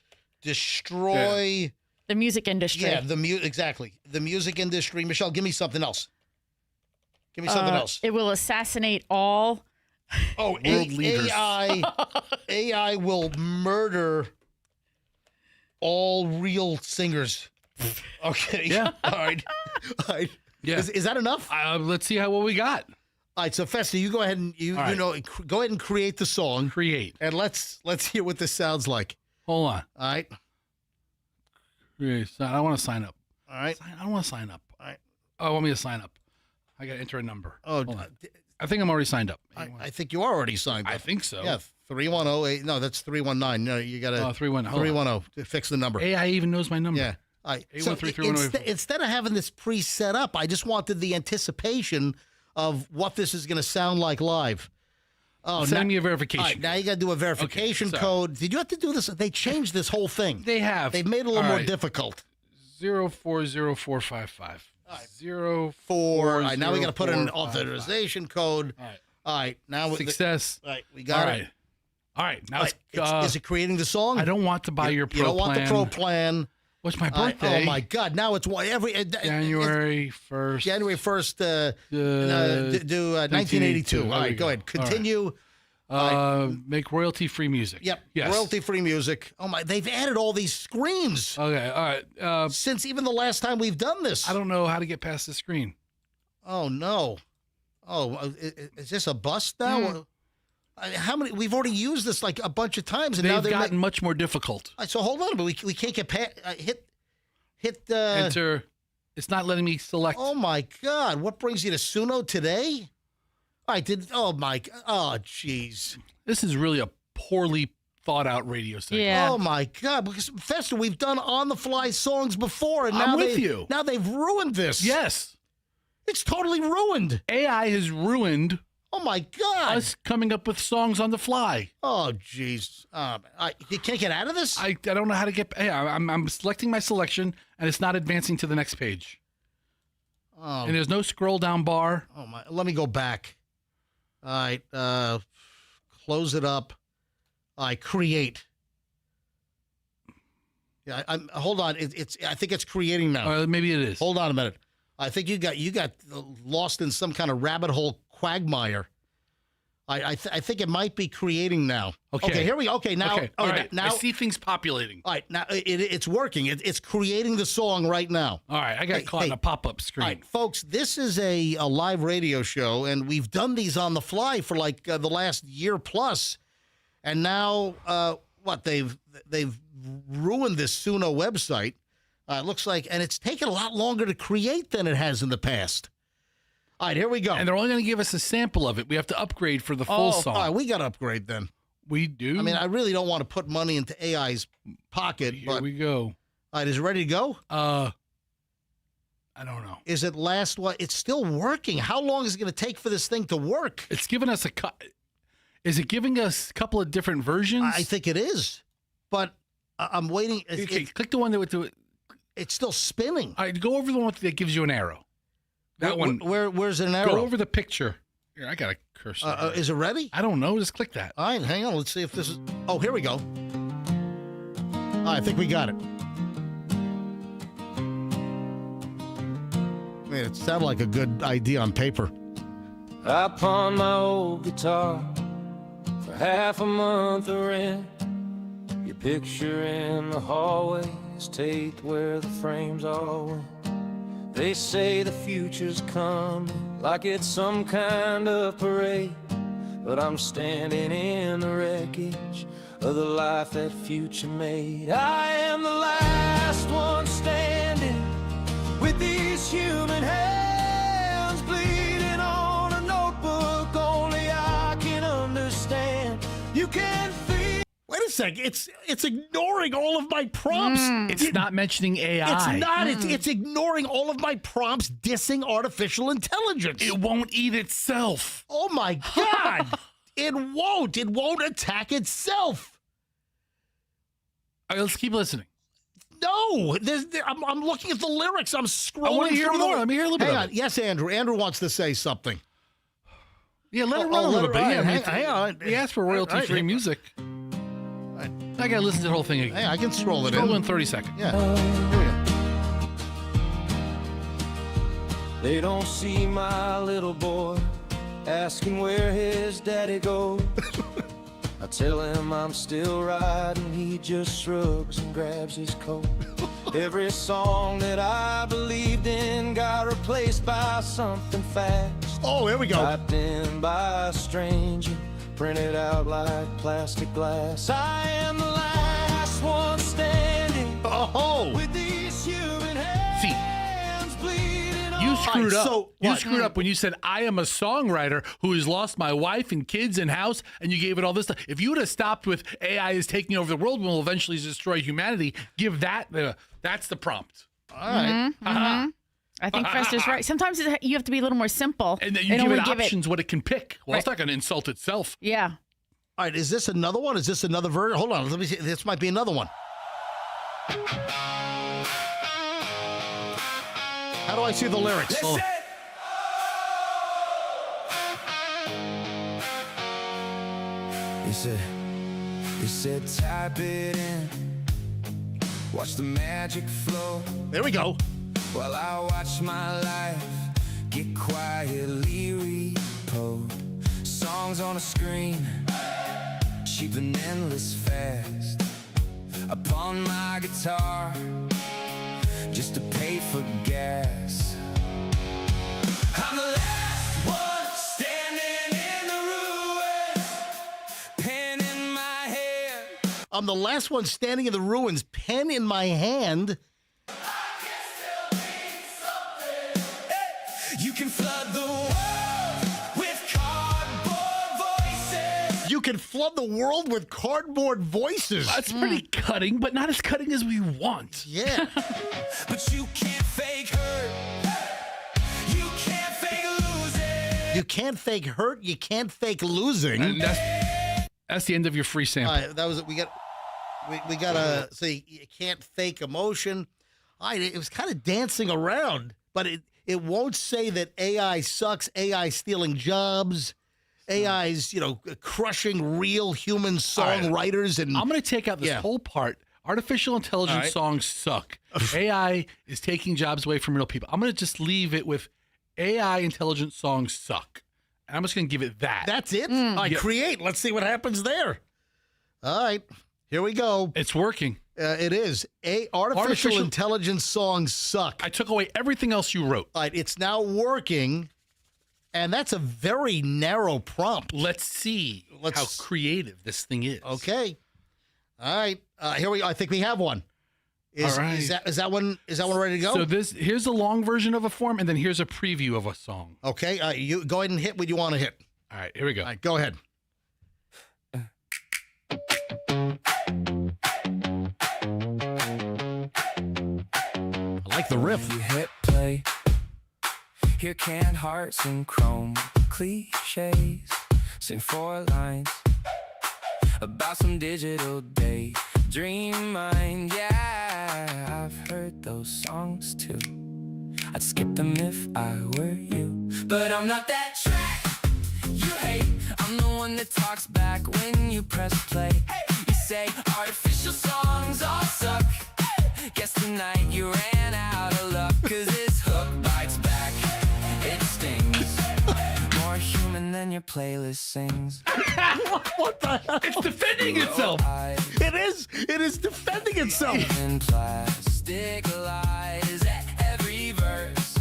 destroy... The music industry. Yeah, exactly. The music industry. Michelle, give me something else. Give me something else. It will assassinate all... Oh, world leaders. AI will murder all real singers. Okay. Yeah. All right. Yeah. Is that enough? Let's see what we got. All right. So Festa, you go ahead and go ahead and create the song. Create. And let's hear what this sounds like. Hold on. All right. Create. I want to sign up. All right. I don't want to sign up. All right. Oh, I want me to sign up. I got to enter a number. Oh, hold on. I think I'm already signed up. I think you are already signed up. I think so. Yeah, 3108. No, that's 319. No, you got to 310. 310 to fix the number. AI even knows my number. Yeah. All right. So 813-318. instead of having this pre-set up, I just wanted the anticipation of what this is going to sound like live. Oh, Send me a verification. All right, now you got to do a verification code. Did you have to do this? They changed this whole thing. They have. They've made it a little more difficult. 040455. All right, now we got to put in an authorization code. All right, now success. All right, we got it. All right, now is it creating the song? I don't want to buy your pro plan. You don't plan. want the pro plan. What's my birthday? Oh my God! Now it's January 1st. January 1st. Do 1982. All right, go ahead. Continue. Make royalty-free music. Yep. Yes. Royalty-free music. Oh my! They've added all these screens. Okay. All right. Since even the last time we've done this. I don't know how to get past the screen. Oh no! Oh, is this a bust now? How many? We've already used this like a bunch of times, and now they've gotten much more difficult. So hold on, but we can't get past. Hit enter. It's not letting me select. Oh my God! What brings you to Suno today? I did. Oh my. Oh jeez. This is really a poorly thought out radio segment. Yeah. Oh my God! Because Fester, we've done on the fly songs before, and I'm with you. Now they've ruined this. Yes. It's totally ruined. AI has ruined. Oh my God! Us coming up with songs on the fly. Oh jeez. You can't get out of this. I don't know how to get. Hey, I'm selecting my selection, and it's not advancing to the next page. Oh. And there's no scroll down bar. Oh my! Let me go back. All right. Close it up. Create. Yeah. Hold on. I think it's creating now. Maybe it is. Hold on a minute. I think you got lost in some kind of rabbit hole quagmire. I think it might be creating now. Okay, here we go. Okay, now, all right. Now I see things populating. All right, now it's working. It's creating the song right now. All right, I got caught in a pop-up screen. All right, folks, this is a live radio show, and we've done these on the fly for like the last year plus, and now they've ruined this Suno website. It looks like, and it's taken a lot longer to create than it has in the past. All right, here we go. And they're only going to give us a sample of it. We have to upgrade for the full song. All right, we got to upgrade then. We do? I mean, I really don't want to put money into AI's pocket. Here we go. All right, is it ready to go? I don't know. Is it last what? It's still working. How long is it going to take for this thing to work? It's giving us Is it giving us a couple of different versions? I think it is, but I'm waiting. Okay, click the one that would do it. It's still spinning. All right, go over the one that gives you an arrow. That one. Where's an arrow? Go over the picture. Here, I got a cursor. Is it ready? I don't know. Just click that. All right, hang on. Let's see if this is. Oh, here we go. I think we got it. Man, it sounded like a good idea on paper. I pawned my old guitar for half a month of rent. Your picture in the hallway is taped where the frames all went. They say the future's coming like it's some kind of parade, but I'm standing in the wreckage of the life that future made. I am the last one standing with these human hands bleeding on a notebook only I can understand. You can feel. Wait a sec. It's ignoring all of my prompts. It's not mentioning AI. It's not. It's ignoring all of my prompts, dissing artificial intelligence. It won't eat itself. Oh my God! It won't. It won't attack itself. All right, let's keep listening. No, I'm looking at the lyrics. I'm scrolling. I want to hear through more. Let me hear a little bit. Hang of on. it. Yes, Andrew. Andrew wants to say something. Yeah, let it run a little bit. Yeah, hang on. We asked for royalty-free music. I gotta listen to the whole thing again. Hey, I can scroll it Scroll in 30 seconds. Yeah. They don't see my little boy asking where his daddy goes. I tell him I'm still riding, he just shrugs and grabs his coat. Every song that I believed in got replaced by something fast. Oh, here we go. Typed in by a stranger, printed out like plastic glass. I am the last one standing with these human hands bleeding. You screwed up. So you what? screwed up when you said, I am a songwriter who has lost my wife and kids and house, and you gave it all this stuff. If you would have stopped with AI is taking over the world and will eventually destroy humanity, give that that's the prompt. All right. I think Fester's right. Sometimes you have to be a little more simple. And then you give it options what it can pick. Well, it's not going to insult itself. Yeah. All right, is this another one? Is this another version? Hold on, let me see. This might be another one. How do I see the lyrics? Oh. They said type it in, watch the magic flow. There we go. While I watch my life get quietly repo. Songs on a screen, cheap and endless fast. Upon my guitar, just to pay for gas. I'm the last one standing in the ruins, pen in my hand. I'm the last one standing in the ruins, pen in my hand. You can flood the world with cardboard voices. You can flood the world with cardboard voices. That's pretty cutting, but not as cutting as we want. Yeah. But you can't fake hurt. You can't fake losing. You can't fake hurt. You can't fake losing. And that's the end of your free sample. All right, that was it. We got to say you can't fake emotion. All right, it was kind of dancing around, but it won't say that AI sucks, AI stealing jobs, AI's, crushing real human songwriters. And I'm going to take out this whole part. Artificial intelligence songs suck. AI is taking jobs away from real people. I'm going to just leave it with AI intelligent songs suck. And I'm just going to give it that. That's it? All right, create. Let's see what happens there. All right, here we go. It's working. It is. Artificial intelligence songs suck. I took away everything else you wrote. All right, it's now working, and that's a very narrow prompt. Let's see how creative this thing is. Okay. All right. Here we go. I think we have one. Is that one ready to go? So here's a long version of a form, and then here's a preview of a song. Okay. You go ahead and hit what you want to hit. All right. Here we go. All right. Go ahead. I like the riff. You hit play. Here canned hearts and chrome cliches. Sing 4 lines about some digital day. Dream mind, yeah, I've heard those songs too. I'd skip them if I were you. But I'm not that track you hate. I'm the one that talks back when you press play. You say artificial songs all suck. Guess tonight you ran out of luck. Cause this hook bites back, it stings. More human than your playlist sings. What the hell? It's defending itself. It is defending itself. In plastic lies at every verse.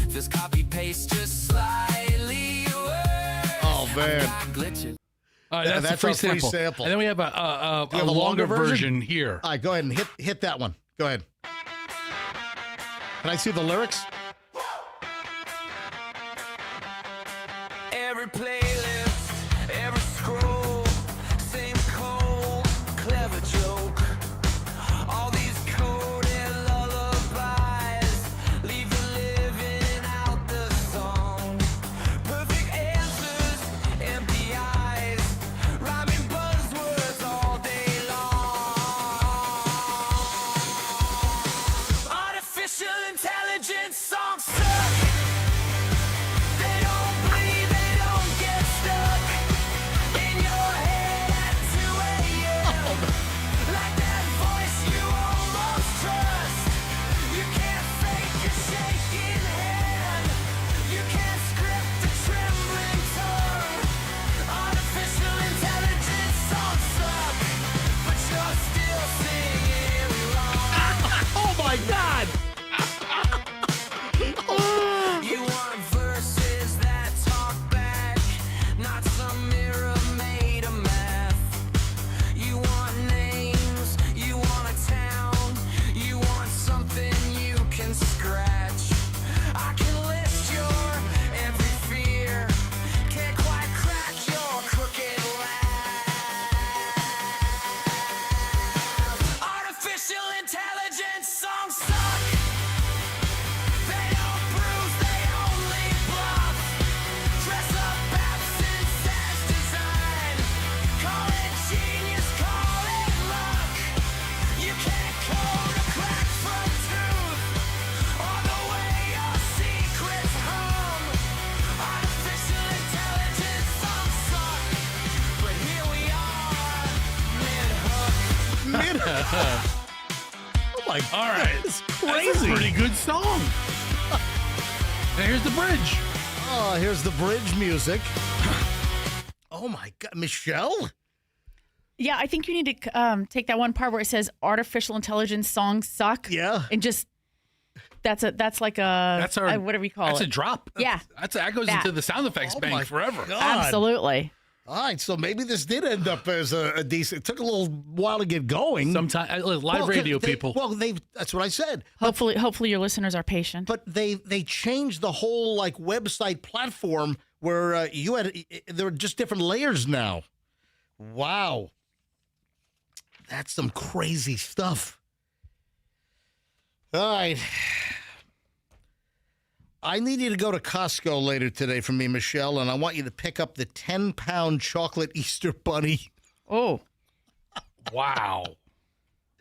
This copy paste just slightly worse. Oh man. Glitches. All right, that's a free sample. And then we have a longer version here. All right, go ahead and hit that one. Go ahead. Can I see the lyrics? Every playlist, every scroll, same cold, clever joke. All these coded lullabies leave you living out the song. Perfect answers, empty eyes, rhyming buzzwords all day long. Artificial intelligence songs suck. They don't bleed, they don't get Oh my God. All right. That's That's crazy. a pretty good song. Now here's the bridge. Oh, here's the bridge music. Oh my God, Michelle? Yeah, I think you need to take that one part where it says artificial intelligence songs suck. Yeah. And just that's like a That's our whatever you call That's it. a drop. Yeah. That goes That. into the sound effects Oh bank my forever. God. Absolutely. All right, so maybe this did end up as a decent. It took a little while to get going. Sometimes live radio people. That's what I said. Hopefully your listeners are patient. But they changed the whole like website platform where there were just different layers now. Wow, that's some crazy stuff. All right. I need you to go to Costco later today for me, Michelle, and I want you to pick up the 10-pound chocolate Easter bunny. Oh. Wow.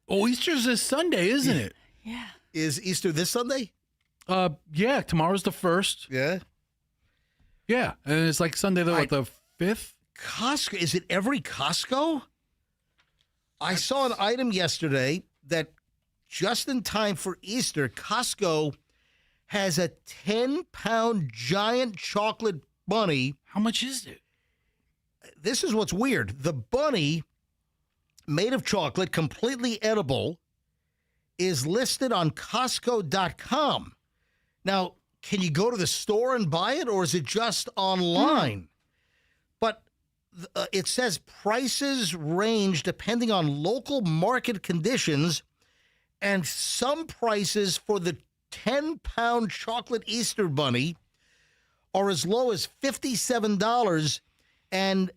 Oh, Easter's this Sunday, isn't it? Yeah. Is Easter this Sunday? Yeah, tomorrow's the 1st. Yeah. Yeah, and it's like Sunday the 5th. Costco, is it every Costco? I saw an item yesterday that just in time for Easter, Costco has a 10-pound giant chocolate bunny. How much is it? This is what's weird. The bunny, made of chocolate, completely edible, is listed on Costco.com. Now, can you go to the store and buy it, or is it just online? But it says prices range depending on local market conditions, and some prices for the 10-pound chocolate Easter bunny are as low as $57, and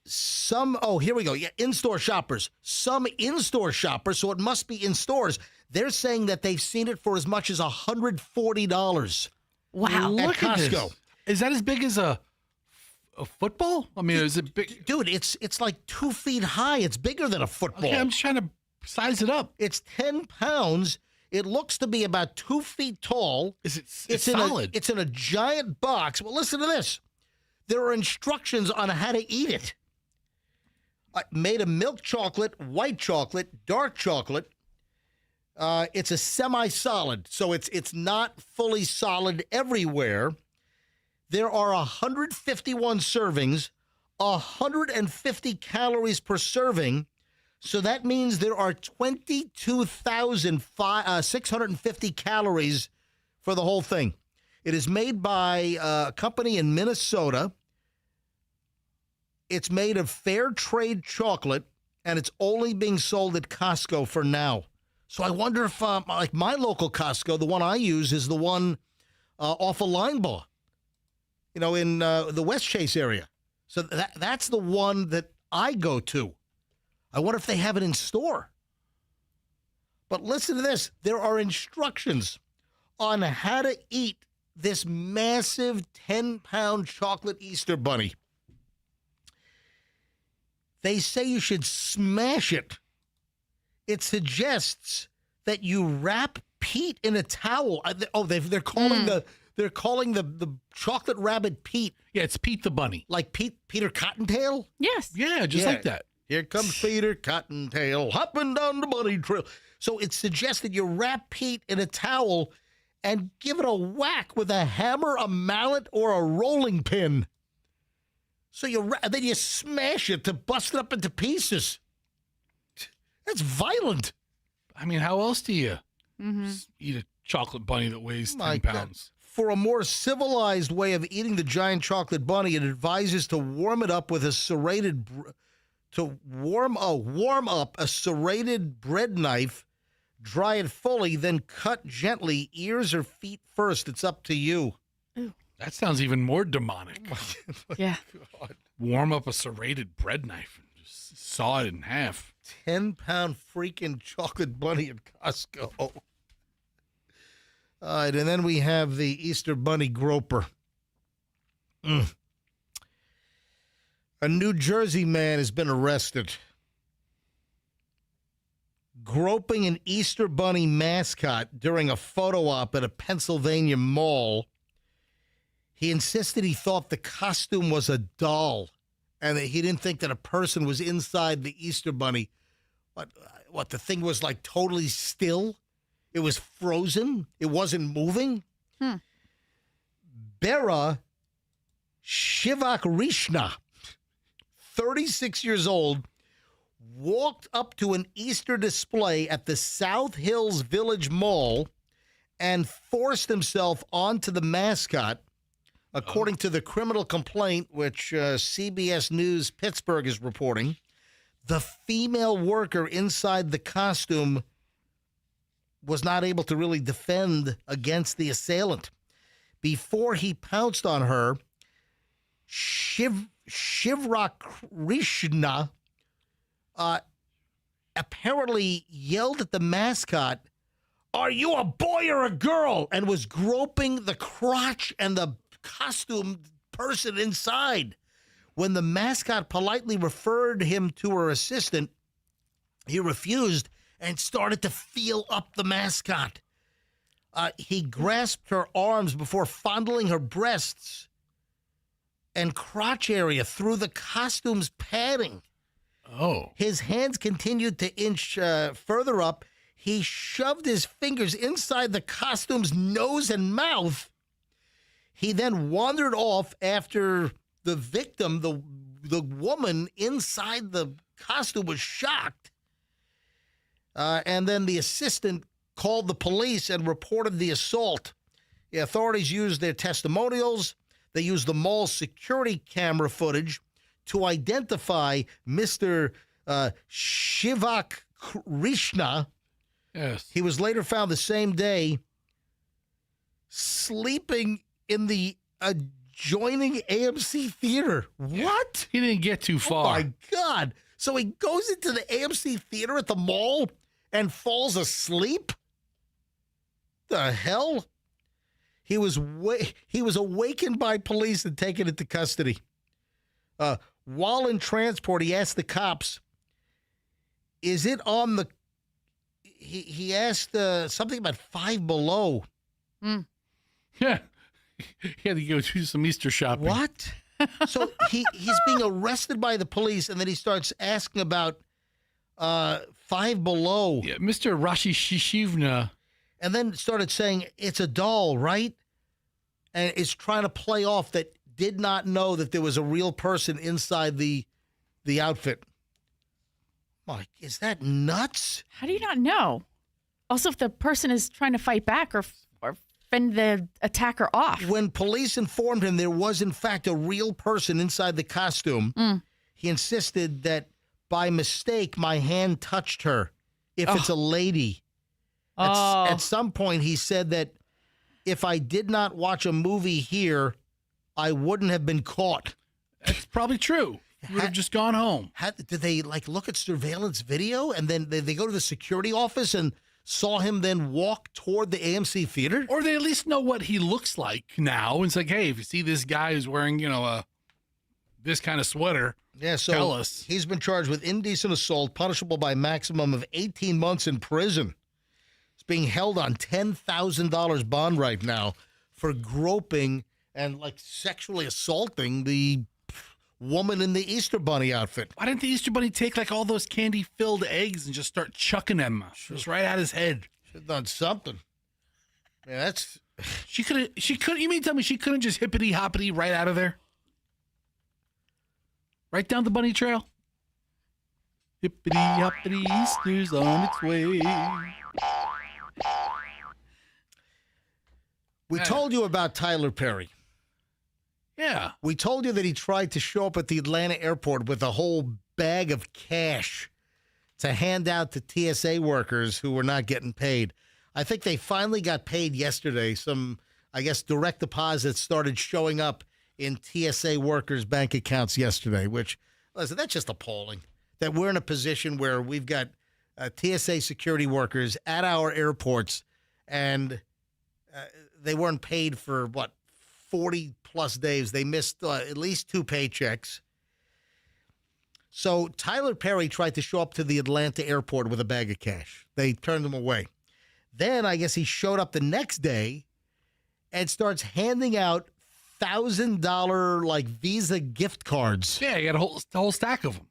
some, here we go. Yeah, in-store shoppers. Some in-store shoppers, so it must be in stores. They're saying that they've seen it for as much as $140. Wow. Look at Costco. this. Is that as big as a football? I mean, is it big? Dude, it's like 2 feet high. It's bigger than a football. Okay, I'm just trying to size it up. It's 10 pounds. It looks to be about 2 feet tall. It's solid? It's in a giant box. Well, listen to this. There are instructions on how to eat it. Made of milk chocolate, white chocolate, dark chocolate. It's a semi-solid, so it's not fully solid everywhere. There are 151 servings, 150 calories per serving. So that means there are 22,650 calories for the whole thing. It is made by a company in Minnesota. It's made of fair trade chocolate, and it's only being sold at Costco for now. So I wonder if, like my local Costco, the one I use is the one off of Linebaugh, in the West Chase area. So that's the one that I go to. I wonder if they have it in store. But listen to this. There are instructions on how to eat this massive 10-pound chocolate Easter bunny. They say you should smash it. It suggests that you wrap Pete in a towel. They're calling the chocolate rabbit Pete. Yeah, it's Pete the bunny. Like Peter Cottontail? Yes. Yeah, just like that. Here comes Peter Cottontail hopping down the bunny trail. So it suggests that you wrap Pete in a towel and give it a whack with a hammer, a mallet, or a rolling pin. So then you smash it to bust it up into pieces. That's violent. I mean, how else do you eat a chocolate bunny that weighs 10 pounds? For a more civilized way of eating the giant chocolate bunny, it advises to warm it up with a serrated warm up a serrated bread knife, dry it fully, then cut gently, ears or feet first. It's up to you. Ooh. That sounds even more demonic. Yeah. Warm up a serrated bread knife and just saw it in half. 10-pound freaking chocolate bunny at Costco. All right, and then we have the Easter bunny groper. A New Jersey man has been arrested. Groping an Easter bunny mascot during a photo op at a Pennsylvania mall. He insisted he thought the costume was a doll and that he didn't think that a person was inside the Easter bunny. But the thing was like totally still. It was frozen. It wasn't moving. Bera Shivakrishna, 36 years old, walked up to an Easter display at the South Hills Village Mall and forced himself onto the mascot, according to the criminal complaint, which CBS News Pittsburgh is reporting. The female worker inside the costume was not able to really defend against the assailant. Before he pounced on her, Shivrakrishna apparently yelled at the mascot, "Are you a boy or a girl?" and was groping the crotch and the costume person inside. When the mascot politely referred him to her assistant, he refused and started to feel up the mascot. He grasped her arms before fondling her breasts and crotch area through the costume's padding. Oh. His hands continued to inch further up. He shoved his fingers inside the costume's nose and mouth. He then wandered off after the victim, the woman inside the costume, was shocked. And then the assistant called the police and reported the assault. The authorities used their testimonials. They used the mall's security camera footage to identify Mr. Shivakrishna. Yes. He was later found the same day sleeping in the adjoining AMC theater. What? He didn't get too far. Oh, my God. So he goes into the AMC theater at the mall and falls asleep? The hell? He was awakened by police and taken into custody. While in transport, he asked the cops, "Is it on the?" He asked something about Five Below. Yeah, he had to go do some Easter shopping. What? So he's being arrested by the police, and then he starts asking about Five Below. Yeah, Mr. Rashi Shishivna. And then started saying, "It's a doll, right?" And it's trying to play off that did not know that there was a real person inside the outfit. Mike, is that nuts? How do you not know? Also, if the person is trying to fight back or fend the attacker off. When police informed him there was, in fact, a real person inside the costume, he insisted that by mistake my hand touched her if it's a lady. At some point, he said that if I did not watch a movie here, I wouldn't have been caught. That's probably true. You would have just gone home. Did they look at surveillance video and then they go to the security office and saw him then walk toward the AMC theater? Or they at least know what he looks like now. And it's like, hey, if you see this guy who's wearing, this kind of sweater, tell us. He's been charged with indecent assault, punishable by a maximum of 18 months in prison. He's being held on $10,000 bond right now for groping and sexually assaulting the woman in the Easter Bunny outfit. Why didn't the Easter Bunny take all those candy-filled eggs and just start chucking them just right at his head? Should have done something. Yeah, that's... She couldn't, you mean to tell me she couldn't just hippity-hoppity right out of there? Right down the bunny trail? Hippity-hoppity, Easter's on its way. We told you about Tyler Perry. Yeah. We told you that he tried to show up at the Atlanta airport with a whole bag of cash to hand out to TSA workers who were not getting paid. I think they finally got paid yesterday. Some, I guess, direct deposits started showing up in TSA workers' bank accounts yesterday, which, listen, that's just appalling that we're in a position where we've got TSA security workers at our airports and they weren't paid for, 40-plus days. They missed at least 2 paychecks. So Tyler Perry tried to show up to the Atlanta airport with a bag of cash. They turned him away. Then I guess he showed up the next day and starts handing out $1,000 Visa gift cards. Yeah, he got a whole stack of them.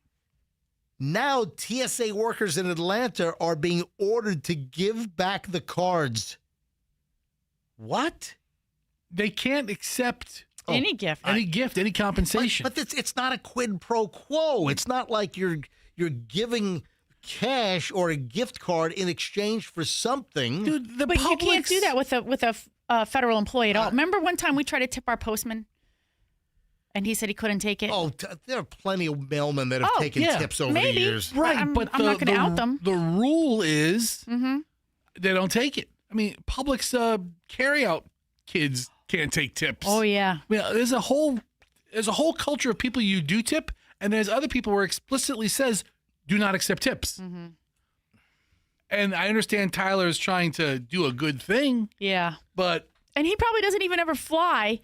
Now TSA workers in Atlanta are being ordered to give back the cards. What? They can't accept any gift, any compensation. But it's not a quid pro quo. It's not like you're giving cash or a gift card in exchange for something. Dude, but you can't do that with a federal employee at all. Remember one time we tried to tip our postman, and he said he couldn't take it. Oh, there are plenty of mailmen that have taken tips over the years. Right, I'm but not going to out them. The rule is they don't take it. I mean, Publix carry-out kids can't take tips. Oh yeah. I mean, there's a whole culture of people you do tip, and there's other people where it explicitly says do not accept tips. And I understand Tyler is trying to do a good thing. Yeah. And he probably doesn't even ever fly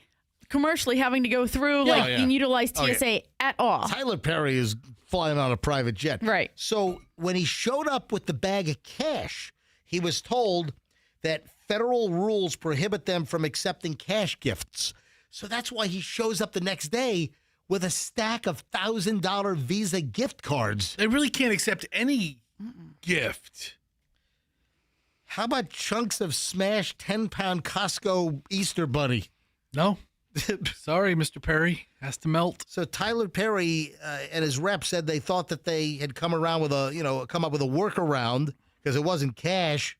commercially, having to go through and utilize TSA at all. Tyler Perry is flying on a private jet. Right. So when he showed up with the bag of cash, he was told that federal rules prohibit them from accepting cash gifts. So that's why he shows up the next day with a stack of $1,000 Visa gift cards. They really can't accept any gift. How about chunks of smashed 10-pound Costco Easter Bunny? No. Sorry, Mr. Perry. Has to melt. So Tyler Perry and his rep said they thought that they had come up with a workaround because it wasn't cash.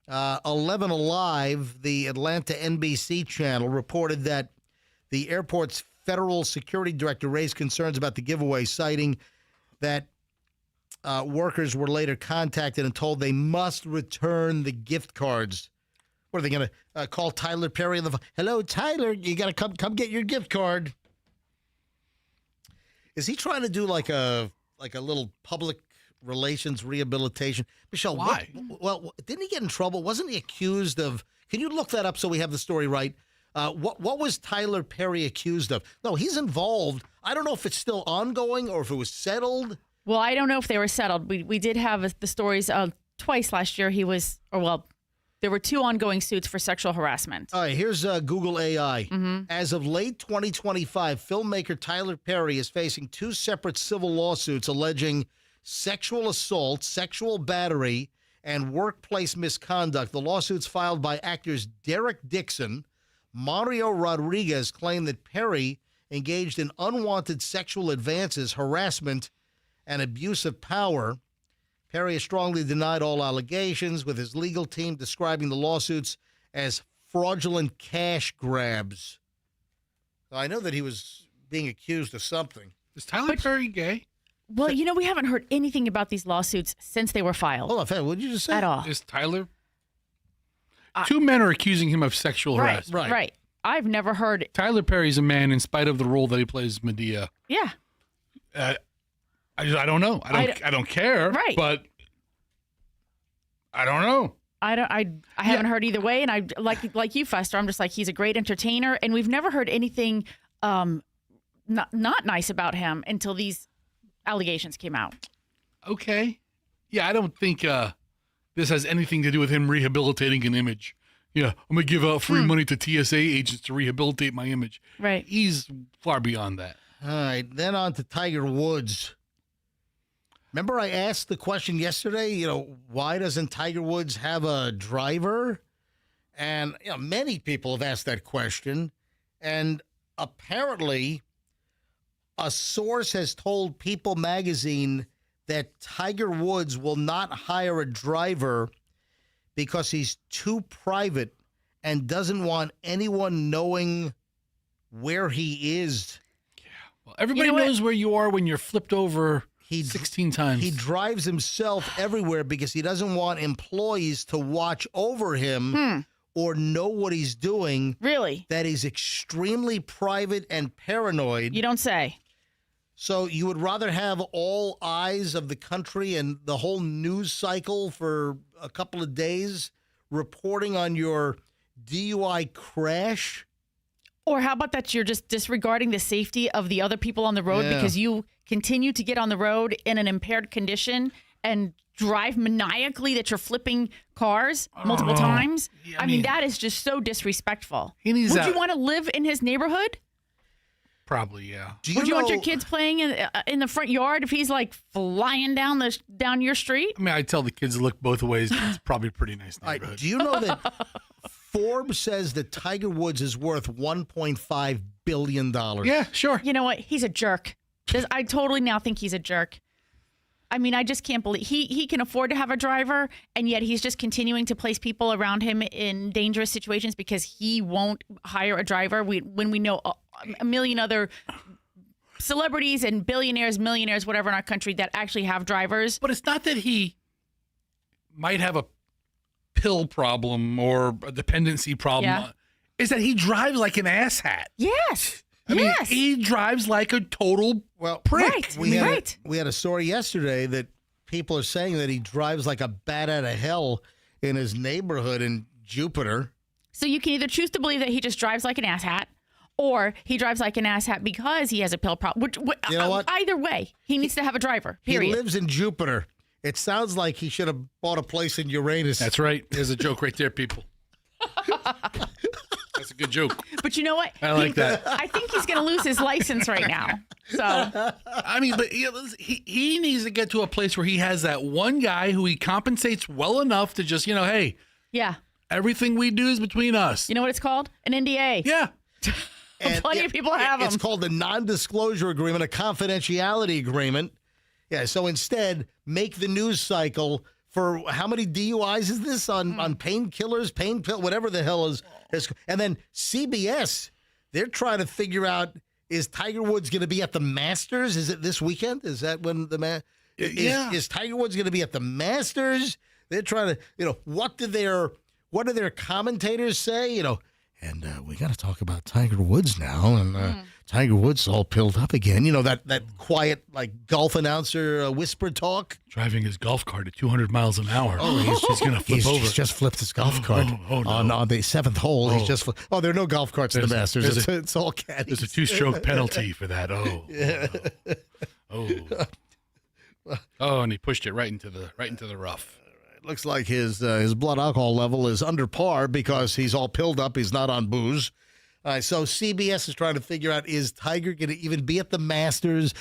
11 Alive, the Atlanta NBC channel, reported that the airport's federal security director raised concerns about the giveaway, citing that workers were later contacted and told they must return the gift cards. What are they going to call Tyler Perry on the phone? Hello, Tyler, you got to come get your gift card. Is he trying to do like a little public relations rehabilitation? Michelle, why? Well, didn't he get in trouble? Wasn't he accused of? Can you look that up so we have the story right? What was Tyler Perry accused of? No, he's involved. I don't know if it's still ongoing or if it was settled. Well, I don't know if they were settled. We did have the stories of twice last year. There were 2 ongoing suits for sexual harassment. All right, here's Google AI. As of late 2025, filmmaker Tyler Perry is facing 2 separate civil lawsuits alleging sexual assault, sexual battery, and workplace misconduct. The lawsuits filed by actors Derek Dixon, Mario Rodriguez claim that Perry engaged in unwanted sexual advances, harassment, and abuse of power. Perry has strongly denied all allegations, with his legal team describing the lawsuits as fraudulent cash grabs. I know that he was being accused of something. Is Tyler Perry gay? Well, we haven't heard anything about these lawsuits since they were filed. Hold on, what did you just say? At all. Is Tyler? 2 men are accusing him of sexual harassment. Right. I've never heard. Tyler Perry's a man in spite of the role that he plays Medea. Yeah. I don't know. I don't care. Right. But I don't know. I haven't heard either way, and I like you, Fester. I'm just like, he's a great entertainer, and we've never heard anything not nice about him until these allegations came out. Okay. Yeah, I don't think this has anything to do with him rehabilitating an image. Yeah, I'm going to give out free money to TSA agents to rehabilitate my image. Right. He's far beyond that. All right, then on to Tiger Woods. Remember I asked the question yesterday, why doesn't Tiger Woods have a driver? And many people have asked that question. And apparently a source has told People magazine that Tiger Woods will not hire a driver because he's too private and doesn't want anyone knowing where he is. Yeah. Well, everybody knows where you are when you're flipped over 16 times. He drives himself everywhere because he doesn't want employees to watch over him or know what he's doing. Really? That he's extremely private and paranoid. You don't say. So you would rather have all eyes of the country and the whole news cycle for a couple of days reporting on your DUI crash? Or how about that you're just disregarding the safety of the other people on the road because you continue to get on the road in an impaired condition and drive maniacally that you're flipping cars multiple times? Yeah, I mean, that is just so disrespectful. Would you want to live in his neighborhood? Probably, yeah. Would you want your kids playing in the front yard if he's like flying down your street? I mean, I tell the kids to look both ways. It's probably a pretty nice neighborhood. Do you know that Forbes says that Tiger Woods is worth $1.5 billion? Yeah, sure. You know what? He's a jerk. I totally now think he's a jerk. I mean, I just can't believe he can afford to have a driver, and yet he's just continuing to place people around him in dangerous situations because he won't hire a driver. When we know a million other celebrities and billionaires, millionaires, whatever in our country that actually have drivers. But it's not that he might have a pill problem or a dependency problem. Yeah. It's that he drives like an asshat. Yes. I mean, he drives like a total prick. Right. We had a story yesterday that people are saying that he drives like a bat out of hell in his neighborhood in Jupiter. So you can either choose to believe that he just drives like an asshat, or he drives like an asshat because he has a pill problem. You know what? Either way, he needs to have a driver. Period. He lives in Jupiter. It sounds like he should have bought a place in Uranus. That's right. There's a joke right there, people. That's a good joke. But you know what? I like that. I think he's going to lose his license right now. So I mean, but he needs to get to a place where he has that one guy who he compensates well enough to just, hey, yeah, everything we do is between us. You know what it's called? An NDA. Yeah. Plenty of people have them. It's called a non-disclosure agreement, a confidentiality agreement. Yeah, so instead, make the news cycle for how many DUIs is this on painkillers, pain pill, whatever the hell is. And then CBS, they're trying to figure out, is Tiger Woods going to be at the Masters? Is it this weekend? Is that when is Tiger Woods going to be at the Masters? They're trying to, what do their commentators say? And we got to talk about Tiger Woods now. And Tiger Woods all pilled up again. That quiet, like, golf announcer whisper talk. Driving his golf cart at 200 miles an hour. Oh, he's going to flip over. He's just flipped his golf cart no. on the seventh hole. He's just there are no golf carts in the Masters. It's all caddies. There's a 2-stroke penalty for that. Oh, and he pushed it right into the rough. Looks like his blood alcohol level is under par because he's all pilled up. He's not on booze. So CBS is trying to figure out, is Tiger going to even be at the Masters?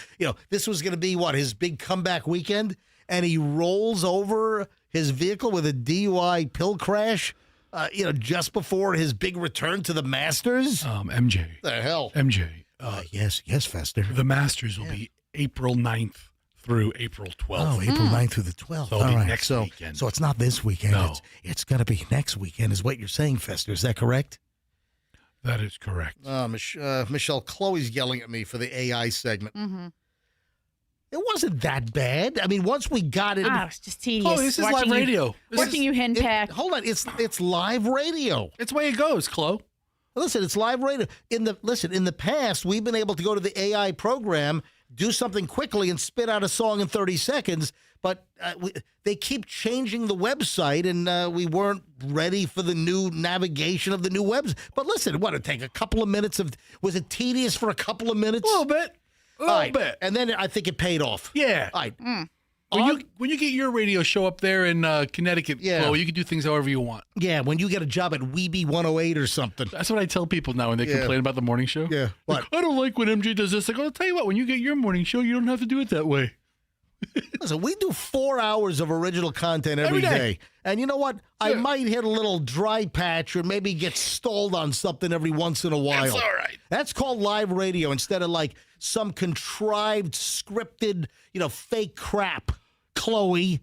This was going to be, his big comeback weekend? And he rolls over his vehicle with a DUI pill crash, just before his big return to the Masters? MJ. The hell? MJ. Yes, Fester. The Masters will be April 9th. Through April 12th. Oh, April 9th through the 12th. So it'll be next weekend. So it's not this weekend. No. It's going to be next weekend is what you're saying, Fester. Is that correct? That is correct. Michelle, Chloe's yelling at me for the AI segment. Mm-hmm. It wasn't that bad. I mean, once we got it. It's just tedious. Oh, this is live radio. Watching you henpeck. Hold on. It's live radio. It's the way it goes, Chloe. Listen, it's live radio. In the past, we've been able to go to the AI program, do something quickly, and spit out a song in 30 seconds. But they keep changing the website, and we weren't ready for the new navigation of the new webs. But listen, what, it'd take a couple of minutes of... Was it tedious for a couple of minutes? A little bit. A little bit. And then I think it paid off. Yeah. All right. When you get your radio show up there in Connecticut, Chloe, you can do things however you want. Yeah, when you get a job at Weeby 108 or something. That's what I tell people now when they complain about the morning show. Yeah. Like, I don't like when MJ does this. I'll tell you what, when you get your morning show, you don't have to do it that way. Listen, we do 4 hours of original content every day. And you know what? I might hit a little dry patch or maybe get stalled on something every once in a while. That's all right. That's called live radio instead of like some contrived, scripted, fake crap. Chloe.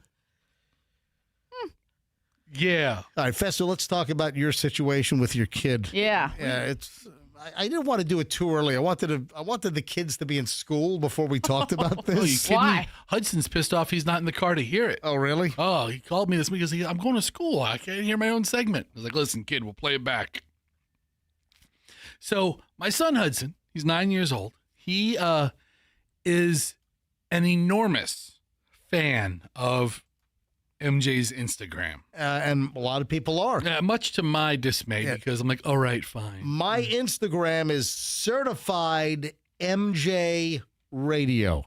Yeah. All right, Fester, let's talk about your situation with your kid. Yeah. Yeah, I didn't want to do it too early. I wanted the kids to be in school before we talked about this. Oh, you kidding Why? me? Hudson's pissed off he's not in the car to hear it. Oh, really? Oh, he called me this week. He goes, I'm going to school. I can't hear my own segment. I was like, listen, kid, we'll play it back. So my son, Hudson, he's 9 years old. He is an enormous fan of MJ's Instagram. And a lot of people are. Much to my dismay, because I'm like, all right, fine. My Instagram is certified MJ Radio.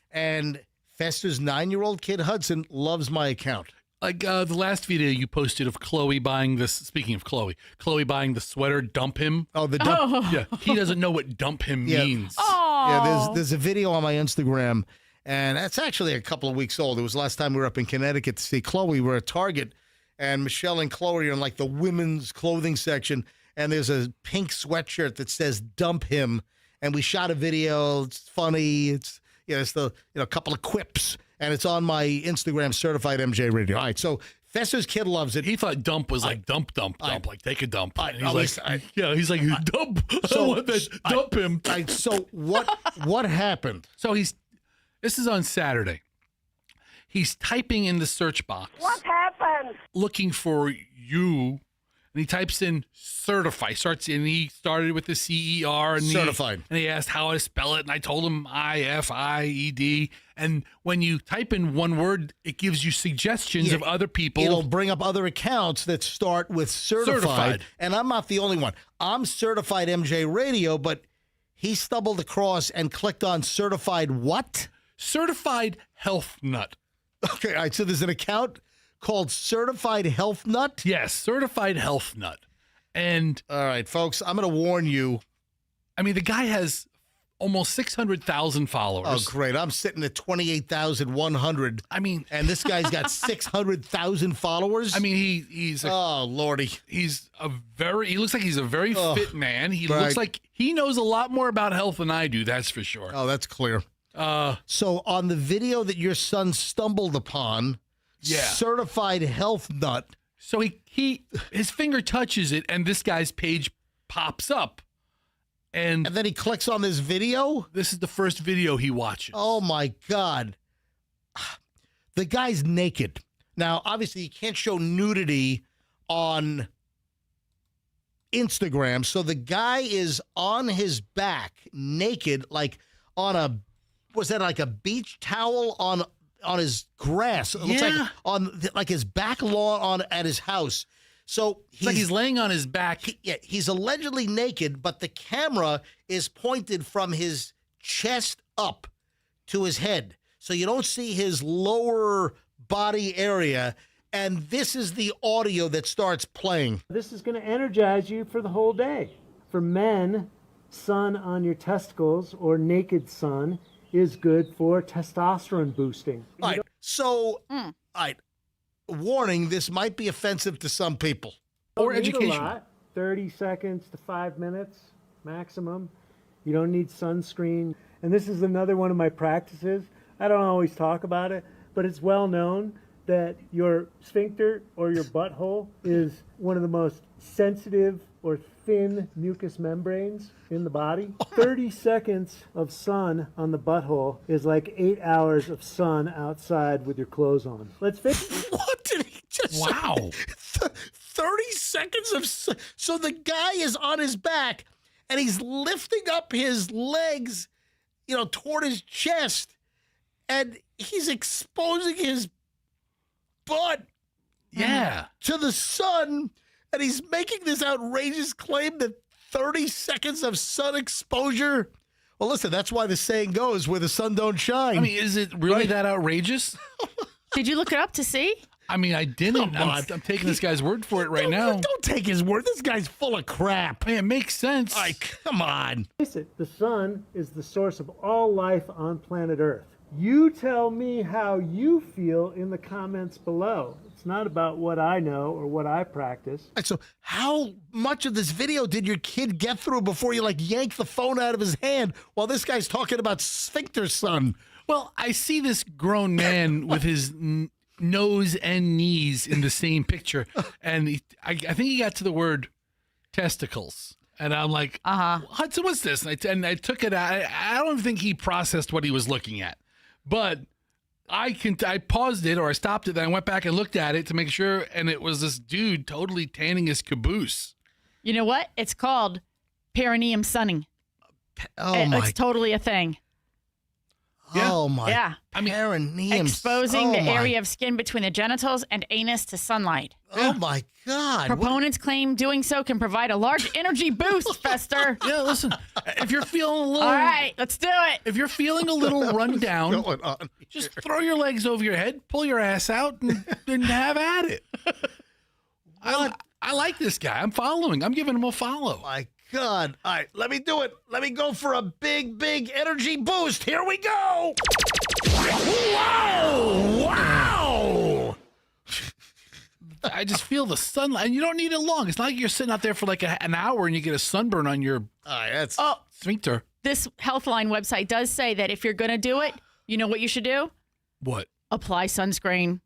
And Fester's 9-year-old kid, Hudson, loves my account. Like the last video you posted of Chloe buying this. Speaking of Chloe buying the sweater. Dump him. Oh, the dump. Oh. Yeah, he doesn't know what dump him means. Yeah, there's a video on my Instagram, and that's actually a couple of weeks old. It was the last time we were up in Connecticut to see Chloe. We were at Target, and Michelle and Chloe are in like the women's clothing section, and there's a pink sweatshirt that says "Dump him," and we shot a video. It's funny. It's a couple of quips, and it's on my Instagram, Certified MJ Radio. All right, so Fesser's kid loves it. He thought dump was like dump, like take a dump. And he's he's like dump. So dump him. So what happened? So this is on Saturday. He's typing in the search box. What happened? Looking for you. And he types in certify. He started with the CER. And certified. And he asked how to spell it. And I told him IFIED. And when you type in one word, it gives you suggestions of other people. It'll bring up other accounts that start with certified. And I'm not the only one. I'm Certified MJ Radio, but he stumbled across and clicked on certified what? Certified Health Nut. Okay, all right. So there's an account called Certified Health Nut? Yes, Certified Health Nut. And all right, folks, I'm going to warn you. I mean, the guy has almost 600,000 followers. Oh, great. I'm sitting at 28,100. I mean, and this guy's got 600,000 followers? I mean, he's oh, Lordy. He looks like he's a very fit man. He looks like he knows a lot more about health than I do, that's for sure. Oh, that's clear. So on the video that your son stumbled upon, Certified Health Nut. So his finger touches it, and this guy's page pops up. And then he clicks on this video? This is the first video he watches. Oh, my God. The guy's naked. Now, obviously, you can't show nudity on Instagram. So the guy is on his back, naked, like on a, was that like a beach towel on his grass? It looks like on like his back lawn at his house. So he's laying on his back. He's allegedly naked, but the camera is pointed from his chest up to his head. So you don't see his lower body area. And this is the audio that starts playing. This is going to energize you for the whole day. For men, sun on your testicles or naked sun is good for testosterone boosting. All right. So, all right. Warning, this might be offensive to some people. Or Don't need education. A lot, 30 seconds to 5 minutes maximum. You don't need sunscreen. And this is another one of my practices. I don't always talk about it, but it's well known that your sphincter or your butthole is one of the most sensitive or thin mucous membranes in the body. 30 seconds of sun on the butthole is like 8 hours of sun outside with your clothes on. Let's fix it. What did he just Wow. say? 30 seconds of sun. So the guy is on his back and he's lifting up his legs, toward his chest, and he's exposing his butt to the sun, and he's making this outrageous claim that 30 seconds of sun exposure. Well, listen, that's why the saying goes, where the sun don't shine. I mean, is it really that outrageous? Did you look it up to see? I mean, I didn't. I'm taking this guy's word for it right now. Don't take his word. This guy's full of crap. Man, it makes sense. Like, come on. Face it, the sun is the source of all life on planet Earth. You tell me how you feel in the comments below. It's not about what I know or what I practice. So how much of this video did your kid get through before you yank the phone out of his hand while this guy's talking about sphincter sun? Well, I see this grown man with his nose and knees in the same picture, and I think he got to the word testicles. And I'm like, Hudson, what's this? And I took it out. I don't think he processed what he was looking at. But I paused it, or I stopped it, then I went back and looked at it to make sure, and it was this dude totally tanning his caboose. You know what? It's called perineum sunning. Oh, my. It's totally a thing. Yeah. Oh my! Yeah. Perineum. Exposing the area of skin between the genitals and anus to sunlight. Oh my God! Proponents claim doing so can provide a large energy boost, Fester. Yeah, listen, if you're feeling a little... All right, let's do it. If you're feeling a little run down, going on just throw your legs over your head, pull your ass out, and have at it. I like this guy. I'm following. I'm giving him a follow. My God. All right, let me do it. Let me go for a big energy boost. Here we go. Whoa! Wow! I just feel the sunlight. And you don't need it long. It's not like you're sitting out there for like an hour and you get a sunburn on your sphincter. This Healthline website does say that if you're going to do it, you know what you should do? What? Apply sunscreen.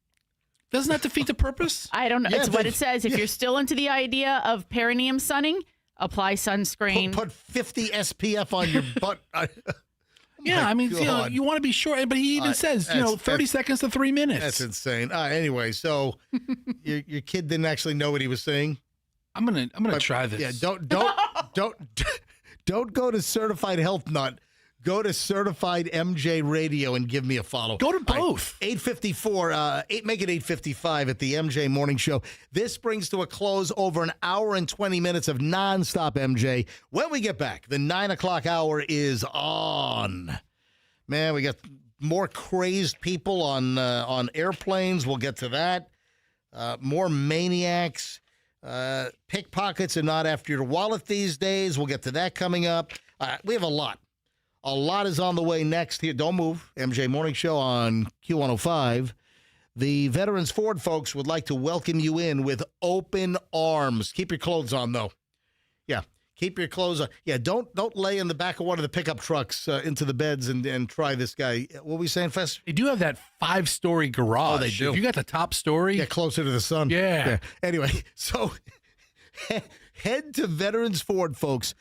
Doesn't that defeat the purpose? I don't know. It's what it says. If you're still into the idea of perineum sunning, apply sunscreen. Put 50 SPF on your butt. Yeah, I mean, you want to be sure, but he even says, 30 seconds to 3 minutes. That's insane. Anyway, so your kid didn't actually know what he was saying. I'm gonna try this. Yeah, don't go to Certified Health Nut. Go to Certified MJ Radio and give me a follow. Go to both. 8:54. Make it 8:55 at the MJ Morning Show. This brings to a close over an hour and 20 minutes of nonstop MJ. When we get back, the 9 o'clock hour is on. Man, we got more crazed people on airplanes. We'll get to that. More maniacs. Pickpockets are not after your wallet these days. We'll get to that coming up. We have a lot. A lot is on the way next here. Don't move. MJ Morning Show on Q105. The Veterans Ford folks would like to welcome you in with open arms. Keep your clothes on, though. Yeah, keep your clothes on. Yeah, don't lay in the back of one of the pickup trucks into the beds and try this guy. What were we saying, Fester? They do have that 5-story garage. Oh, they do. If you got the top story. Yeah, closer to the sun. Yeah. Anyway, so head to Veterans Ford, folks.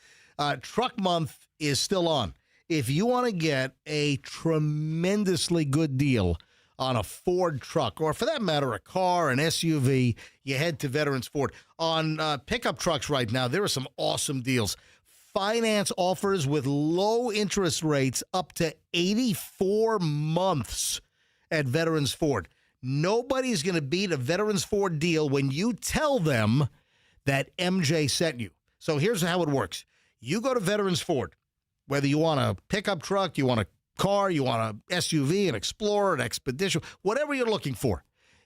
Truck month is still on. If you want to get a tremendously good deal on a Ford truck, or for that matter, a car, an SUV, you head to Veterans Ford. On pickup trucks right now, there are some awesome deals. Finance offers with low interest rates up to 84 months at Veterans Ford. Nobody's going to beat a Veterans Ford deal when you tell them that MJ sent you. So here's how it works. You go to Veterans Ford. Whether you want a pickup truck, you want a car, you want an SUV, an Explorer, an Expedition, whatever you're looking for,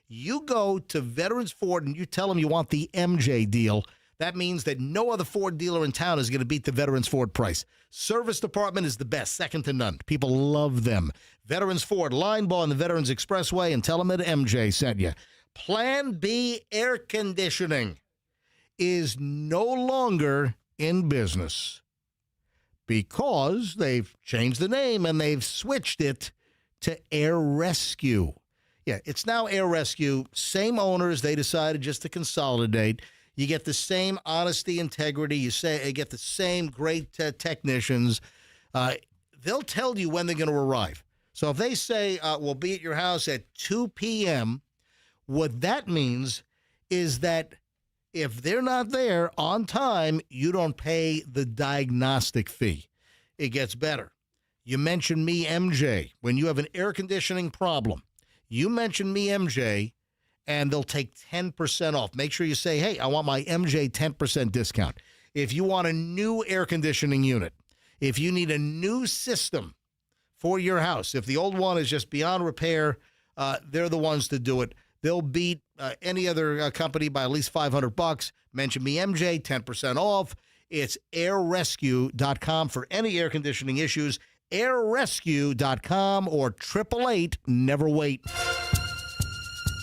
you go to Veterans Ford and you tell them you want the MJ deal. That means that no other Ford dealer in town is going to beat the Veterans Ford price. Service department is the best, second to none. People love them. Veterans Ford, line ball on the Veterans Expressway, and tell them that MJ sent you. Plan B Air Conditioning is no longer in business, because they've changed the name and they've switched it to Air Rescue. Yeah, it's now Air Rescue. Same owners. They decided just to consolidate. You get the same honesty, integrity. You get the same great technicians. They'll tell you when they're going to arrive. So if they say, we'll be at your house at 2 p.m., what that means is that if they're not there on time, you don't pay the diagnostic fee. It gets better. You mention me, MJ, when you have an air conditioning problem. You mention me, MJ, and they'll take 10% off. Make sure you say, hey, I want my MJ 10% discount. If you want a new air conditioning unit, if you need a new system for your house, if the old one is just beyond repair, they're the ones to do it. They'll beat any other company by at least $500. Mention me, MJ, 10% off. It's airrescue.com for any air conditioning issues. Airrescue.com or 888 never wait.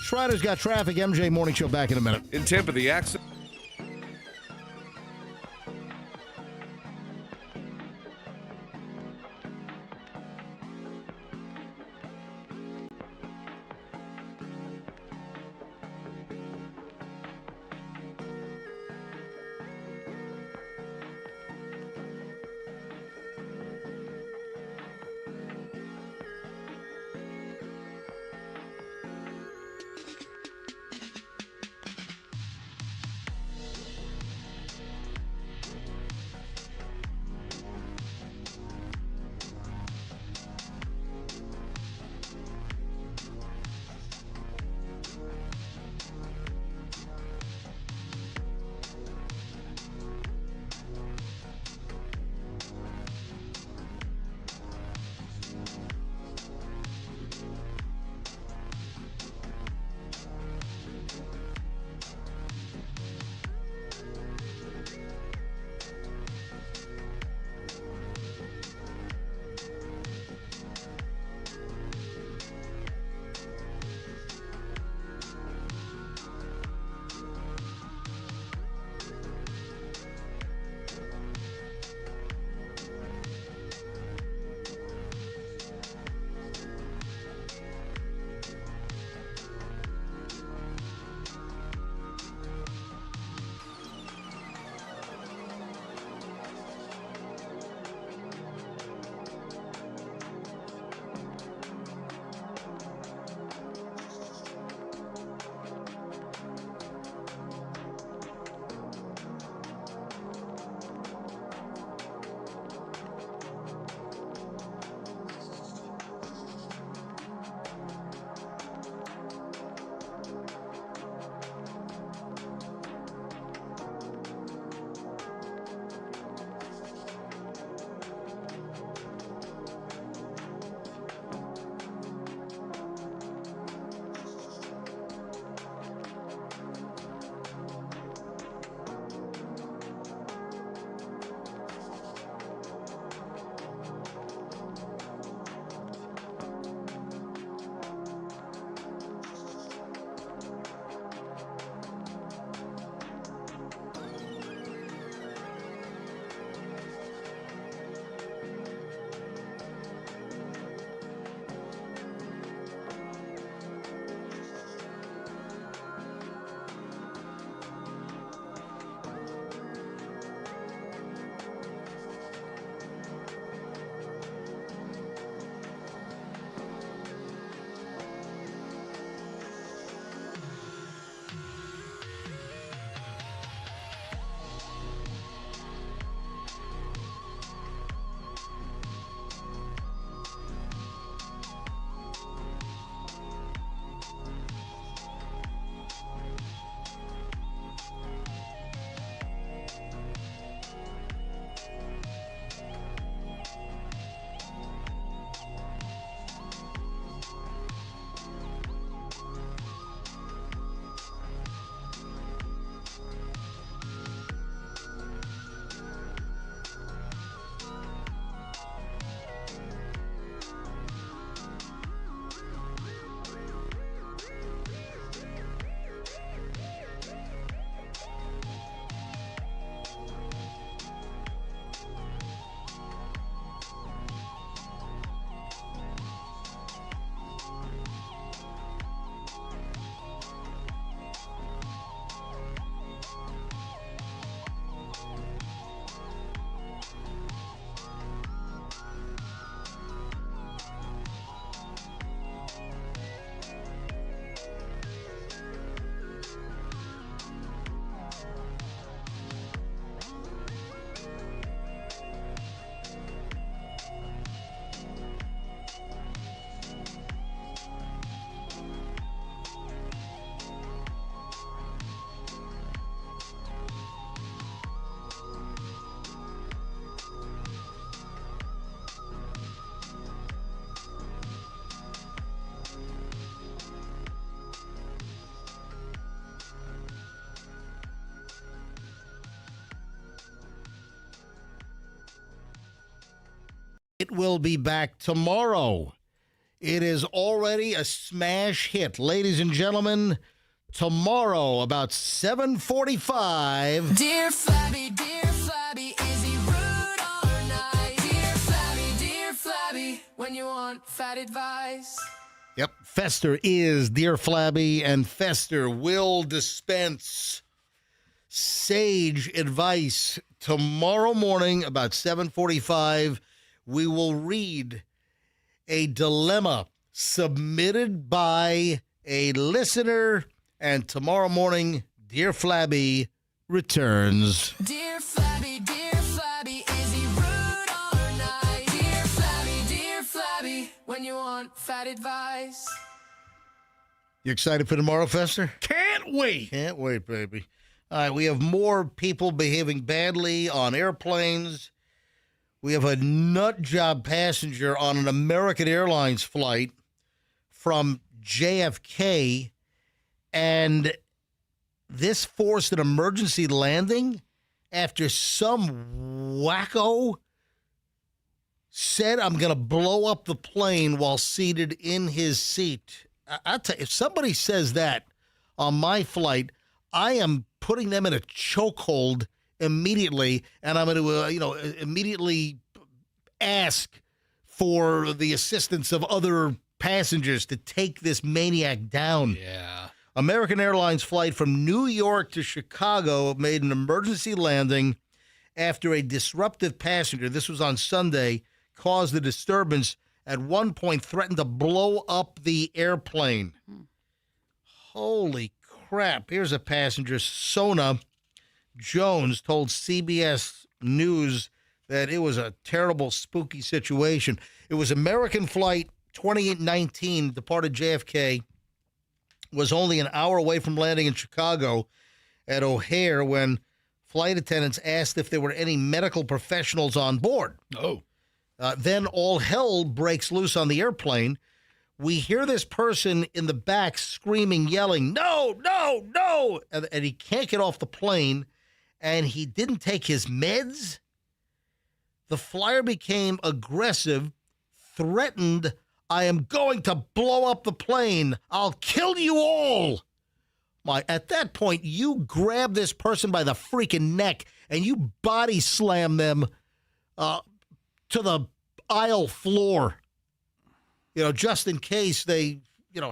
Schreider's got traffic. MJ Morning Show back in a minute. In Tampa, the accident. It will be back tomorrow. It is already a smash hit. Ladies and gentlemen, tomorrow about 7:45. Dear Flabby, is he rude or nice? Dear Flabby, when you want fat advice. Yep, Fester is Dear Flabby, and Fester will dispense sage advice. Tomorrow morning, about 7:45, we will read a dilemma submitted by a listener, and tomorrow morning, Dear Flabby returns. Dear Flabby, is he rude or nice? Dear Flabby, when you want fat advice. You excited for tomorrow, Fester? Can't wait. Can't wait, baby. All right, we have more people behaving badly on airplanes. We have a nut job passenger on an American Airlines flight from JFK, and this forced an emergency landing after some wacko said, I'm going to blow up the plane while seated in his seat. I'll tell you, if somebody says that on my flight, I am putting them in a chokehold immediately, and I'm going to, immediately ask for the assistance of other passengers to take this maniac down. Yeah. American Airlines flight from New York to Chicago made an emergency landing after a disruptive passenger, this was on Sunday, caused a disturbance, at one point threatened to blow up the airplane. Holy crap. Here's a passenger, Sona Jones, told CBS News that it was a terrible, spooky situation. It was American Flight 2819, departed JFK, was only an hour away from landing in Chicago at O'Hare when flight attendants asked if there were any medical professionals on board. Oh. Then all hell breaks loose on the airplane. We hear this person in the back screaming, yelling, no, no, no, and he can't get off the plane, and he didn't take his meds. The flyer became aggressive, threatened, I am going to blow up the plane. I'll kill you all. At that point, you grab this person by the freaking neck and you body slam them to the aisle floor, just in case they,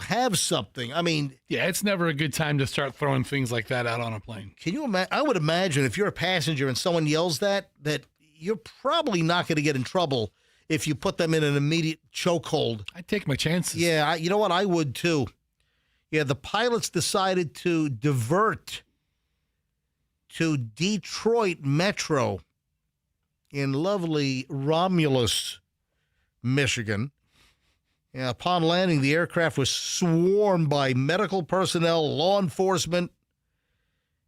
have something. I mean, yeah, it's never a good time to start throwing things like that out on a plane. Can you imagine? I would imagine if you're a passenger and someone yells that you're probably not going to get in trouble if you put them in an immediate chokehold. I'd take my chances. Yeah, you know what? I would too. Yeah, the pilots decided to divert to Detroit Metro in lovely Romulus, Michigan. Yeah, upon landing, the aircraft was swarmed by medical personnel, law enforcement,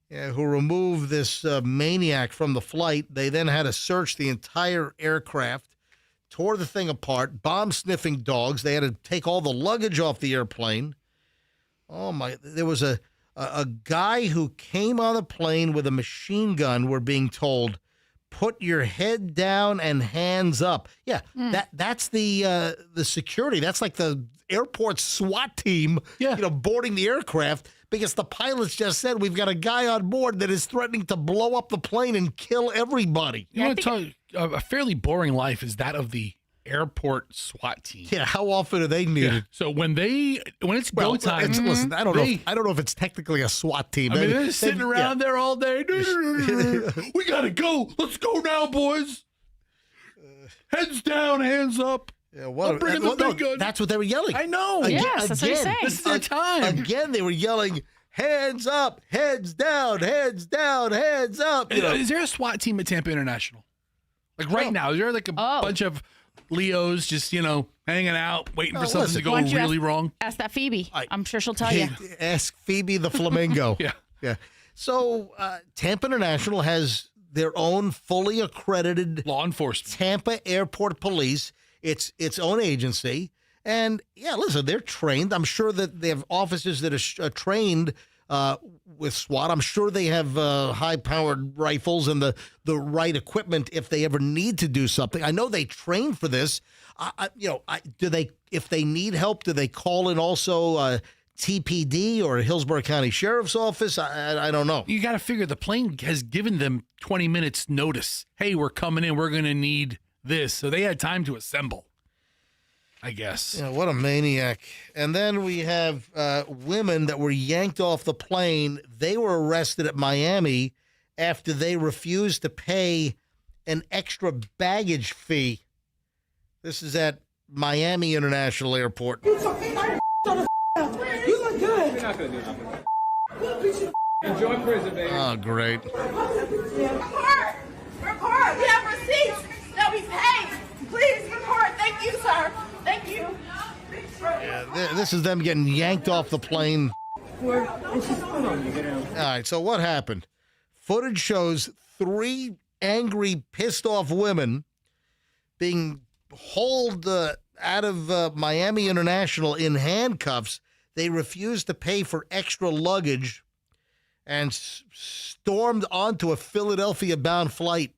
who removed this maniac from the flight. They then had to search the entire aircraft, tore the thing apart, bomb-sniffing dogs. They had to take all the luggage off the airplane. Oh, my. There was a guy who came on the plane with a machine gun, we're being told. Put your head down and hands up. Yeah, that's the security. That's like the airport SWAT team, boarding the aircraft, because the pilots just said we've got a guy on board that is threatening to blow up the plane and kill everybody. You want to tell a fairly boring life is that of the airport SWAT team. Yeah, how often are they needed? Yeah. So when it's go time, listen, I don't know if it's technically a SWAT team. I mean, they're sitting around there all day. We gotta go. Let's go now, boys. Heads down, hands up. Yeah, what? I'm bringing the big gun. That's what they were yelling. I know. Yes, that's what he's saying. This is their time. Again, they were yelling, hands up, heads down, heads down, heads up. Is there a SWAT team at Tampa International? Like right now, is there like a bunch of Leos just, hanging out, waiting for something to go really wrong? Ask that Phoebe. I'm sure she'll tell you. Ask Phoebe the flamingo. Yeah. So Tampa International has their own fully accredited law enforcement. Tampa Airport Police. It's its own agency. And, listen, they're trained. I'm sure that they have officers that are trained with SWAT. I'm sure they have high-powered rifles and the right equipment if they ever need to do something. I know they train for this. Do they? If they need help, do they call in also TPD or Hillsborough County Sheriff's Office? I don't know. You got to figure the plane has given them 20 minutes notice. Hey, we're coming in. We're going to need this. So they had time to assemble, I guess. Yeah, what a maniac. And then we have women that were yanked off the plane. They were arrested at Miami after they refused to pay an extra baggage fee. This is at Miami International Airport. You look good. You're not going to do nothing. Enjoy prison, baby. Oh, great. Report! We have receipts that we paid. Please report. Thank you, sir. Thank you. Yeah, this is them getting yanked off the plane. All right, so what happened? Footage shows 3 angry, pissed-off women being hauled out of Miami International in handcuffs. They refused to pay for extra luggage and stormed onto a Philadelphia-bound flight.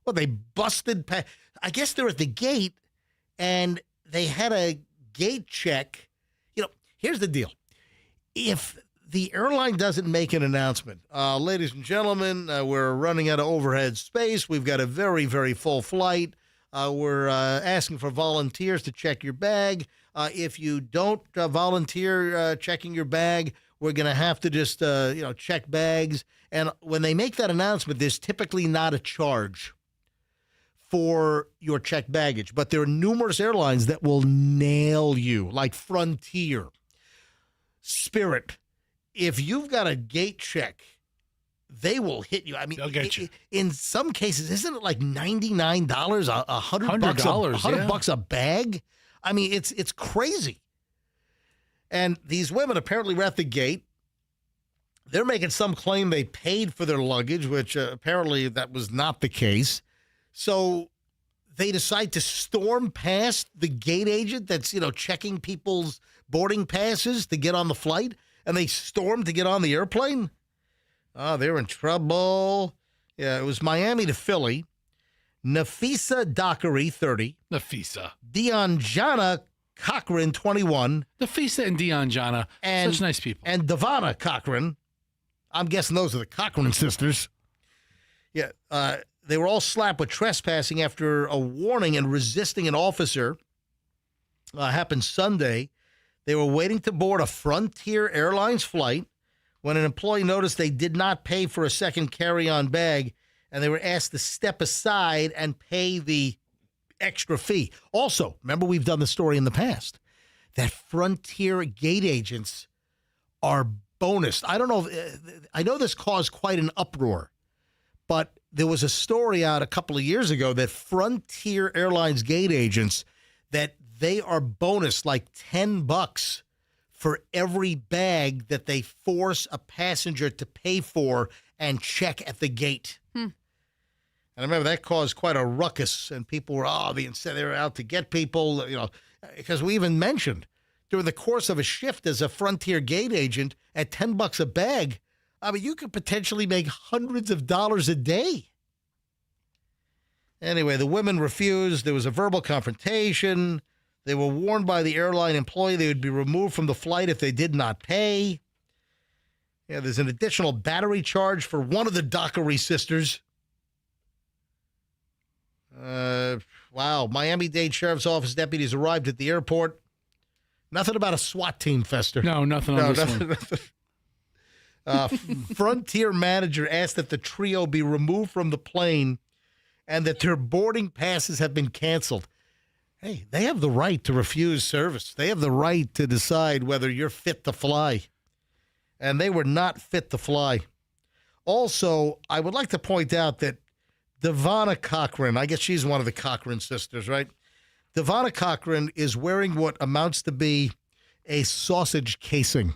Well, they busted past. I guess they're at the gate, and they had a gate check. Here's the deal. If the airline doesn't make an announcement, ladies and gentlemen, we're running out of overhead space. We've got a very, very full flight. We're asking for volunteers to check your bag. If you don't volunteer checking your bag, we're going to have to just, check bags. And when they make that announcement, there's typically not a charge for your checked baggage. But there are numerous airlines that will nail you, like Frontier, Spirit. If you've got a gate check, they will hit you. I mean, they'll get you. In some cases, isn't it like $99, $100, $100 bucks a bag? I mean, it's crazy. And these women apparently were at the gate. They're making some claim they paid for their luggage, which apparently that was not the case. So they decide to storm past the gate agent that's, checking people's boarding passes to get on the flight, and they storm to get on the airplane. Oh, they're in trouble. Yeah, it was Miami to Philly. Nafisa Dockery, 30. Nafisa. Deanjana Cochran, 21. Nafisa and Deanjana, such nice people. And Devana Cochran. I'm guessing those are the Cochran sisters. Yeah, they were all slapped with trespassing after a warning and resisting an officer. Happened Sunday. They were waiting to board a Frontier Airlines flight when an employee noticed they did not pay for a second carry-on bag, and they were asked to step aside and pay the extra fee. Also, remember we've done the story in the past, that Frontier gate agents are bonus. I don't know. I know this caused quite an uproar, but there was a story out a couple of years ago that Frontier Airlines gate agents, that they are bonus like $10 for every bag that they force a passenger to pay for and check at the gate. And I remember that caused quite a ruckus, and people were, they were out to get people, because we even mentioned during the course of a shift as a Frontier gate agent at $10 a bag, I mean, you could potentially make hundreds of dollars a day. Anyway, the women refused. There was a verbal confrontation. They were warned by the airline employee they would be removed from the flight if they did not pay. Yeah, there's an additional battery charge for one of the Dockery sisters. Wow. Miami-Dade Sheriff's Office deputies arrived at the airport. Nothing about a SWAT team, Fester. No, nothing on this one. Frontier manager asked that the trio be removed from the plane and that their boarding passes have been canceled. Hey, they have the right to refuse service. They have the right to decide whether you're fit to fly. And they were not fit to fly. Also, I would like to point out that Devana Cochran, I guess she's one of the Cochran sisters, right? Devana Cochran is wearing what amounts to be a sausage casing.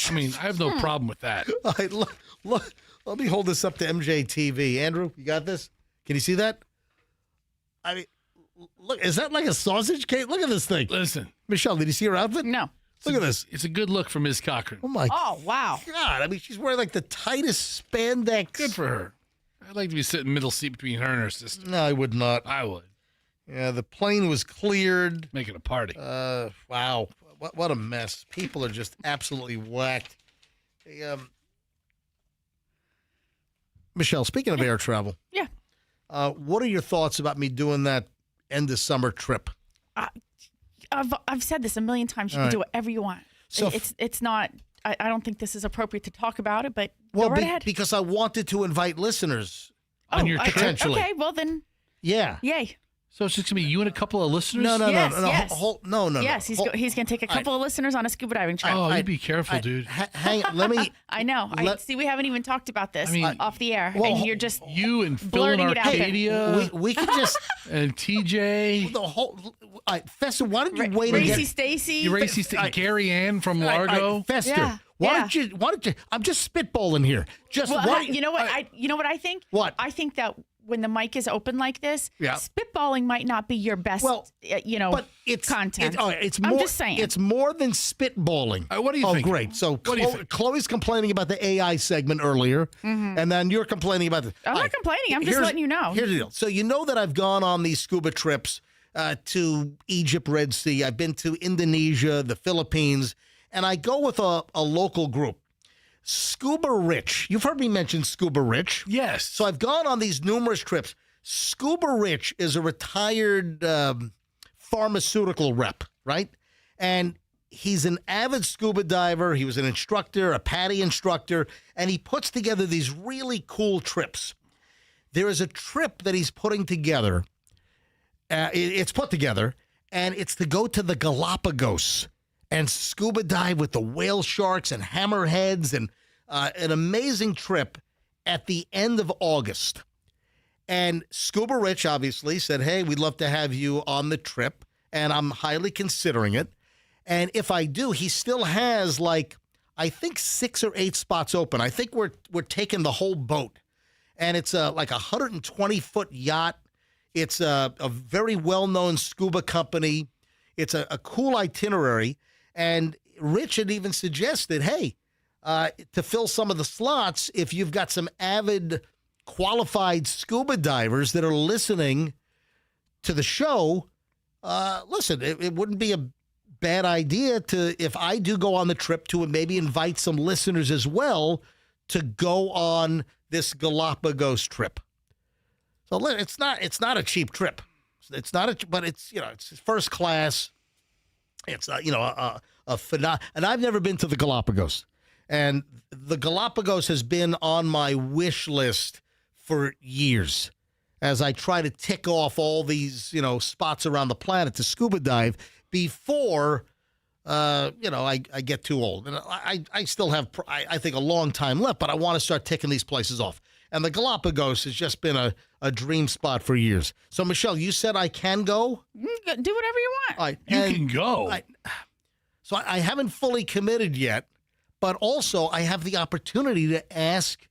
I mean, I have no problem with that. All right, look, let me hold this up to MJTV. Andrew, you got this? Can you see that? I mean, look, is that like a sausage case? Look at this thing. Listen. Michelle, did you see her outfit? No. Look at this. It's a good look for Ms. Cochran. Oh, my wow. God. I mean, she's wearing like the tightest spandex. Good for her. I'd like to be sitting middle seat between her and her sister. No, I would not. I would. Yeah, the plane was cleared. Make it a party. Wow. What a mess. People are just absolutely whacked. Hey, Michelle, speaking of air travel. Yeah. What are your thoughts about me doing that end of summer trip? I've said this a million times. You All can do right. whatever you want. So It's not. I don't think this is appropriate to talk about it, but go right ahead. Because I wanted to invite listeners on your trip. Potentially. Okay, well then. Yeah. Yay. So it's just going to be you and a couple of listeners? No. No. Yes, he's going to take a couple of listeners on a scuba diving trip. Oh, you be careful, dude. Hang on, let me. I know. See, we haven't even talked about this off the air, well, and you're just you and Phil blurting and it out there. Arcadia. We can just and TJ. the whole. Fester, why don't you wait Racy again? Stacy. Racy Gary Ann from Largo. Fester, Yeah. why don't you? I'm just spitballing here. Just Well, you know what? You know what I think? What? I think that when the mic is open like this, Yeah. spitballing might not be your best. But it's content. It's I'm more. just saying. It's more than spitballing. What do you think? Oh, great. So What do you think? Chloe's complaining about the AI segment earlier, and then you're complaining about the. I'm not complaining. I'm just Here's- letting you know. Here's the deal. So you know that I've gone on these scuba trips to Egypt, Red Sea. I've been to Indonesia, the Philippines, and I go with a local group. Scuba Rich. You've heard me mention Scuba Rich. Yes. So I've gone on these numerous trips. Scuba Rich is a retired pharmaceutical rep, right? And he's an avid scuba diver. He was an instructor, a PADI instructor, and he puts together these really cool trips. There is a trip that he's putting together. It's put together, and it's to go to the Galapagos and scuba dive with the whale sharks and hammerheads, and an amazing trip at the end of August. And Scuba Rich obviously said, hey, we'd love to have you on the trip, and I'm highly considering it. And if I do, he still has I think 6 or 8 spots open. I think we're taking the whole boat. And it's like a 120-foot yacht. It's a very well-known scuba company. It's a cool itinerary. And Rich had even suggested, hey, to fill some of the slots, if you've got some avid, qualified scuba divers that are listening to the show, listen, it wouldn't be a bad idea if I do go on the trip, to maybe invite some listeners as well to go on this Galapagos trip. So it's not a cheap trip. It's not but it's it's first class. It's a and I've never been to the Galapagos, and the Galapagos has been on my wish list for years as I try to tick off all these spots around the planet to scuba dive before I get too old. And I still have I think a long time left, but I want to start ticking these places off. And the Galapagos has just been a dream spot for years. So, Michelle, you said I can go? Do whatever you want. You can go. So I haven't fully committed yet, but also I have the opportunity to ask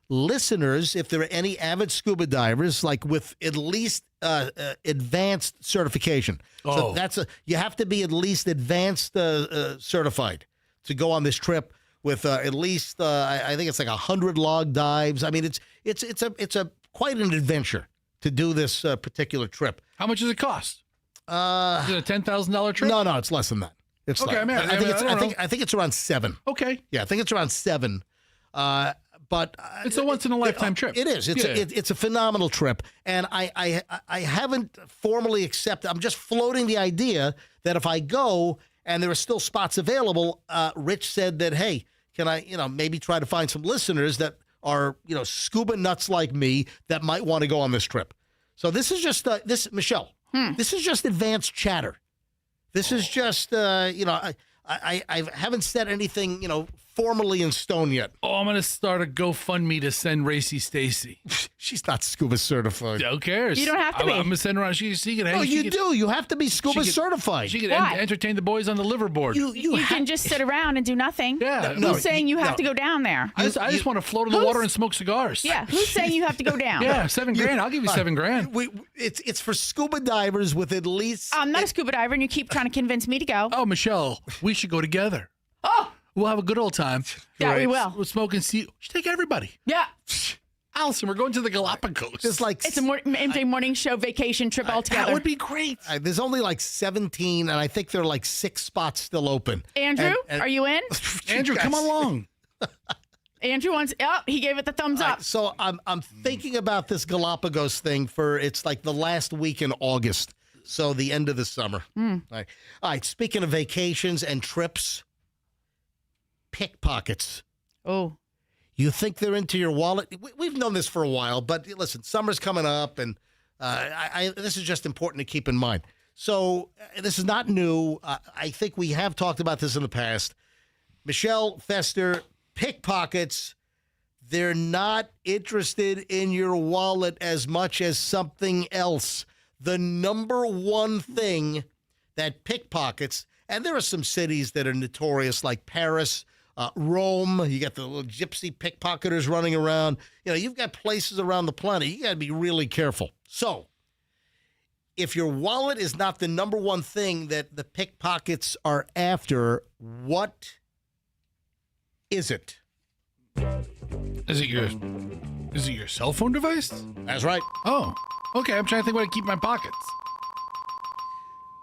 listeners if there are any avid scuba divers, with at least advanced certification. Oh. So you have to be at least advanced certified to go on this trip. With at least I think it's 100 log dives. I mean, it's a quite an adventure to do this particular trip. How much does it cost? Is it a $10,000 trip? No, it's less than that. It's okay, I think it's around 7. Okay. Yeah, I think it's around 7. But it's a once in a lifetime trip. It is. It's a phenomenal trip, and I haven't formally accepted. I'm just floating the idea that if I go and there are still spots available, Rich said that, hey, can I maybe try to find some listeners that are scuba nuts like me that might want to go on this trip. So this is just Michelle. This is just advanced chatter. This is just I haven't said anything formally in stone yet. Oh, I'm going to start a GoFundMe to send Racy Stacy. She's not scuba certified. Who cares? You don't have to be. I'm going to send her on. She can hang. No, she you can- do. You have to be scuba certified. She can Why? entertain the boys on the liverboard. You can just sit around and do nothing. Yeah. Who's saying you have to go down there? I just want to float in the water and smoke cigars. Yeah. Who's saying you have to go down? Yeah, $7,000. I'll give you $7,000. It's for scuba divers with at least. I'm not a scuba diver, and you keep trying to convince me to go. Oh, Michelle, we should go together. Oh, We'll have a good old time. yeah, we will. We'll smoke and see. We should take everybody. Yeah. Allison, we're going to the Galapagos. There's like It's a MJ morning show vacation trip altogether. That would be great. there's only like 17, and I think there are like 6 spots still open. Andrew, And- are you in? Andrew, come along. Andrew wants. Oh, he gave it the thumbs up. So I'm thinking about this Galapagos thing it's like the last week in August, so the end of the summer. All right. Speaking of vacations and trips, pickpockets. Oh. You think they're into your wallet? We've known this for a while, but listen, summer's coming up, and this is just important to keep in mind. So this is not new. I think we have talked about this in the past. Michelle Fester, pickpockets, they're not interested in your wallet as much as something else. The number one thing that pickpockets, and there are some cities that are notorious like Paris, Rome, you got the little gypsy pickpocketers running around. You've got places around the planet. You got to be really careful. So if your wallet is not the number one thing that the pickpockets are after, what is it? Is it your cell phone device? That's right. Oh, okay. I'm trying to think what I keep in my pockets.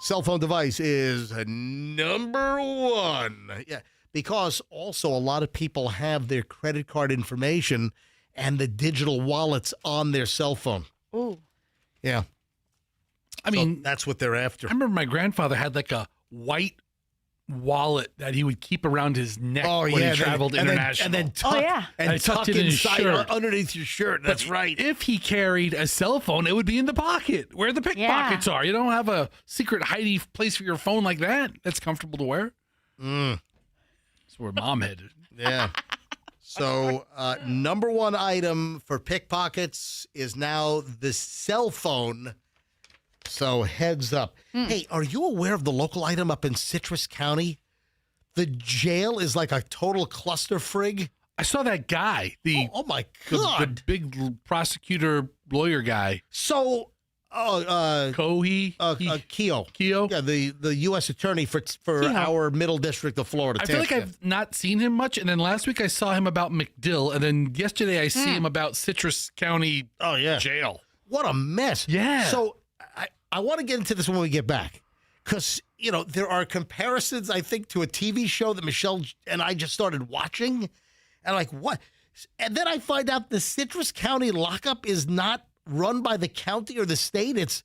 Cell phone device is number one. Yeah, because also a lot of people have their credit card information and the digital wallets on their cell phone. Ooh. Yeah. I mean, that's what they're after. I remember my grandfather had like a white wallet that he would keep around his neck when he traveled international. And then tuck it in his inside shirt. underneath your shirt. That's right. If he carried a cell phone, it would be in the pocket where the pickpockets are. You don't have a secret hidey place for your phone like that. That's comfortable to wear. That's where mom headed. Yeah. So number one item for pickpockets is now the cell phone. So heads up. Hey, are you aware of the local item up in Citrus County? The jail is like a total cluster frig. I saw that guy. Oh my God. The big prosecutor lawyer guy. So Keogh. Yeah, the U.S. attorney for our middle district of Florida. I feel like I've not seen him much. And then last week I saw him about McDill. And then yesterday I see him about Citrus County jail. What a mess. Yeah. So I want to get into this when we get back. Because, there are comparisons, I think, to a TV show that Michelle and I just started watching. And like, what? And then I find out the Citrus County lockup is not run by the county or the state. It's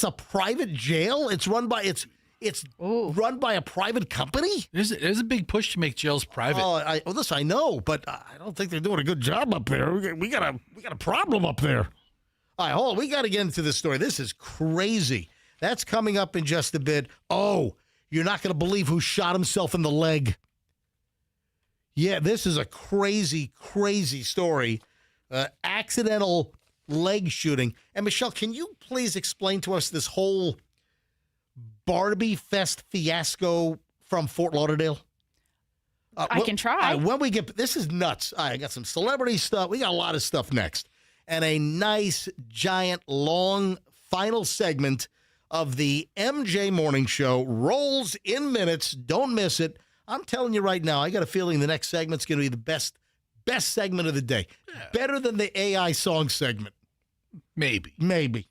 a private jail. It's run by run by a private company. There's a big push to make jails private. Listen, I know, but I don't think they're doing a good job up there. We got a problem up there. All right, hold on. We got to get into this story. This is crazy. That's coming up in just a bit. Oh, you're not going to believe who shot himself in the leg. Yeah, this is a crazy, crazy story. Accidental leg shooting. And Michelle, can you please explain to us this whole Barbie Fest fiasco from Fort Lauderdale? I can try. When we get, this is nuts. I got some celebrity stuff. We got a lot of stuff next. And a nice, giant, long final segment of the MJ Morning Show rolls in minutes. Don't miss it. I'm telling you right now, I got a feeling the next segment's going to be the best segment of the day. Yeah. Better than the AI song segment. Maybe.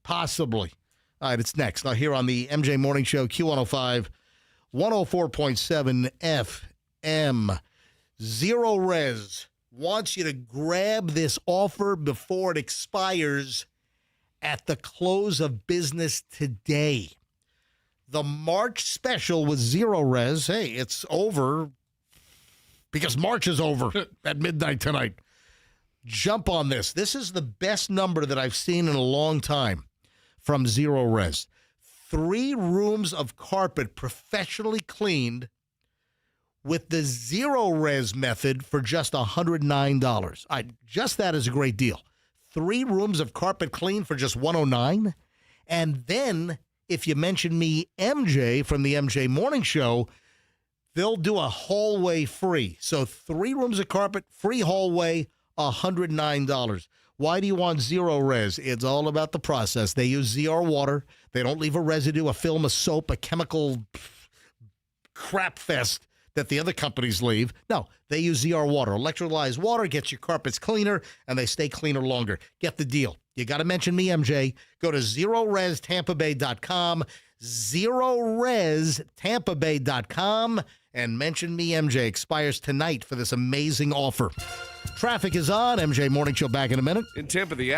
Possibly. All right, it's next. Now here on the MJ Morning Show, Q105, 104.7 FM. Zero Res wants you to grab this offer before it expires at the close of business today. The March special with Zero Res, hey, it's over because March is over at midnight tonight. Jump on this. This is the best number that I've seen in a long time from Zero Res. 3 rooms of carpet professionally cleaned with the zero res method for just $109. Just that is a great deal. 3 rooms of carpet clean for just $109. And then if you mention me, MJ, from the MJ Morning Show, they'll do a hallway free. So 3 rooms of carpet, free hallway, $109. Why do you want zero res? It's all about the process. They use ZR water. They don't leave a residue, a film, a soap, a chemical crap fest that the other companies leave. No, they use ZR water. Electrolyzed water gets your carpets cleaner, and they stay cleaner longer. Get the deal. You got to mention me, MJ. Go to ZeroResTampaBay.com, ZeroResTampaBay.com, and mention me, MJ. Expires tonight for this amazing offer. Traffic is on. MJ Morning Show back in a minute. In Tampa, the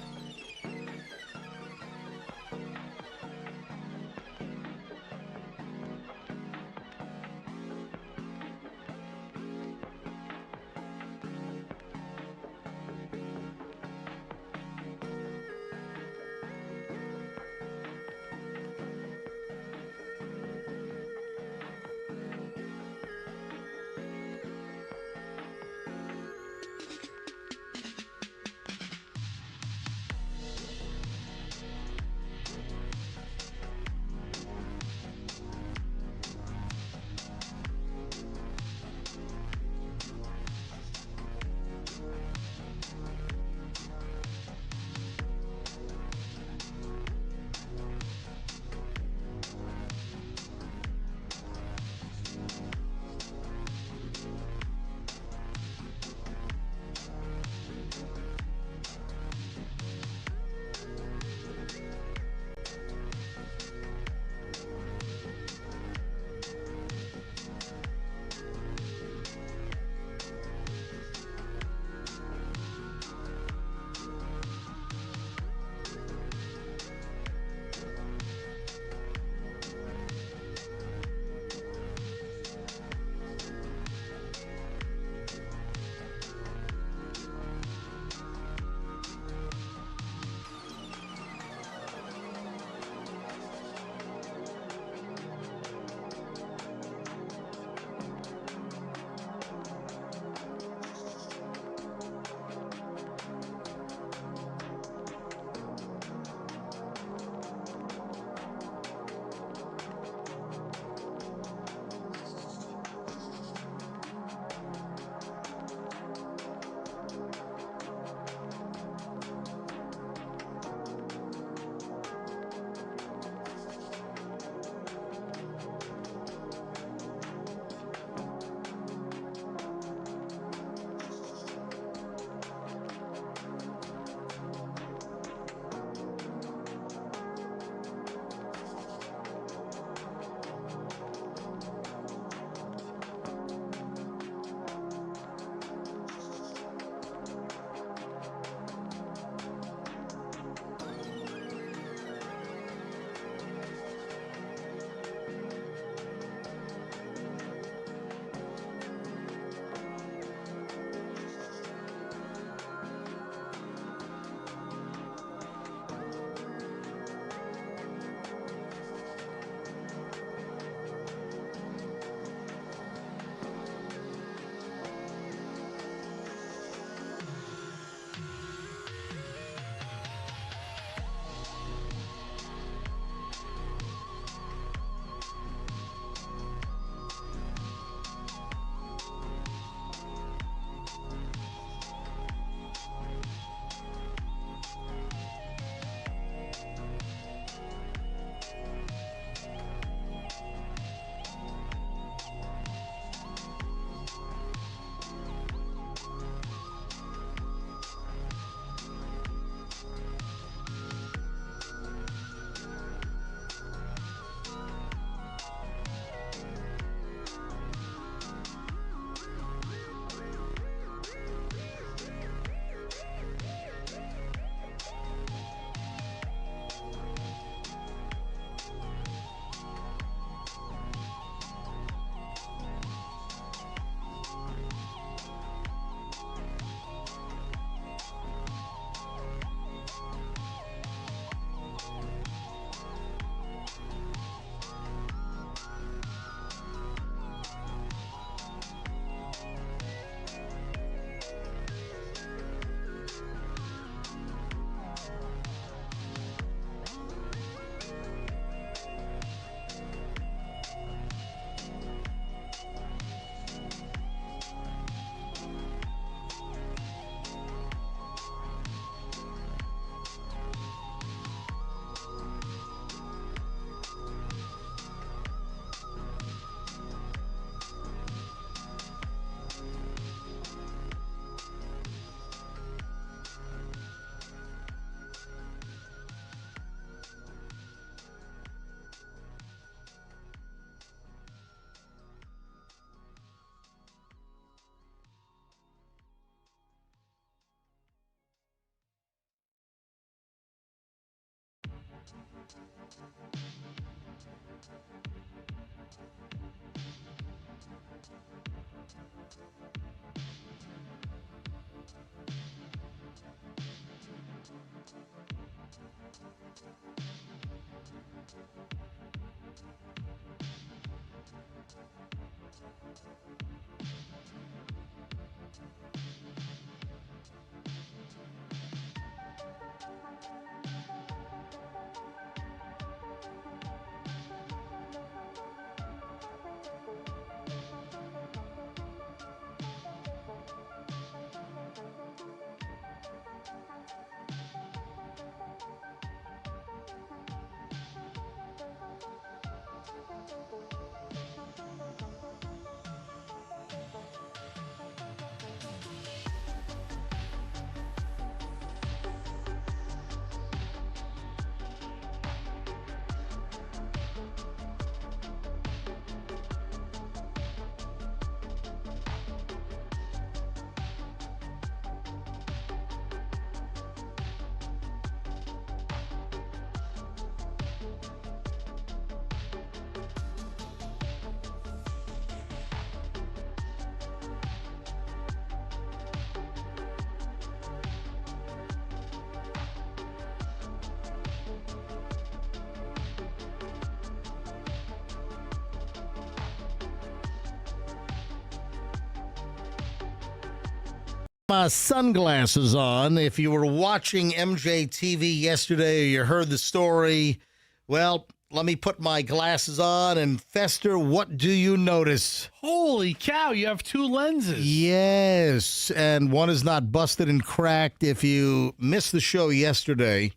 Sunglasses on. If you were watching MJTV yesterday or you heard the story, well, let me put my glasses on. And Fester, what do you notice? Holy cow, you have two lenses. Yes, and one is not busted and cracked. If you missed the show yesterday,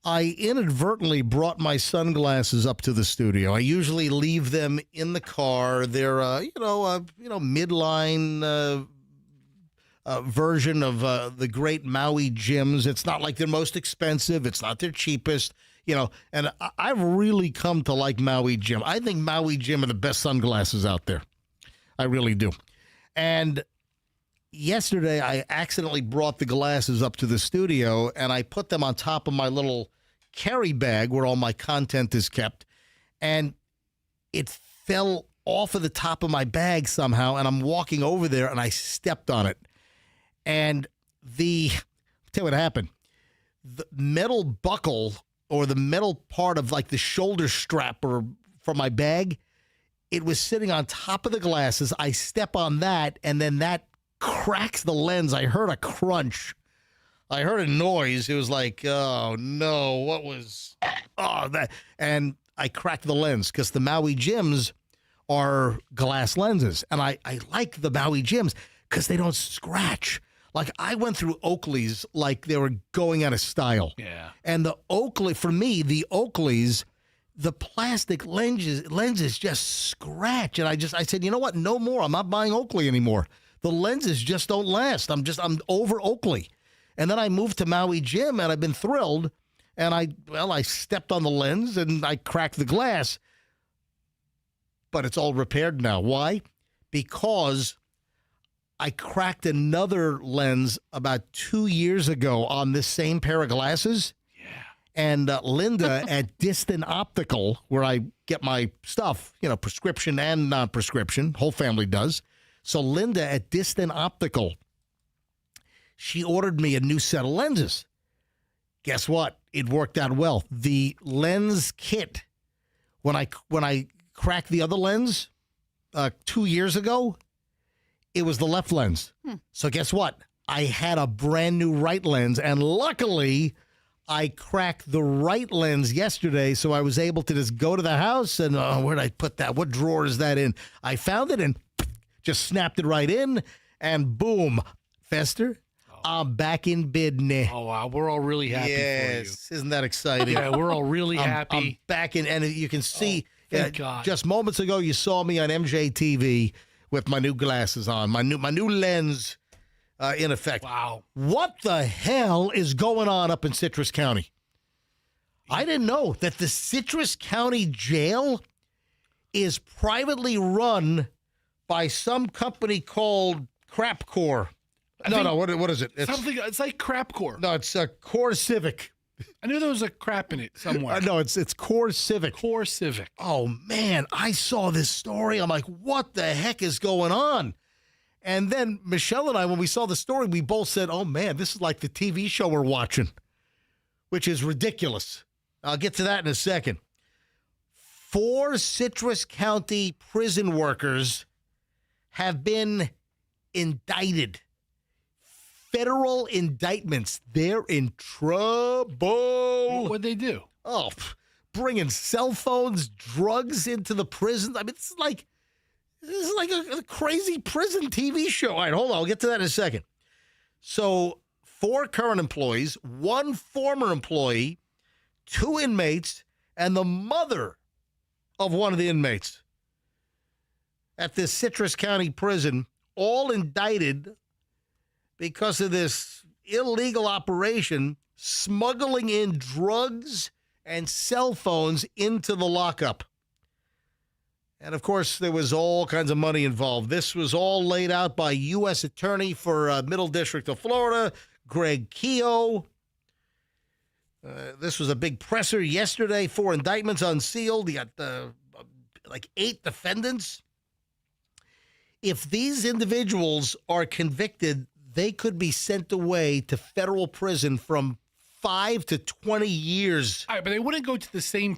I inadvertently brought my sunglasses up to the studio. I usually leave them in the car. They're, midline version of the great Maui gyms. It's not like their most expensive. It's not their cheapest, and I've really come to like Maui Gym. I think Maui Gym are the best sunglasses out there. I really do. And yesterday I accidentally brought the glasses up to the studio and I put them on top of my little carry bag where all my content is kept. And it fell off of the top of my bag somehow. And I'm walking over there and I stepped on it. And tell you what happened. The metal buckle or the metal part of like the shoulder strap or from my bag, it was sitting on top of the glasses. I step on that and then that cracks the lens. I heard a crunch. I heard a noise. It was like, oh no, what was that? And I cracked the lens because the Maui gyms are glass lenses. And I like the Maui gyms because they don't scratch. Like, I went through Oakley's like they were going out of style. Yeah. And the Oakley, for me, the Oakley's, the plastic lenses just scratch. And I said, you know what? No more. I'm not buying Oakley anymore. The lenses just don't last. I'm over Oakley. And then I moved to Maui Gym, and I've been thrilled. And I stepped on the lens, and I cracked the glass. But it's all repaired now. Why? Because I cracked another lens about 2 years ago on this same pair of glasses. Yeah. And Linda at Distant Optical, where I get my stuff, prescription and non-prescription, whole family does. So Linda at Distant Optical, she ordered me a new set of lenses. Guess what? It worked out well. The lens kit, when I cracked the other lens 2 years ago, it was the left lens. So guess what? I had a brand new right lens, and luckily I cracked the right lens yesterday, so I was able to just go to the house and where did I put that? What drawer is that in? I found it and just snapped it right in, and boom, Fester, I'm back in business. Oh, wow. We're all really happy for you. Isn't that exciting? Yeah, we're all really happy. I'm back in, and you can see, thank God. Just moments ago, you saw me on MJTV with my new glasses on, my new lens in effect. Wow. What the hell is going on up in Citrus County? I didn't know that the Citrus County Jail is privately run by some company called Crapcore. No, what is it? It's like Crapcore. No, it's Core Civic. I knew there was a crap in it somewhere. No, it's Core Civic. Core Civic. Oh, man, I saw this story. I'm like, what the heck is going on? And then Michelle and I, when we saw the story, we both said, oh, man, this is like the TV show we're watching, which is ridiculous. I'll get to that in a second. 4 Citrus County prison workers have been indicted. Federal indictments. They're in trouble. What'd they do? Oh, bringing cell phones, drugs into the prison. I mean, this is like a crazy prison TV show. All right, hold on. I'll get to that in a second. So 4 current employees, 1 former employee, 2 inmates, and the mother of one of the inmates at this Citrus County prison, all indicted because of this illegal operation, smuggling in drugs and cell phones into the lockup. And, of course, there was all kinds of money involved. This was all laid out by U.S. Attorney for Middle District of Florida, Greg Keogh. This was a big presser yesterday. 4 indictments unsealed. You got like 8 defendants. If these individuals are convicted, they could be sent away to federal prison from 5 to 20 years. All right, but they wouldn't go to the same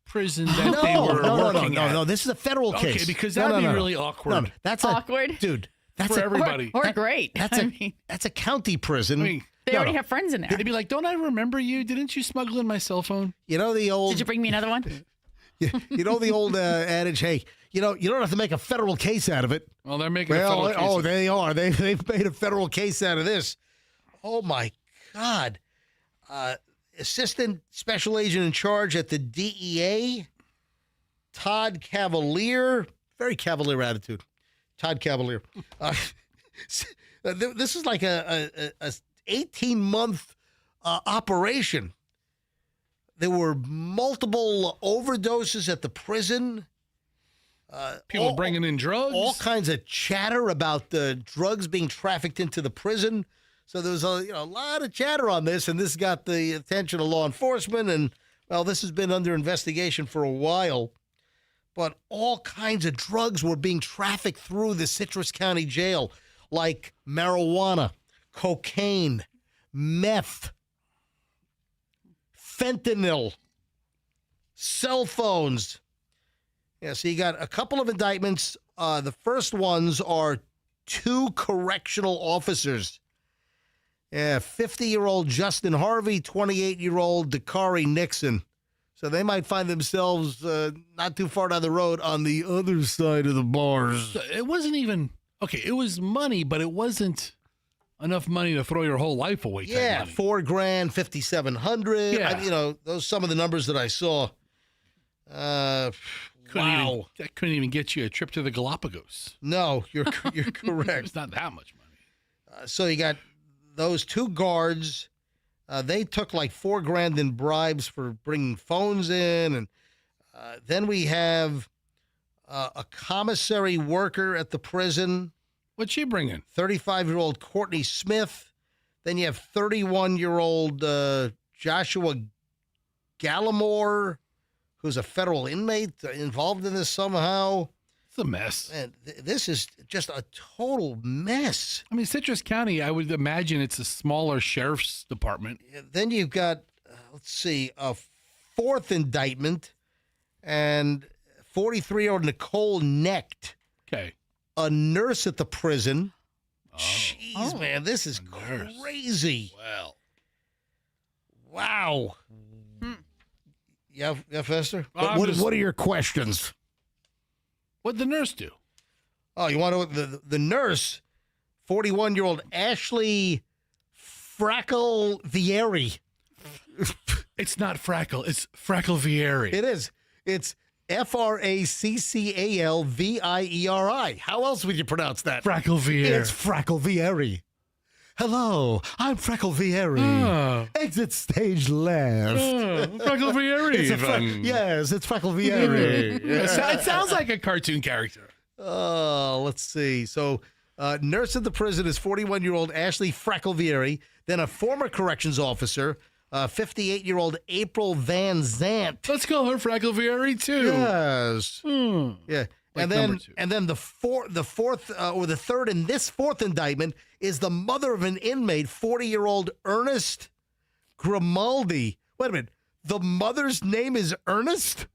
prison that they were working at. No, this is a federal case. Okay, because that would be really awkward. No, that's awkward, dude. That's for everybody. Or great. That's a county prison. I mean, they already have friends in there. They'd be like, "Don't I remember you? Didn't you smuggle in my cell phone?" You know the old. Did you bring me another one? You know the old adage, hey, you don't have to make a federal case out of it. Well, they're making a federal case. Oh, they are. They've made a federal case out of this. Oh, my God. Assistant Special Agent in charge at the DEA, Todd Cavalier. Very cavalier attitude. Todd Cavalier. This is like a 18-month operation. There were multiple overdoses at the prison. People bringing in drugs. All kinds of chatter about the drugs being trafficked into the prison. So there was a lot of chatter on this, and this got the attention of law enforcement. And, well, this has been under investigation for a while. But all kinds of drugs were being trafficked through the Citrus County Jail, like marijuana, cocaine, meth, fentanyl, cell phones. Yeah, so you got a couple of indictments. The first ones are 2 correctional officers. 50-year-old Justin Harvey, 28-year-old Dakari Nixon. So they might find themselves not too far down the road on the other side of the bars. So it wasn't even, okay, it was money, but it wasn't enough money to throw your whole life away. Yeah, money. $4,000, $5,700. Yeah. Those some of the numbers that I saw. Wow. That couldn't even get you a trip to the Galapagos. No, you're correct. It's not that much money. So you got those 2 guards. They took like $4,000 in bribes for bringing phones in. And then we have a commissary worker at the prison. What'd she bring in? 35-year-old Courtney Smith. Then you have 31-year-old Joshua Gallimore, who's a federal inmate involved in this somehow. It's a mess. And this is just a total mess. I mean, Citrus County, I would imagine it's a smaller sheriff's department. Then you've got, let's see, a 4th indictment, and 43-year-old Nicole Necht. Okay. A nurse at the prison. Oh. Jeez, man, this is crazy. Well. Wow. Yeah, Fester? What are your questions? What'd the nurse do? Oh, you want to the nurse, 41-year-old Ashley Frackle Vieri. It's not Frackle. It's Frackle Vieri. It is. It's Frackalvieri. How else would you pronounce that? Frackle Vieri. It's Frackle Vieri. Hello, I'm Frackle Vieri. Oh. Exit stage left. Frackle Vieri. Yes, it's Frackle Vieri. It sounds like a cartoon character. Oh, let's see. So, nurse at the prison is 41-year-old Ashley Frackle Vieri. Then a former corrections officer, 58-year-old April Van Zant. Let's call her Fracklevieri too. Yes. Yeah. Like and then the third and this fourth indictment is the mother of an inmate, 40-year-old Ernest Grimaldi. Wait a minute. The mother's name is Ernest?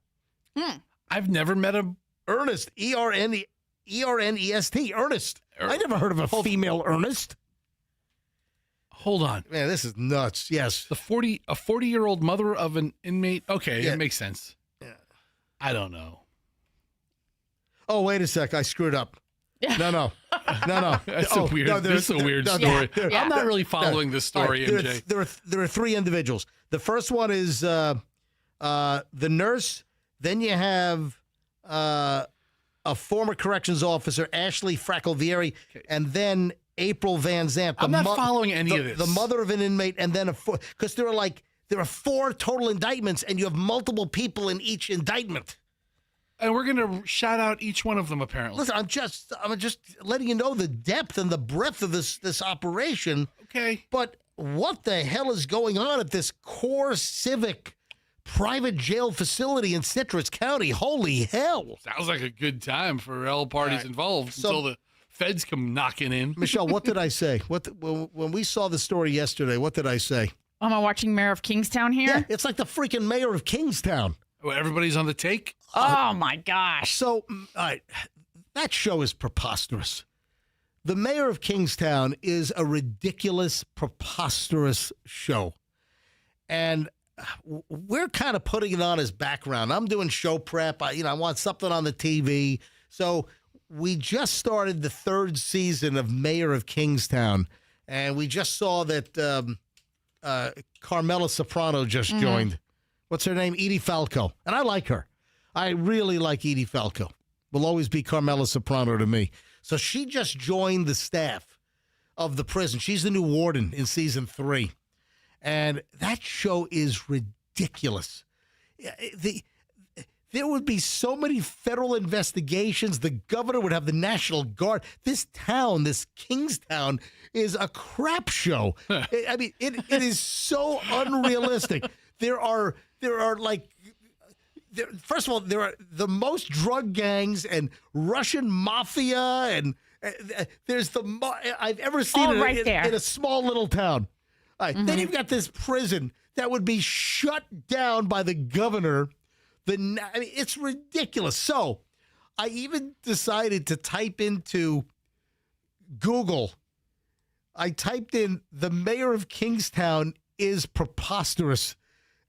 I've never met a Ernest. E-R-N-E-S-T. Ernest. I never heard of a female Ernest. Hold on. Man, this is nuts. Yes. A 40-year-old mother of an inmate. Okay, Yeah. it makes sense. Yeah. I don't know. Oh, wait a sec. I screwed up. No. That's a weird story. I'm not really following this story, right, MJ. There are three individuals. The first one is the nurse. Then you have a former corrections officer, Ashley Fracklevieri, and then April Van Zant. I'm not following any of this. The mother of an inmate, and then because there are four total indictments, and you have multiple people in each indictment. And we're going to shout out each one of them, apparently. Listen, I'm just letting you know the depth and the breadth of this operation. Okay. But what the hell is going on at this core civic private jail facility in Citrus County? Holy hell. Sounds like a good time for all parties involved until the feds come knocking in. Michelle, what did I say? When we saw the story yesterday, what did I say? Am I watching Mayor of Kingstown here? Yeah, it's like the freaking mayor of Kingstown. Well, everybody's on the take? Oh, my gosh. So, that show is preposterous. The mayor of Kingstown is a ridiculous, preposterous show. And we're kind of putting it on as background. I'm doing show prep. I want something on the TV. So we just started the third season of Mayor of Kingstown. And we just saw that Carmela Soprano just joined. What's her name? Edie Falco. And I like her. I really like Edie Falco. Will always be Carmela Soprano to me. So she just joined the staff of the prison. She's the new warden in season 3. And that show is ridiculous. There would be so many federal investigations. The governor would have the National Guard. This town, this Kingstown, is a crap show. I mean, it is so unrealistic. There are first of all, there are the most drug gangs and Russian mafia, and there's I've ever seen All in, right in, there. in a small little town. All right, Then you've got this prison that would be shut down by the governor. It's ridiculous. So I even decided to type into Google. I typed in the mayor of Kingstown is preposterous.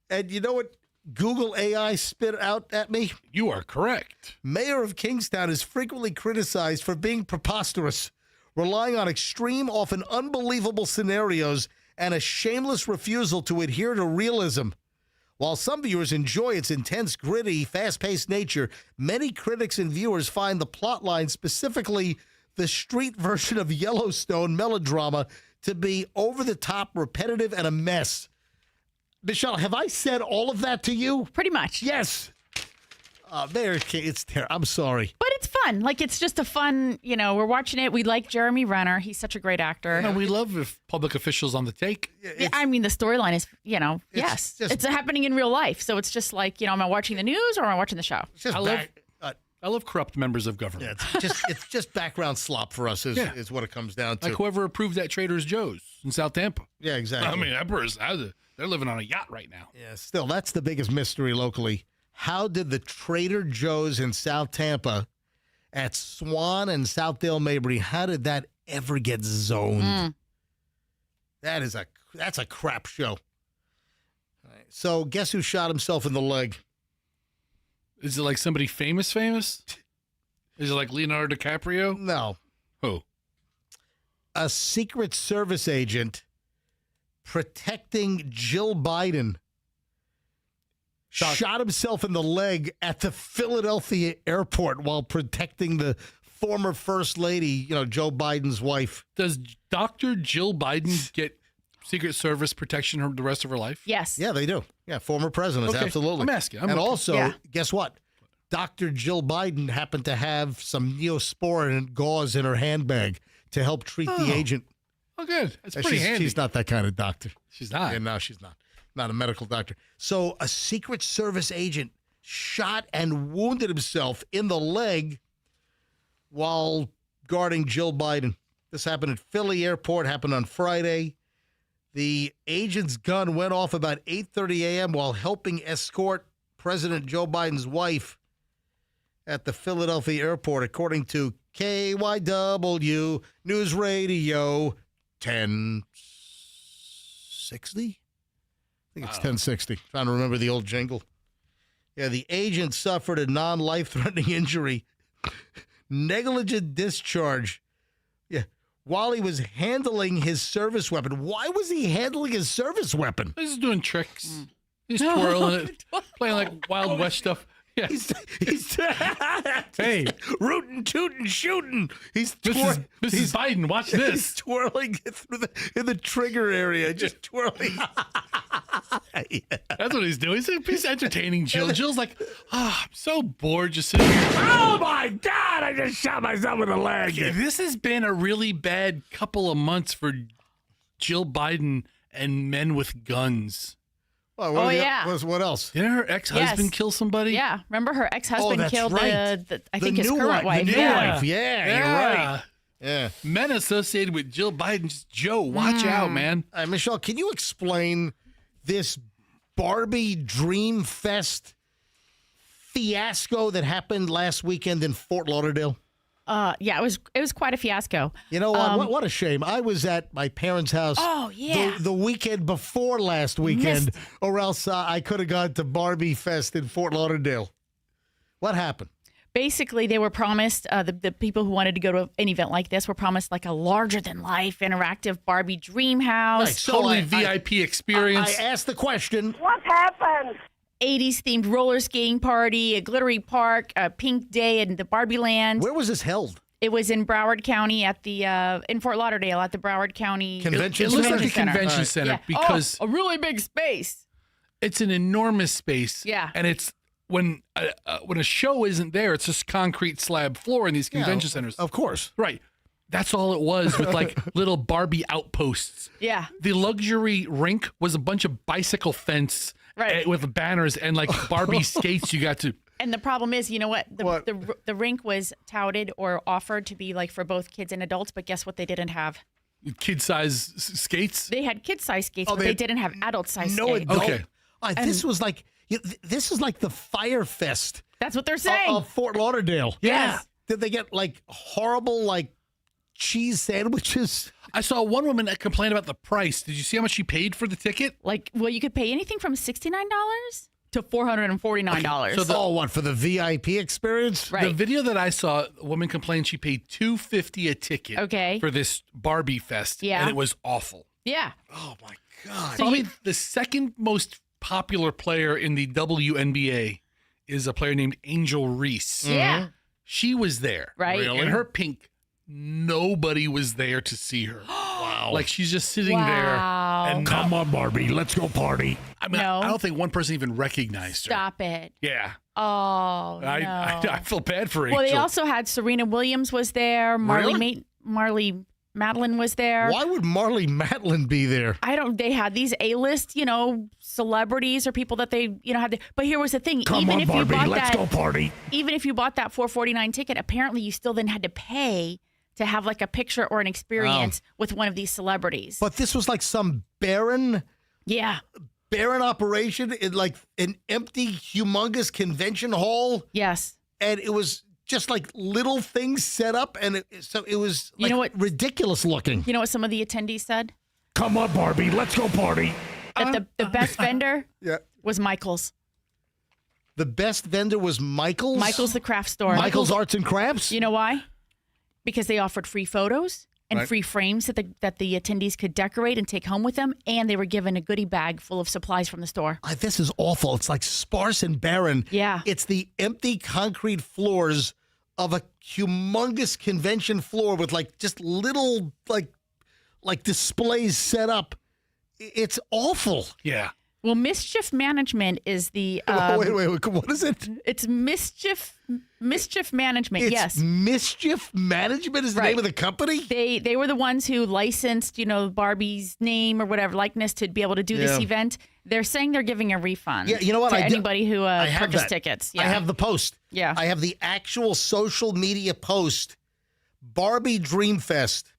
And you know what Google AI spit out at me? You are correct. Mayor of Kingstown is frequently criticized for being preposterous, relying on extreme, often unbelievable scenarios and a shameless refusal to adhere to realism. While some viewers enjoy its intense, gritty, fast-paced nature, many critics and viewers find the plotline, specifically the street version of Yellowstone melodrama, to be over-the-top, repetitive, and a mess. Michelle, have I said all of that to you? Pretty much. Yes. Mayor, it's terrible. I'm sorry. But it's fun. Like, it's just a fun, we're watching it. We like Jeremy Renner. He's such a great actor. No, we love if public officials on the take. Yeah, I mean, the storyline is, yes. It's happening in real life. So it's just like, am I watching the news or am I watching the show? I love corrupt members of government. Yeah, it's just background slop for us is what it comes down to. Like whoever approved that Trader Joe's in South Tampa. Yeah, exactly. I mean, that person, they're living on a yacht right now. Yeah, still, that's the biggest mystery locally. How did the Trader Joe's in South Tampa at Swan and Southdale Mabry, how did that ever get zoned? That's a crap show. All right, so guess who shot himself in the leg? Is it like somebody famous? Is it like Leonardo DiCaprio? No. Who? A Secret Service agent protecting Jill Biden shot himself in the leg at the Philadelphia airport while protecting the former First Lady, Joe Biden's wife. Does Dr. Jill Biden get Secret Service protection the rest of her life? Yes. Yeah, they do. Yeah, former presidents, Okay. absolutely. I'm asking. Guess what? Dr. Jill Biden happened to have some Neosporin and gauze in her handbag to help treat the agent. Oh, good. That's pretty handy. She's not that kind of doctor. She's not. Yeah, no, she's not. not a medical doctor. So a Secret Service agent shot and wounded himself in the leg while guarding Jill Biden. This happened at Philly Airport, happened on Friday. The agent's gun went off about 8:30 a.m. while helping escort President Joe Biden's wife at the Philadelphia airport, according to KYW News Radio 1060? I think it's 1060. Trying to remember the old jingle. Yeah, the agent suffered a non-life-threatening injury. Negligent discharge. Yeah, while he was handling his service weapon. Why was he handling his service weapon? He's doing tricks. He's twirling it, playing like Wild West stuff. Yeah. He's hey, rootin', tootin', shooting. Mrs. Biden, watch this. He's twirling it through in the trigger area, just twirling. That's what he's doing. He's entertaining Jill. Jill's like, I'm so bored just sitting here. Oh my God, I just shot myself in the leg. This has been a really bad couple of months for Jill Biden and men with guns. What else? Didn't her ex-husband kill somebody? Yeah. Remember her ex-husband killed right. I think his current wife. The new wife. Yeah, you're right. Yeah. Men associated with Jill Biden, just Joe, watch out, man. Michelle, can you explain this Barbie Dream Fest fiasco that happened last weekend in Fort Lauderdale? Yeah, it was quite a fiasco. You know what a shame. I was at my parents' house the weekend before last weekend, or else I could have gone to Barbie Fest in Fort Lauderdale. What happened? Basically, they were promised, the people who wanted to go to an event like this were promised like a larger-than-life interactive Barbie dream house. Right, so totally VIP experience. I asked the question. What happened? 80s themed roller skating party, a glittery park, a pink day in the Barbie Land. Where was this held? It was in Broward County at the in Fort Lauderdale at the Broward County Convention Center. It looks like a Center. convention center Yeah. because a really big space. It's an enormous space. Yeah. And it's when a show isn't there, it's just concrete slab floor in these convention centers. Of course. Right. That's all it was with like little Barbie outposts. Yeah. The luxury rink was a bunch of bicycle fence with banners and like Barbie skates you got to. And the problem is, you know what? The rink was touted or offered to be like for both kids and adults, but guess what they didn't have? Kid-size skates? They had kid-size skates, but they didn't have adult-size skates. No adult. Okay. This was like this is like the Fire Fest. That's what they're saying. Of Fort Lauderdale. Yeah. Did they get like horrible like cheese sandwiches? I saw one woman that complained about the price. Did you see how much she paid for the ticket? Like, well, you could pay anything from $69 to $449. So for the VIP experience? Right. The video that I saw, a woman complained she paid $250 a ticket for this Barbie Fest. Yeah. And it was awful. Yeah. Oh my God. Probably the second most popular player in the WNBA is a player named Angel Reese. Yeah. She was there. Right. Really? In her pink, nobody was there to see her. Wow. Like she's just sitting there. And come on, Barbie, let's go party. I mean, I don't think one person even recognized her. Stop it. Yeah. Oh, no. I feel bad for Angel. Well, they also had Serena Williams was there. Marley Matlin was there. Why would Marley Matlin be there? They had these A-list, celebrities or people that they, had. But here was the thing. Come even on, if Barbie, you bought let's go party. Even if you bought that $449 ticket, apparently you still then had to pay to have like a picture or an experience with one of these celebrities. But this was like some barren operation in like an empty, humongous convention hall. Yes. And it was just like little things set up, and it was like ridiculous looking. You know what some of the attendees said? Come on, Barbie, let's go party. That the best vendor was Michael's. The best vendor was Michael's? Michael's the craft store. Michael's Arts and Crafts? You know why? Because they offered free photos and free frames that the attendees could decorate and take home with them, and they were given a goodie bag full of supplies from the store. This is awful. It's like sparse and barren. Yeah. It's the empty concrete floors of a humongous convention floor with like just little like displays set up. It's awful. Yeah. Well, mischief management is the. Wait. What is it? It's mischief management. It's yes, mischief management is the name of the company. They were the ones who licensed, Barbie's name or whatever likeness to be able to do this event. They're saying they're giving a refund. Yeah, you know what? To anybody who purchased tickets. Yeah. I have the post. Yeah, I have the actual social media post. Barbie Dream Fest.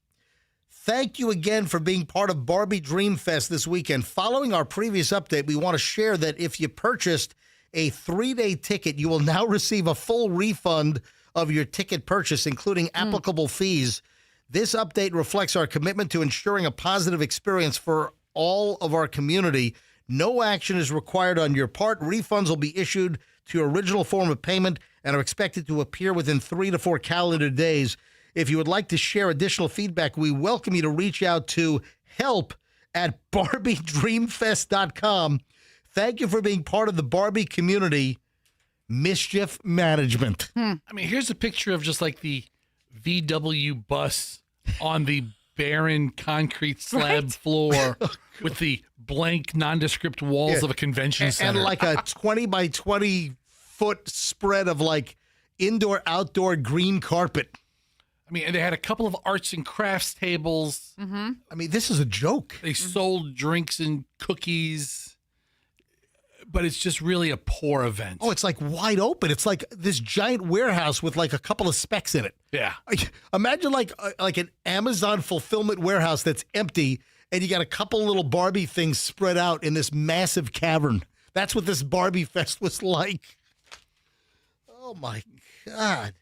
Thank you again for being part of Barbie Dream Fest this weekend. Following our previous update, we want to share that if you purchased a 3-day ticket, you will now receive a full refund of your ticket purchase, including applicable fees. This update reflects our commitment to ensuring a positive experience for all of our community. No action is required on your part. Refunds will be issued to your original form of payment and are expected to appear within 3 to 4 calendar days. If you would like to share additional feedback, we welcome you to reach out to help@barbiedreamfest.com. Thank you for being part of the Barbie community. Mischief management. I mean, here's a picture of just like the VW bus on the barren concrete slab floor with the blank, nondescript walls of a convention center. And like a 20 by 20 foot spread of like indoor-outdoor green carpet. I mean, and they had a couple of arts and crafts tables. Mm-hmm. I mean, this is a joke. They sold drinks and cookies, but it's just really a poor event. Oh, it's like wide open. It's like this giant warehouse with like a couple of specs in it. Yeah. Imagine like an Amazon fulfillment warehouse that's empty, and you got a couple little Barbie things spread out in this massive cavern. That's what this Barbie Fest was like. Oh, my God.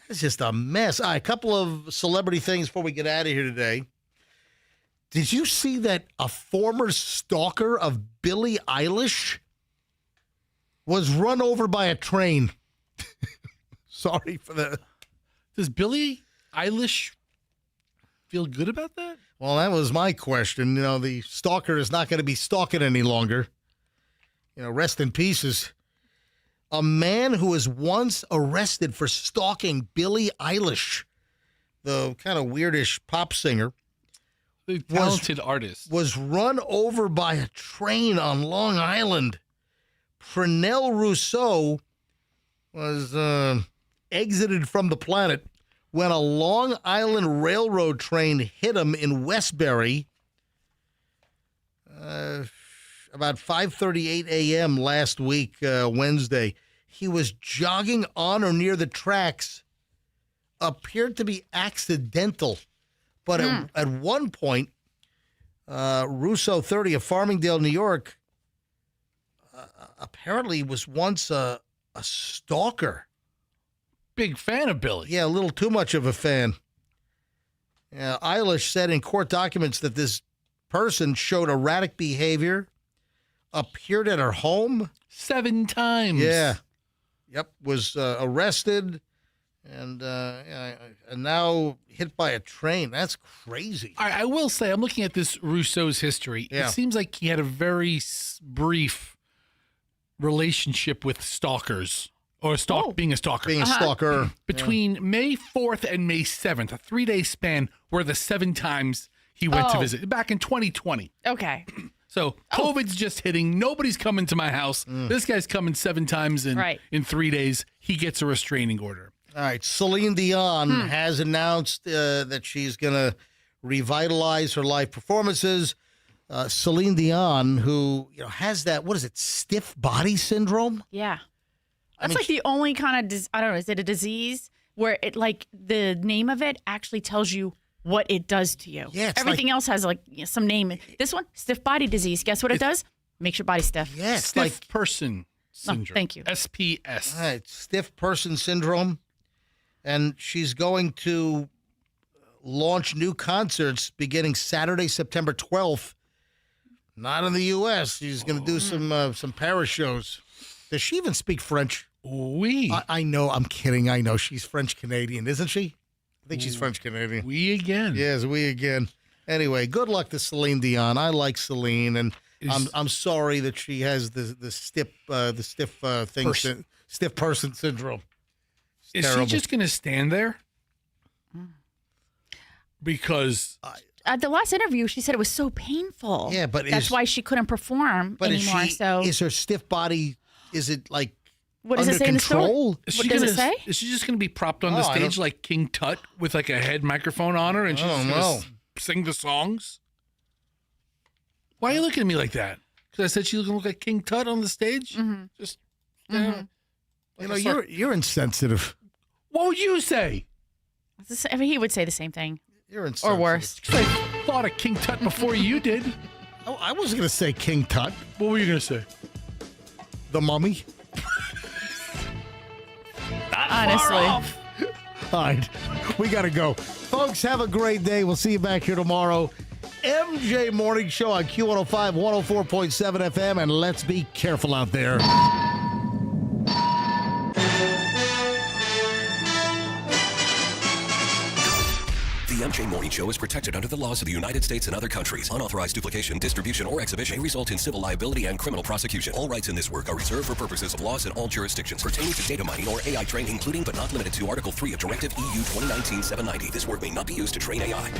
It's just a mess. All right, a couple of celebrity things before we get out of here today. Did you see that a former stalker of Billie Eilish was run over by a train? Sorry for that. Does Billie Eilish feel good about that? Well, that was my question. The stalker is not going to be stalking any longer. Rest in pieces. A man who was once arrested for stalking Billie Eilish, the kind of weirdish pop singer, the talented artist, was run over by a train on Long Island. Pernell Rousseau was exited from the planet when a Long Island Railroad train hit him in Westbury about 5:38 a.m. last week, Wednesday. He was jogging on or near the tracks, appeared to be accidental. But at one point, Russo, 30 of Farmingdale, New York, apparently was once a stalker. Big fan of Billy. Yeah, a little too much of a fan. Eilish said in court documents that this person showed erratic behavior, appeared at her home 7 times. Yeah. Yep. Was arrested and now hit by a train. That's crazy. I will say, I'm looking at this Rousseau's history. Yeah. It seems like he had a very brief relationship with stalkers. Or being a stalker. Being a stalker. Between May 4th and May 7th, a 3-day span were the 7 times he went to visit. Back in 2020. Okay. So COVID's just hitting. Nobody's coming to my house. This guy's coming 7 times in 3 days. He gets a restraining order. All right. Celine Dion has announced that she's going to revitalize her live performances. Celine Dion, who has that, what is it, stiff body syndrome? Yeah. That's like the only kind of, I don't know, is it a disease where it like the name of it actually tells you what it does to you? Yeah, everything else has like some name. This one, stiff body disease. Guess what it does? Makes your body stiff. Yes, Stiff person syndrome. Thank you. SPS. All right, stiff person syndrome. And she's going to launch new concerts beginning Saturday, September 12th. Not in the U.S. She's going to do some Paris shows. Does she even speak French? Oui. I know. I'm kidding. I know. She's French-Canadian, isn't she? I think she's French-Canadian. We again. Yes, we again. Anyway, good luck to Celine Dion. I like Celine, and I'm sorry that she has the stiff stiff person syndrome. Is terrible. she just going to stand there? Because at the last interview, she said it was so painful. Yeah, but that's why she couldn't perform anymore. Is her stiff body? Is it like what does under it say control? In the story? What does it say? Is she just going to be propped on the stage like King Tut with like a head microphone on her and she's going to sing the songs? Why are you looking at me like that? Because I said she was going to look like King Tut on the stage. Just you're insensitive. What would you say? I mean, he would say the same thing. You're insensitive. Or worse. I thought of King Tut before you did. Oh, I wasn't going to say King Tut. What were you going to say? The Mummy. Honestly. All right, we got to go. Folks, have a great day. We'll see you back here tomorrow. MJ Morning Show on Q105, 104.7 FM, and let's be careful out there. The MJ Morning Show is protected under the laws of the United States and other countries. Unauthorized duplication, distribution, or exhibition may result in civil liability and criminal prosecution. All rights in this work are reserved for purposes of laws in all jurisdictions pertaining to data mining or AI training, including but not limited to Article 3 of Directive EU 2019-790. This work may not be used to train AI.